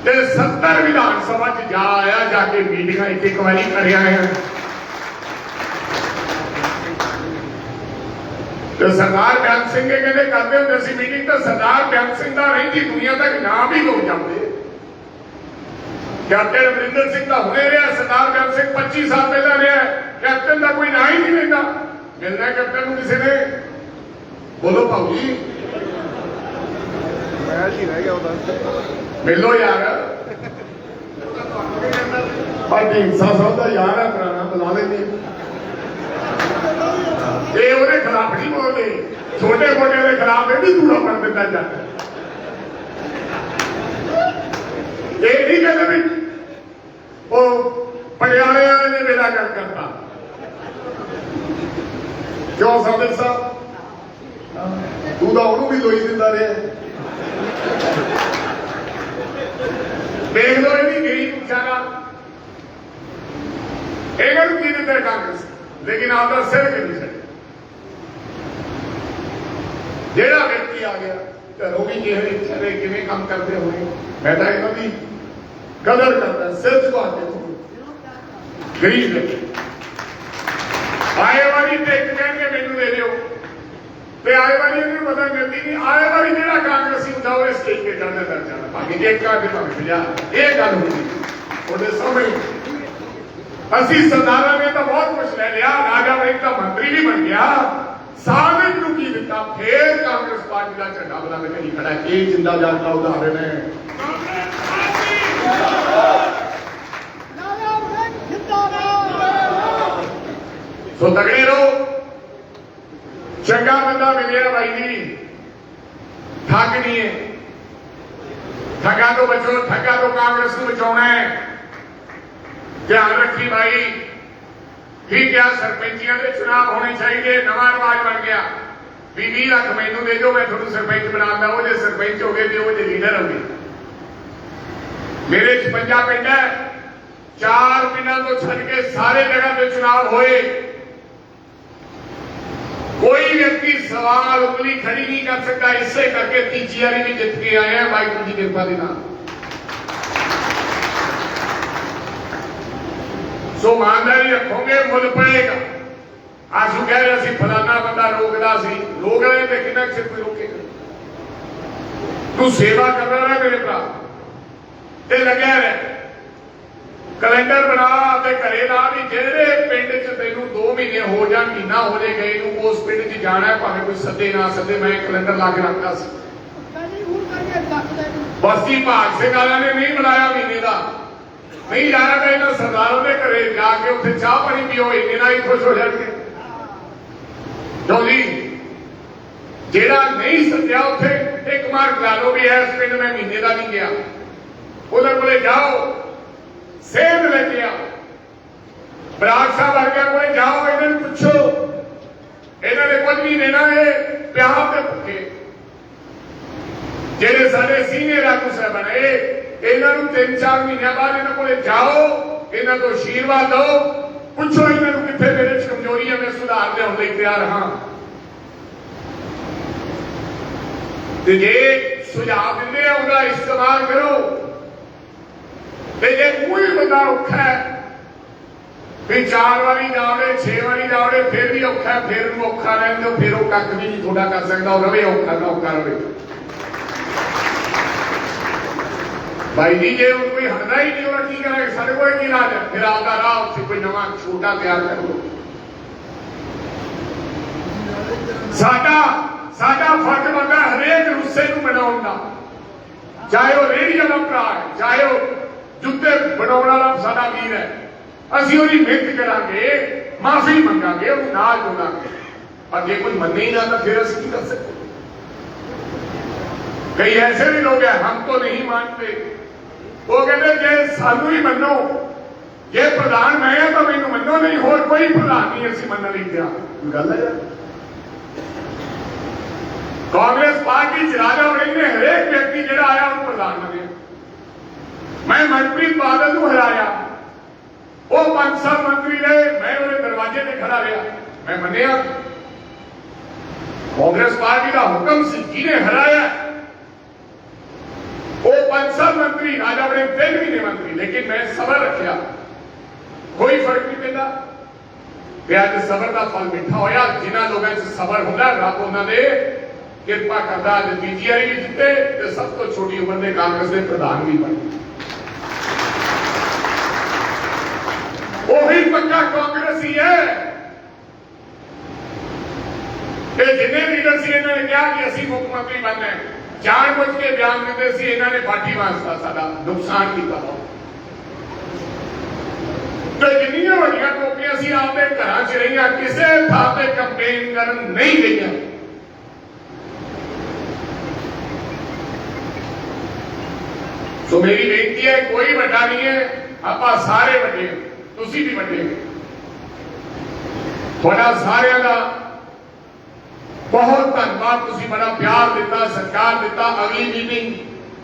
ਤੇ 70 ਵਿਧਾਨ ਸਭਾ ਚ ਜਾ ਆਇਆ, ਜਾ ਕੇ ਮੀਟਿੰਗਾਂ ਇੱਕ ਵਾਰੀ ਕਰਿਆ ਹੈ। ਤੇ ਸਰਦਾਰ ਬਿਆਨ ਸਿੰਘ ਕਹਿੰਦੇ ਕਰਦੇ ਹੁੰਦੇ ਸੀ ਮੀਟਿੰਗ, ਤਾਂ ਸਰਦਾਰ ਬਿਆਨ ਸਿੰਘ ਦਾ ਰਹਿੰਦੀ ਦੁਨੀਆ ਤੱਕ ਨਾਮ ਹੀ ਲੋਕ ਜਾਂਦੇ। ਕੈਪਟਨ ਅਮਰਿੰਦਰ ਸਿੰਘ ਦਾ ਹੁਣੇ ਰਿਹਾ, ਸਰਦਾਰ ਬਿਆਨ ਸਿੰਘ 25 ਸਾਲ ਪਹਿਲਾਂ ਰਿਹਾ। ਕੈਪਟਨ ਦਾ ਕੋਈ ਨਾਂ ਹੀ ਨਹੀਂ ਲੈਂਦਾ। ਮਿਲਣਾ ਕੈਪਟਨ ਨੂੰ ਕਿਸੇ ਨੇ, ਬੋਲੋ ਭਾਊ ਜੀ, ਮਿਲੋ ਯਾਰ। ਪਰ ਢੀਂਸਾ ਸਾਹਿਬ ਦਾ ਯਾਰ ਹੈ ਪੁਰਾਣਾ, ਬੁਲਾ ਲੈਂਦੇ। ਇਹ ਉਹਦੇ ਖਿਲਾਫ ਨਹੀਂ ਬੋਲਦੇ, ਛੋਟੇ ਮੋਟੇ ਦੇ ਖਿਲਾਫ ਇਹ ਵੀ ਦੂਰਾ ਕਰ ਦਿੱਤਾ ਜਾਂਦਾ। ਇਹ ਨਹੀਂ ਕਹਿੰਦੇ ਵੀ ਉਹ ਪਟਿਆਲੇ ਵਾਲੇ ਨੇ ਮੇਰਾ ਗੱਲ ਕਰਤਾ। ਕਿਉਂ ਸੰਦੇਸ਼ ਸਾਹਿਬ, ਤੂੰ ਤਾਂ ਉਹਨੂੰ ਵੀ ਲੋਈ ਦਿੰਦਾ ਰਿਹਾ। ਦੇਖ ਲੋ ਇਹਦੀ ਗਰੀਬ ਵਿਚਾਰਾ, ਇਹਨਾਂ ਨੂੰ ਕੀ ਦਿੰਦਾ ਕਾਂਗਰਸ, ਲੇਕਿਨ ਆਪਦਾ ਸਿਰ ਕਿ ਨਹੀਂ ਛੱਡਿਆ। ਜਿਹੜਾ ਵਿਅਕਤੀ ਆ ਗਿਆ ਘਰੋਂ ਵੀ ਜਿਹੜੇ ਵਿਚਾਰੇ ਕਿਵੇਂ ਕੰਮ ਕਰਦੇ ਹੋਏ, ਮੈਂ ਤਾਂ ਇਹਨਾਂ ਦੀ ਕਦਰ ਕਰਦਾ, ਸਿਰ ਝੁਕਾ ਕੇ। ਗਰੀਬ ਆਏ ਵਾਲੀ ਤੇ ਇੱਕ ਕਹਿਣਗੇ ਮੈਨੂੰ ਦੇ ਦਿਓ, ਤੇ ਆਏ ਵਾਲੀ ਇਹਨੂੰ ਪਤਾ ਮਿਲਦੀ ਨਹੀਂ। ਆਏ ਵਾਲੀ ਜਿਹੜਾ ਕਾਂਗਰਸੀ ਹੁੰਦਾ ਉਹ ਸਟੇਜ ਤੇ ਜਾਂਦਾ ਕਰ ਜਾਂਦਾ, ਭਾਵੇਂ ਜੇ ਕਾਹਦੇ ਭਾਵੇਂ 50। ਇਹ ਗੱਲ ਹੁੰਦੀ ਉਹਦੇ ਸਾਹਮਣੇ। ਅਸੀਂ ਸਰਦਾਰਾਂ ਨੇ ਤਾਂ ਬਹੁਤ ਕੁਝ ਲੈ ਲਿਆ, ਰਾਜਾ ਵੜਿੰਗ ਦਾ ਮੰਤਰੀ ਵੀ ਬਣ ਗਿਆ, ਸਾਰਿਆਂ ਨੂੰ ਕੀ ਦਿੱਤਾ, ਫੇਰ ਕਾਂਗਰਸ ਪਾਰਟੀ ਦਾ ਝੰਡਾ ਬੁਲੰਦ ਕਰੀ ਖੜਾ। ਇਹ ਜਿੰਦਾ ਜਾਗਦਾ ਉਦਾਹਰਣ ਹੈ। ਸੋ ਤਗੜੇ ਰਹੋ, ਚੰਗਾ ਬੰਦਾ ਮਿਲਿਆ ਬਾਈ ਜੀ, ਠੱਗ ਨਹੀਂ ਹੈ। ਠੱਗਾਂ ਤੋਂ ਬਚੋ, ਠੱਗਾਂ ਤੋਂ ਕਾਂਗਰਸ ਨੂੰ ਬਚਾਉਣਾ ਹੈ। ਧਿਆਨ ਰੱਖੀ ਬਾਈ, ਠੀਕ ਹੈ, ਸਰਪੰਚੀਆਂ ਦੇ ਚੁਣਾਵ ਹੋਣੇ ਚਾਹੀਦੇ। ਨਵਾਂ ਰਿਵਾਜ ਬਣ ਗਿਆ ਵੀ 20 ਲੱਖ ਮੈਨੂੰ ਦੇ ਦਿਓ, ਮੈਂ ਤੁਹਾਨੂੰ ਸਰਪੰਚ ਬਣਾਉਂਦਾ। ਉਹ ਜੇ ਸਰਪੰਚ ਹੋ ਗਏ ਤੇ ਉਹ ਜੇ ਲੀਡਰ ਹੋ ਗਏ। ਮੇਰੇ 56 ਪਿੰਡ ਹੈ, 4 ਪਿੰਡਾਂ ਤੋਂ ਛੱਡ ਕੇ ਸਾਰੇ ਜਗ੍ਹਾ ਤੇ ਚੁਣਾਵ ਹੋਏ। ਕੋਈ ਵਿਅਕਤੀ ਸਵਾਲ ਉਂਗਲੀ ਖੜੀ ਨਹੀਂ ਕਰ ਸਕਦਾ। ਇਸੇ ਕਰਕੇ ਤੀਜੀ ਵਾਰੀ ਵੀ ਜਿੱਤ ਕੇ ਆਏ ਆ ਵਾਹਿਗੁਰੂ ਦੀ ਕਿਰਪਾ ਦੇ ਨਾਲ। ਸੋ ਇਮਾਨਦਾਰੀ ਰੱਖੋਗੇ, ਮੁੱਲ ਪਏਗਾ। ਆਸੂ ਕਹਿ ਰਹੇ ਸੀ ਫਲਾਨਾ ਬੰਦਾ ਰੋਕਦਾ ਸੀ, ਰੋਕ ਰਹੇ ਤੇ ਕਿੰਨਾ ਚਿਰ ਕੋਈ ਰੋਕੇਗਾ। ਤੂੰ ਸੇਵਾ ਕਰਦਾ ਰਹਿ ਮੇਰੇ ਭਰਾ, ਤੇ ਲੱਗਿਆ ਰਹਿ। ਕੈਲੰਡਰ ਬਣਾ ਤੇ ਘਰੇ ਲਾ ਵੀ ਜਿਹੜੇ ਪਿੰਡ 'ਚ ਤੈਨੂੰ 2 ਮਹੀਨੇ ਹੋ ਜਾਣ, ਮਹੀਨਾ ਹੋ ਜੇ ਗਏ ਨੂੰ, ਉਸ ਪਿੰਡ 'ਚ ਜਾਣਾ, ਭਾਵੇਂ ਕੋਈ ਸੱਦੇ ਨਾ ਸੱਦੇ। ਮੈਂ ਕੈਲੰਡਰ ਲਾ ਕੇ ਰੱਖਦਾ ਸੀ। ਬਸਤੀ ਭਾਗ ਸਿੰਘ ਵਾਲਿਆਂ ਨੇ ਨਹੀਂ ਬੁਲਾਇਆ ਮਹੀਨੇ ਦਾ, ਨਹੀਂ ਜਾਣਾ ਤਾਂ ਇਹਨਾਂ ਸਰਦਾਰਾਂ ਦੇ ਘਰੇ ਜਾ ਕੇ ਉੱਥੇ ਚਾਹ ਪਾਣੀ ਪੀਓ, ਇੰਨੇ ਨਾਲ ਹੀ ਖੁਸ਼ ਹੋ ਜਾਣਗੇ। ਕਿਉਂ ਜੀ, ਜਿਹੜਾ ਨਹੀਂ ਸੱਦਿਆ ਉੱਥੇ ਇੱਕ ਮਾਰ ਲਾ ਲਓ ਵੀ ਇਸ ਪਿੰਡ ਮੈਂ ਮਹੀਨੇ ਦਾ ਨਹੀਂ ਗਿਆ। ਉਹਦੇ ਕੋਲੇ ਜਾਓ, ਸੇਧ ਲੈ ਕੇ ਆਓ। ਬਰਾੜ ਸਾਹਿਬ ਵਰਗਿਆਂ ਕੋਲੇ ਜਾਓ, ਇਹਨਾਂ ਨੂੰ ਪੁੱਛੋ, ਇਹਨਾਂ ਨੇ ਕੁਝ ਨਹੀਂ ਦੇਣਾ, ਇਹ ਪਿਆਰ ਦੇ ਭੁੱਖੇ। ਜਿਹੜੇ ਸਾਡੇ ਸੀਨੀਅਰ ਆਗੂ ਸਾਹਿਬਾਨ ਨੇ ਇਹਨਾਂ ਨੂੰ 3-4 ਮਹੀਨਿਆਂ ਬਾਅਦ ਇਹਨਾਂ ਕੋਲੇ ਜਾਓ, ਇਹਨਾਂ ਤੋਂ ਆਸ਼ੀਰਵਾਦ ਲਓ, ਪੁੱਛੋ ਇਹਨਾਂ ਨੂੰ ਕਿੱਥੇ ਮੇਰੇ 'ਚ ਕਮਜ਼ੋਰੀ ਹੈ, ਮੈਂ ਸੁਧਾਰ ਲਿਆਉਣ ਲਈ ਤਿਆਰ ਹਾਂ। ਤੇ ਜੇ ਸੁਝਾਅ ਦਿੰਦੇ ਆ ਉਹਦਾ ਇਸਤੇਮਾਲ ਕਰੋ। ਤੇ ਜੇ ਕੋਈ ਬੰਦਾ ਔਖਾ ਹੈ ਵੀ 4 ਵਾਰੀ ਜਾਵੜੇ 6 ਵਾਰੀ ਜਾਵੜੇ ਫਿਰ ਵੀ ਔਖਾ, ਫਿਰ ਨੂੰ ਔਖਾ ਰਹਿਣ ਦਿਓ, ਫਿਰ ਉਹ ਕੱਖ ਵੀ ਨਹੀਂ ਤੁਹਾਡਾ ਕਰ ਸਕਦਾ, ਉਹ ਰਵੇ ਔਖਾ ਨਾ ਔਖਾ ਰਵੇ। ਭਾਈ ਜੀ ਜੇ ਉਹ ਕੋਈ ਹਟਦਾ ਹੀ ਨਹੀਂ ਹੋਣਾ ਕੀ ਕਰਾਂਗੇ, ਸਾਡੇ ਕੋਲ ਕੀ ਇਲਾਜ ਹੈ? ਫਿਰ ਆਪਦਾ ਰਾਹ ਉੱਥੇ ਕੋਈ ਨਵਾਂ ਛੋਟਾ ਤਿਆਰ ਕਰ ਲਓ। ਸਾਡਾ ਫਰਜ਼ ਬਣਦਾ ਹਰੇਕ ਰੁੱਸੇ ਨੂੰ ਬਣਾਉਣ ਦਾ, ਚਾਹੇ ਉਹ ਰੇਹੜੀ ਵਾਲਾ ਭਰਾ ਹੈ, ਚਾਹੇ ਉਹ ਜੁੱਤੇ ਬਣਾਉਣ ਵਾਲਾ ਸਾਡਾ ਵੀਰ ਹੈ। ਅਸੀਂ ਉਹਦੀ ਮਿਹਨਤ ਕਰਾਂਗੇ, ਮਾਫੀ ਮੰਗਾਂਗੇ, ਉਹਨੂੰ ਨਾਲ ਜੋੜਾਂਗੇ। ਪਰ ਜੇ ਕੋਈ ਮੰਨੇ ਹੀ ਨਾ ਤਾਂ ਫਿਰ ਅਸੀਂ ਕੀ ਕਰ ਸਕਦੇ? ਕਈ ਐਸੇ ਵੀ ਲੋग ਹੈ ਹਮ ਤੋਂ ਨਹੀਂ ਮਾਨਤੇ, ਉਹ ਕਹਿੰਦੇ ਜੇ ਸਾਨੂੰ ਹੀ ਮੰਨੋ, ਜੇ ਪ੍ਰਧਾਨ ਮੈਂ ਹਾਂ ਤਾਂ ਮੈਨੂੰ ਮੰਨੋ, ਨਹੀਂ ਹੋਰ ਕੋਈ ਪ੍ਰਧਾਨ ਨਹੀਂ ਅਸੀਂ ਮੰਨਣ ਲਈ ਤਿਆਰ। ਗੱਲ ਹੈ ਕਾਂਗਰਸ ਪਾਰਟੀ ਚ ਰਾਜਾ ਵੜਿੰਗ ਨੇ ਹਰੇਕ ਵਿਅਕਤੀ ਜਿਹੜਾ ਆਇਆ ਉਹਨੂੰ ਪ੍ਰਧਾਨ ਮੰਨਿਆ। ਮੈਂ ਮਨਪ੍ਰੀਤ ਬਾਦਲ ਨੂੰ ਹਰਾਇਆ, ਉਹ 5 ਸਾਲ ਮੰਤਰੀ ਰਹੇ, ਮੈਂ ਉਹਦੇ ਦਰਵਾਜ਼ੇ ਤੇ ਖੜਾ ਰਿਹਾ, ਮੈਂ ਮੰਨਿਆ। ਕਾਂਗਰਸ ਪਾਰਟੀ ਦਾ ਹੁਕਮ ਸੀ, ਜਿਹਨੇ ਹਰਾਇਆ ਉਹ 5 ਸਾਲ ਮੰਤਰੀ, ਰਾਜਾ ਵੜਿੰਗ 3 ਮਹੀਨੇ ਮੰਤਰੀ, ਲੇਕਿਨ ਮੈਂ ਸਬਰ ਰੱਖਿਆ, ਕੋਈ ਫਰਕ ਨਹੀਂ ਪੈਂਦਾ। ਤੇ ਅੱਜ ਸਬਰ ਦਾ ਫਲ ਮਿੱਠਾ ਹੋਇਆ। ਜਿਨ੍ਹਾਂ ਲੋਕਾਂ 'ਚ ਸਬਰ ਹੁੰਦਾ ਰੱਬ ਉਹਨਾਂ ਦੇ ਕਿਰਪਾ ਕਰਦਾ। ਅੱਜ ਪੀਜੀਆਈ ਵੀ ਜਿੱਤੇ ਤੇ ਸਭ ਤੋਂ ਛੋਟੀ ਉਮਰ ਦੇ ਕਾਂਗਰਸ ਦੇ ਪ੍ਰਧਾਨ ਵੀ ਬਣੇ। ਉਹੀ ਪੱਕਾ ਕਾਂਗਰਸੀ ਹੈ। ਤੇ ਜਿੰਨੇ ਲੀਡਰ ਸੀ ਇਹਨਾਂ ਨੇ ਕਿਹਾ ਕਿ ਅਸੀਂ ਮੁੱਖ ਮੰਤਰੀ ਬਣਨਾ ਹੈ, ਜਾਣ ਬੁੱਝ ਕੇ ਬਿਆਨ ਦਿੰਦੇ ਸੀ, ਇਹਨਾਂ ਨੇ ਪਾਰਟੀ ਵਾਸਤਾ ਸਾਡਾ ਨੁਕਸਾਨ ਕੀਤਾ। ਤੇ ਜਿੰਨੀਆਂ ਵੱਡੀਆਂ ਟੋਪੀਆਂ ਸੀ ਆਪਦੇ ਘਰਾਂ 'ਚ ਰਹੀਆਂ, ਕਿਸੇ ਥਾਂ ਤੇ ਕੰਪੇਨ ਕਰਨ ਨਹੀਂ ਗਈਆਂ। ਸੋ ਮੇਰੀ ਬੇਨਤੀ ਹੈ, ਕੋਈ ਵੱਡਾ ਨਹੀਂ ਹੈ, ਆਪਾਂ ਸਾਰੇ ਵੱਡੇ, ਤੁਸੀਂ ਵੀ ਵੱਡੇ। ਤੁਹਾਡਾ ਸਾਰਿਆਂ ਦਾ ਬਹੁਤ ਧੰਨਵਾਦ, ਤੁਸੀਂ ਬੜਾ ਪਿਆਰ ਦਿੱਤਾ, ਸਤਿਕਾਰ ਦਿੱਤਾ। ਅਗਲੀ ਮੀਟਿੰਗ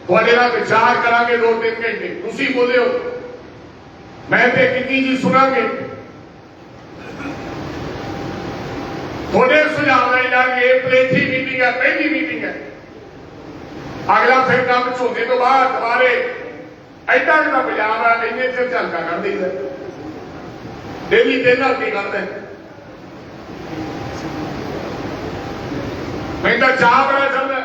ਤੁਹਾਡੇ ਨਾਲ ਵਿਚਾਰ ਕਰਾਂਗੇ 2-3 ਘੰਟੇ। ਤੁਸੀਂ ਬੋਲਿਓ, ਮੈਂ ਤੇ ਕਿੰਨੀ ਜੀ ਸੁਣਾਂਗੇ, ਤੁਹਾਡੇ ਸੁਝਾਅ ਲੈ ਜਾਣਗੇ। ਇਹ ਪਲੇਠੀ ਮੀਟਿੰਗ ਹੈ, ਪਹਿਲੀ ਮੀਟਿੰਗ ਹੈ। ਅਗਲਾ ਫਿਰ ਕੰਮ ਝੋਨੇ ਤੋਂ ਬਾਅਦ ਦੁਬਾਰੇ ਐਡਾ ਕਿਹੜਾ ਪੰਜਾਬ ਆ, ਇੰਨੇ ਚਿਰ ਝਲਕਾ ਕੱਢ ਦਈਦਾ, ਡੇਲੀ 3 ਹਲਕੇ ਕੱਢਦਾ। ਮੈਨੂੰ ਤਾਂ ਚਾਹ ਬੜਾ ਚੱਲਦਾ।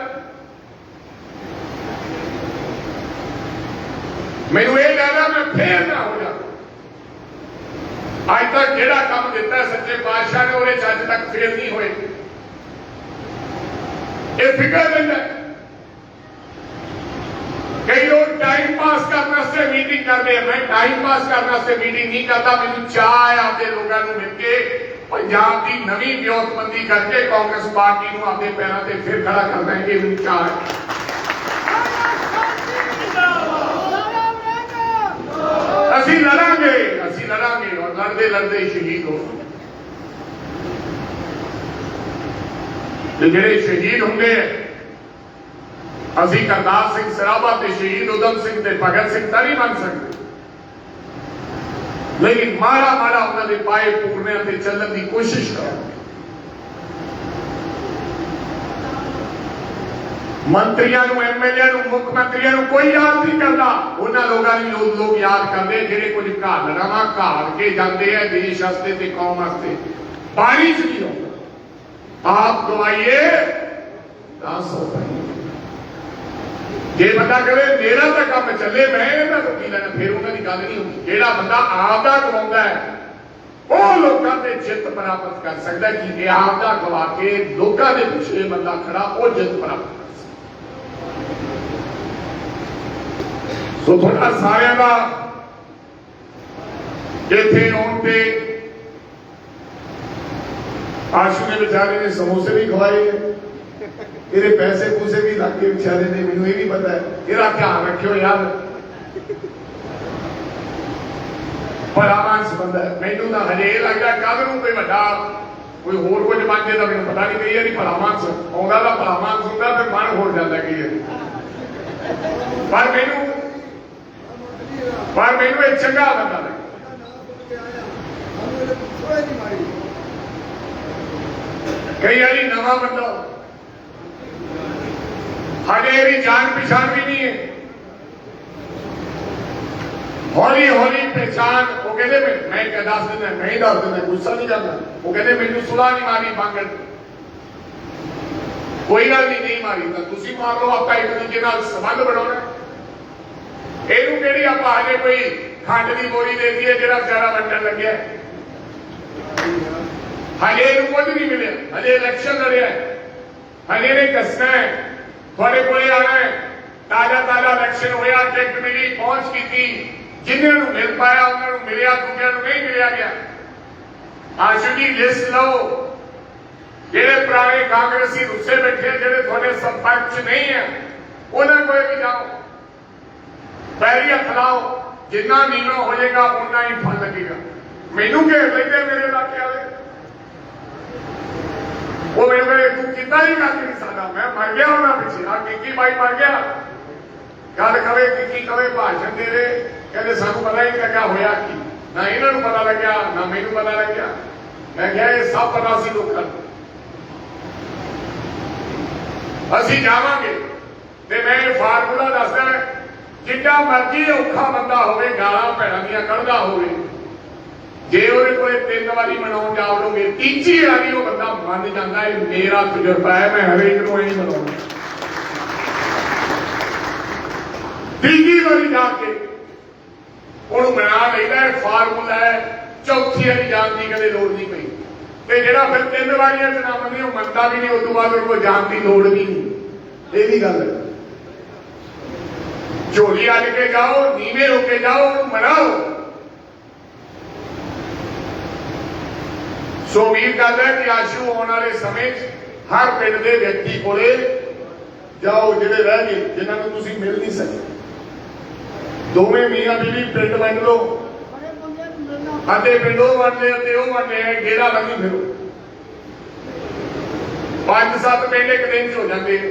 ਮੈਨੂੰ ਇਹ ਲੱਗਦਾ ਮੈਂ ਫੇਰ ਨਾ ਹੋ ਜਾ। ਅੱਜ ਤੱਕ ਜਿਹੜਾ ਕੰਮ ਦਿੱਤਾ ਸੱਚੇ ਪਾਤਸ਼ਾਹ ਨੇ, ਉਹਦੇ 'ਚ ਅੱਜ ਤੱਕ ਫੇਲ ਨਹੀਂ ਹੋਏ। ਇਹ ਫਿਕਰ ਲੈਂਦਾ। ਕਈ ਲੋਕ ਟਾਈਮ ਪਾਸ ਕਰਨ ਵਾਸਤੇ ਮੀਟਿੰਗ ਕਰਦੇ ਆ, ਮੈਂ ਟਾਈਮ ਪਾਸ ਕਰਨ ਵਾਸਤੇ ਮੀਟਿੰਗ ਨਹੀਂ ਕਰਦਾ। ਮੈਨੂੰ ਚਾਹ ਹੈ ਆਪਦੇ ਲੋਕਾਂ ਨੂੰ ਮਿਲ ਕੇ ਪੰਜਾਬ ਦੀ ਨਵੀਂ ਵਿਉਂਤਬੰਦੀ ਕਰਕੇ ਕਾਂਗਰਸ ਪਾਰਟੀ ਨੂੰ ਆਪਦੇ ਪੈਰਾਂ ਤੇ ਫਿਰ ਖੜਾ ਕਰਨਾ ਹੈ। ਇਹ ਮੈਨੂੰ ਚਾਹ ਹੈ। ਅਸੀਂ ਲੜਾਂਗੇ ਔਰ ਲੜਦੇ ਲੜਦੇ ਸ਼ਹੀਦ ਹੋ। ਜਿਹੜੇ ਸ਼ਹੀਦ ਹੁੰਦੇ ਆ, ਅਸੀਂ ਕਰਤਾਰ ਸਿੰਘ ਸਰਾਭਾ ਤੇ ਸ਼ਹੀਦ ਊਧਮ ਸਿੰਘ ਤੇ ਭਗਤ ਸਿੰਘ ਤਾਂ ਨਹੀਂ ਬਣ ਸਕਦੇ, ਲੇਕਿਨ ਮਾੜਾ ਉਹਨਾਂ ਦੇ ਪਾਏ ਪੂਰਨਿਆਂ ਤੇ ਚੱਲਣ ਦੀ ਕੋਸ਼ਿਸ਼ ਕਰਾਂਗੇ। ਮੰਤਰੀਆਂ ਨੂੰ, ਐਮਐਲਏ ਨੂੰ, ਮੁੱਖ ਮੰਤਰੀਆਂ ਨੂੰ ਕੋਈ ਯਾਦ ਨਹੀਂ ਕਰਦਾ। ਉਹਨਾਂ ਲੋਕਾਂ ਨੂੰ ਲੋਕ ਯਾਦ ਕਰਦੇ ਜਿਹੜੇ ਕੁਝ ਘਾਲਣਾ ਘਾਲ ਕੇ ਜਾਂਦੇ ਆ ਦੇਸ਼ ਵਾਸਤੇ ਤੇ ਕੌਮ ਵਾਸਤੇ। ਪਾਣੀ 'ਚ ਨਹੀਂ ਆਉਂਦਾ। ਆਪ ਗਵਾਈਏ ਤਾਂ ਸੋ ਪਾਈਏ। ਜੇ ਬੰਦਾ ਕਹੇ ਮੇਰਾ ਤਾਂ ਕੰਮ ਚੱਲੇ, ਮੈਂ ਇਹਦਾ ਕੀ ਲੈਣਾ, ਫਿਰ ਉਹਨਾਂ ਦੀ ਗੱਲ ਨਹੀਂ ਹੁੰਦੀ। ਜਿਹੜਾ ਬੰਦਾ ਆਪ ਦਾ ਗਵਾਉਂਦਾ ਹੈ ਉਹ ਲੋਕਾਂ ਤੇ ਜਿੱਤ ਪ੍ਰਾਪਤ ਕਰ ਸਕਦਾ। ਕਿ ਇਹ ਆਪ ਦਾ ਗਵਾ ਕੇ ਲੋਕਾਂ ਦੇ ਪਿੱਛੇ ਬੰਦਾ ਖੜਾ, ਉਹ ਜਿੱਤ ਪ੍ਰਾਪਤ ਕਰ ਸਕਦਾ। ਸੋ ਤੁਹਾਡਾ ਸਾਰਿਆਂ ਦਾ ਇੱਥੇ ਆਉਣ ਤੇ ਆਸ਼ੂ ਨੇ ਵਿਚਾਰੇ ਨੇ ਸਮੋਸੇ ਵੀ ਖਵਾਏ, ਇਹਦੇ ਪੈਸੇ ਪੂਸੇ ਵੀ ਲੱਗ ਕੇ ਵਿਚਾਰੇ ਨੇ, ਮੈਨੂੰ ਇਹ ਵੀ ਪਤਾ ਹੈ। ਇਹਦਾ ਧਿਆਨ ਰੱਖਿਓ ਯਾਰ, ਭਲਾਮਾਨਸ ਬੰਦਾ। ਮੈਨੂੰ ਤਾਂ ਹਜੇ ਲੱਗਦਾ ਕੱਲ ਨੂੰ ਕੋਈ ਵੱਡਾ ਕੋਈ ਹੋਰ ਕੁਝ ਬਣ ਜੇ ਤਾਂ ਮੈਨੂੰ ਪਤਾ ਨਹੀਂ। ਕਈ ਵਾਰੀ ਭਲਾਮਾਨਸ ਆਉਂਦਾ ਤਾਂ ਭਲਾਮਾਨਸ ਹੁੰਦਾ, ਫਿਰ ਮਨ ਹੋ ਜਾਂਦਾ ਕਈ ਵਾਰੀ। पर मैनू एक चंगा बंदा लगे। कई बारी नवा बंदा हजे भी जान पहचान भी नहीं है, हौली हौली पहचान। वो कहते मैं दस दिन नहीं दस दिन गुस्सा नहीं करना। वो कहते मैनू सुलह नहीं मारी बांगड़, कोई गल नहीं मारी तो तुम मार लो, आप एक दूजे संबंध बनाना। ਇਹਨੂੰ ਕਿਹੜੀ ਆਪਾਂ ਹਜੇ ਕੋਈ ਖੰਡ ਦੀ ਬੋਰੀ ਦੇ ਦਈਏ ਜਿਹੜਾ ਵਿਚਾਰਾ ਵੰਡਣ ਲੱਗਿਆ। ਹਜੇ ਇਹਨੂੰ ਕੁਝ ਨਹੀਂ ਮਿਲਿਆ, ਹਜੇ ਇਲੈਕਸ਼ਨ ਲੜਿਆ, ਹਜੇ ਨੇ ਦੱਸਣਾ ਹੈ ਤੁਹਾਡੇ ਕੋਲੇ ਆਣਾ ਹੈ। ਤਾਜ਼ਾ ਇਲੈਕਸ਼ਨ ਹੋਇਆ, ਟਿਕਟ ਮਿਲੀ, ਪਹੁੰਚ ਕੀਤੀ, ਜਿਨ੍ਹਾਂ ਨੂੰ ਮਿਲ ਪਾਇਆ ਉਹਨਾਂ ਨੂੰ ਮਿਲਿਆ, ਦੂਜਿਆਂ ਨੂੰ ਨਹੀਂ ਮਿਲਿਆ ਗਿਆ। ਆਸ਼ੂ ਦੀ ਲਿਸਟ ਲਓ, ਜਿਹੜੇ ਪੁਰਾਣੇ ਕਾਂਗਰਸੀ ਰੁੱਸੇ ਬੈਠੇ ਜਿਹੜੇ ਤੁਹਾਡੇ ਸੰਪਰਕ 'ਚ ਨਹੀਂ ਹੈ ਉਹਨਾਂ ਕੋਲ ਵੀ ਜਾਓ, पैरी हथ लाओ। जिन्ना नीवा हो जाएगा उन्ना ही फल लगेगा। मैनू घेर लेंगे मेरे इलाके वाले, वो मेरे को तू कितना ही कर नहीं सकता, मैं मर गया होना पिछे। आ किकी भाई मर गया, गल करे किकी कवे भाषण दे रहे, कहते सानू पता ही नहीं लगा होया की, ना इन्हों पता लग्या ना मैनू पता लग्या। मैं क्या ये सब पता सी लोगों असीं जावांगे ते मैं फार्मूला दसदा, जिन्ना मर्जी औखा बंदा होवे, गालां भैणां दियां कढ़दा होवे, जे ਉਹਦੇ ਕੋਲੇ 3 ਵਾਰੀ ਮਨਾਉਣ ਜਾਵੋਗੇ, ਤੀਜੀ ਵਾਰੀ ਉਹ ਬੰਦਾ ਮੰਨ ਜਾਂਦਾ ਹੈ ਮੇਰਾ ਤਜਰਬਾ ਹੈ, ਮੈਂ ਹਰੇਕ ਨੂੰ ਇਹੀ ਮਨਾਉਣਾ। ਤੀਜੀ ਵਾਰੀ ਜਾ ਕੇ ਉਹਨੂੰ ਮਨਾ ਲਈਦਾ, ਫਾਰਮੂਲਾ ਹੈ, ਚੌਥੀ ਵਾਰੀ ਜਾਣ ਦੀ ਕਦੇ ਲੋੜ ਨਹੀਂ ਪਈ। ਤੇ ਜਿਹੜਾ ਫਿਰ 3 ਵਾਰੀਆਂ ਚ ਨਾ ਮੰਨੇ ਉਹ ਮੰਨਦਾ ਵੀ ਨਹੀਂ, ਉਸ ਤੋਂ ਬਾਅਦ ਉਹਨੂੰ ਜਾਣ ਦੀ ਲੋੜ ਵੀ ਨਹੀਂ। ਇਹ ਵੀ ਗੱਲ ਹੈ। झोली अड़ के जाओ, नीवे होके जाओ, मनाओ। सो उम्मीद करता है कि आशू आने वाले समय हर पिंड के व्यक्ति को जाओ जिहड़े रह गए, जिन्होंने तुसीं मिल नहीं सके। दोवें मियां बीवी पिंड वंड लो, अद्धे पिंड वो वंडे अद्धे वो वंडे, घेरा लगी फिरो। 5-7 पिंड एक दिन च हो जाते,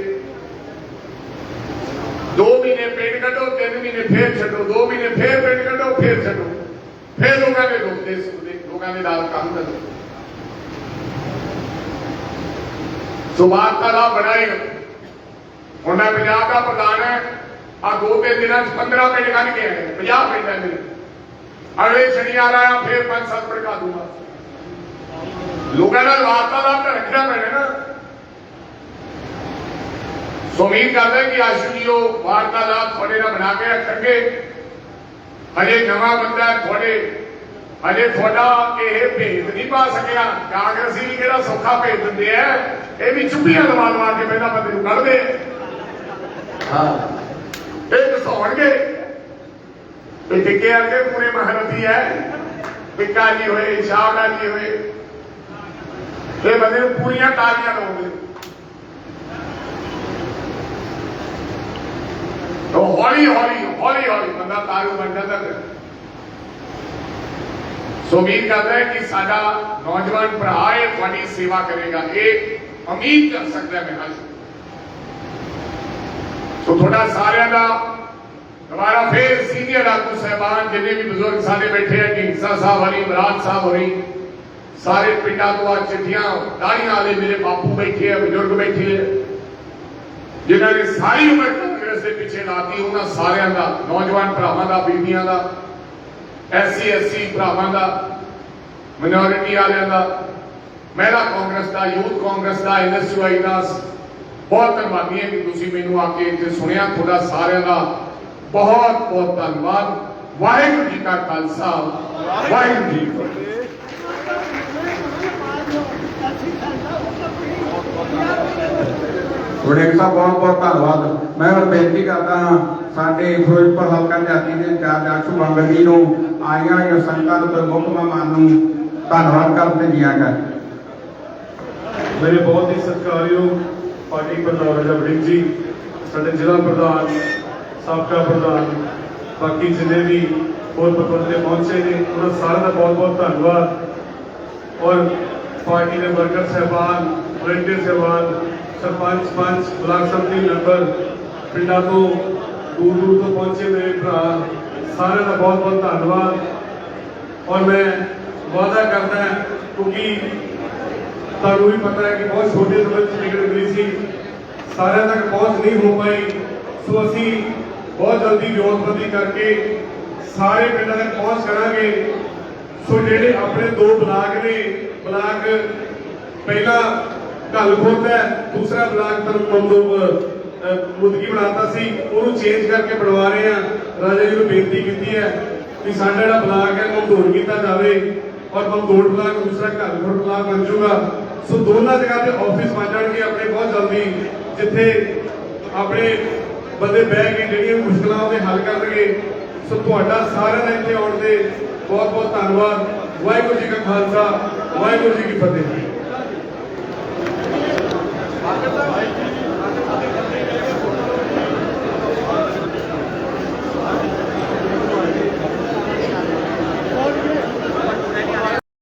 2 महीने पिंड कटो, 3 महीने फिर छो, 2 महीने फिर पिंड कटो, फिर छो, फिर लोगों के रोकते सुनते, लोगों के नाल काम करो। सो वार्तालाप बनाएगा। हुण मैं पंजाब का प्रधान है, आ 2-3 दिनों 15 पिंड कट के आए, 50 पिंड है मेरे। अगले शनिवार आया फिर 5-7 भड़का दूंगा। लोगों नाल वार्तालाप तो रखना पैना ना। सो उम्मीद करते हैं कि आशू जी वार्तालाप थोड़े ना बना के रखेंगे। हजे नवा बंदा थोड़े, हजे थोड़ा ये भेद नहीं पा सकिया। कांग्रेसी भी किहड़ा सौखा भेद दिंदे है, ये भी चुप्पियां लवा के पहला बंदे नूं कढदे। हाँ ये दसाउणगे टिक्के वर्गे पूरे महारथी है, पिक्का जी होए, शाहका जी होए, ये बंदे नूं पूरियां तालियां लाउंदे। तो हौली हौली बंदा तारू बन जाता है। सो उम्मीद करता है कि साडा नौजवान भरा है थोड़ी सेवा करेगा, ये उम्मीद कर सकता है मैं। सो थोड़ा सारे का दोबारा फिर सीनियर आगू साहबान जिन्हें भी बुजुर्ग सारे बैठे हैं, ढींगसा साहब हरी, बराज साहब हरी, सारे पिंडा तो आज चिट्ठियां दाड़ियां वाले मेरे बापू बैठे हैं, बुजुर्ग बैठे हैं, जिन्होंने सारी उम्र कांग्रेस के पिछे लाती, उन्होंने सारे का नौजवान भरावां का, बीबियां का, SC भरावां का, मिनोरिटी वालों का, महिला कांग्रेस का, यूथ कांग्रेस का, NSUI का बहुत धन्यवादी है कि तुसीं मैनूं आके इत्थे सुनिया। थोड़ा सारे का बहुत बहुत धन्यवाद। वाहिगुरू जी का खालसा, वाहिगुरू जी की फतेह। वड़ेल साहब बहुत बहुत धन्यवाद। मैं और बेनती करता हाँ साडे फिरोजपुर हल्का जाति के इंचार्ज आशू बांगड़ जी नूं आईयां होईयां संगतां नूं ते मुख मेहमान नूं धन्नवाद करते जिया कर। मेरे बहुत ही सत्कारयोग पार्टी प्रधान राजा वड़िंग जी, साडे जिला प्रधान, साबका प्रधान, बाकी जिन्हें भी होर प्रबंधक पहुंचे ने उन्होंने सारे का बहुत बहुत धन्यवाद। और पार्टी के वर्कर साहबान, वॉलंटियर साहबान, सरपंच पंच, ब्लॉक समिति मैंबर, पिंडा तो दूर दूर तो पहुंचे मेरे भरा सारे का बहुत बहुत धन्यवाद। और मैं वादा करता है क्योंकि तुहानू भी पता है कि बहुत छोटे समय टिकट मिली सी, सारे तक पहुंच नहीं हो पाई, सो असी बहुत जल्दी जोड़बंदी करके सारे पिंडों तक पहुंच करांगे। सो जेडे अपने दो ब्लाक ने, ब्लाक पहला गलखोट है, दूसरा ब्लाक मुदगी बनाता सी, ਉਹਨੂੰ चेंज करके बनवा रहे हैं। राजा जी को बेनती की है कि साडा ਜਿਹੜਾ ब्लाक है ममदूर किया जाए और ममदूर ब्लाक दूसरा गलखोट ब्लाक बन जाऊगा। सो दोनों जगह पे ऑफिस बन जाएंगे अपने बहुत जल्दी, जिथे अपने बंदे बह के ਜਿਹੜੀਆਂ ਮੁਸ਼ਕਲਾਂ ਉਹਦੇ ਹੱਲ ਕਰਨਗੇ। ਸੋ ਤੁਹਾਡਾ ਸਾਰਿਆਂ ਦਾ ਇੱਥੇ ਆਉਣ ਤੇ ਬਹੁਤ ਬਹੁਤ ਧੰਨਵਾਦ। ਵਾਹਿਗੁਰੂ ਜੀ ਕਾ ਖਾਲਸਾ, ਵਾਹਿਗੁਰੂ ਜੀ ਕੀ ਫਤਿਹ।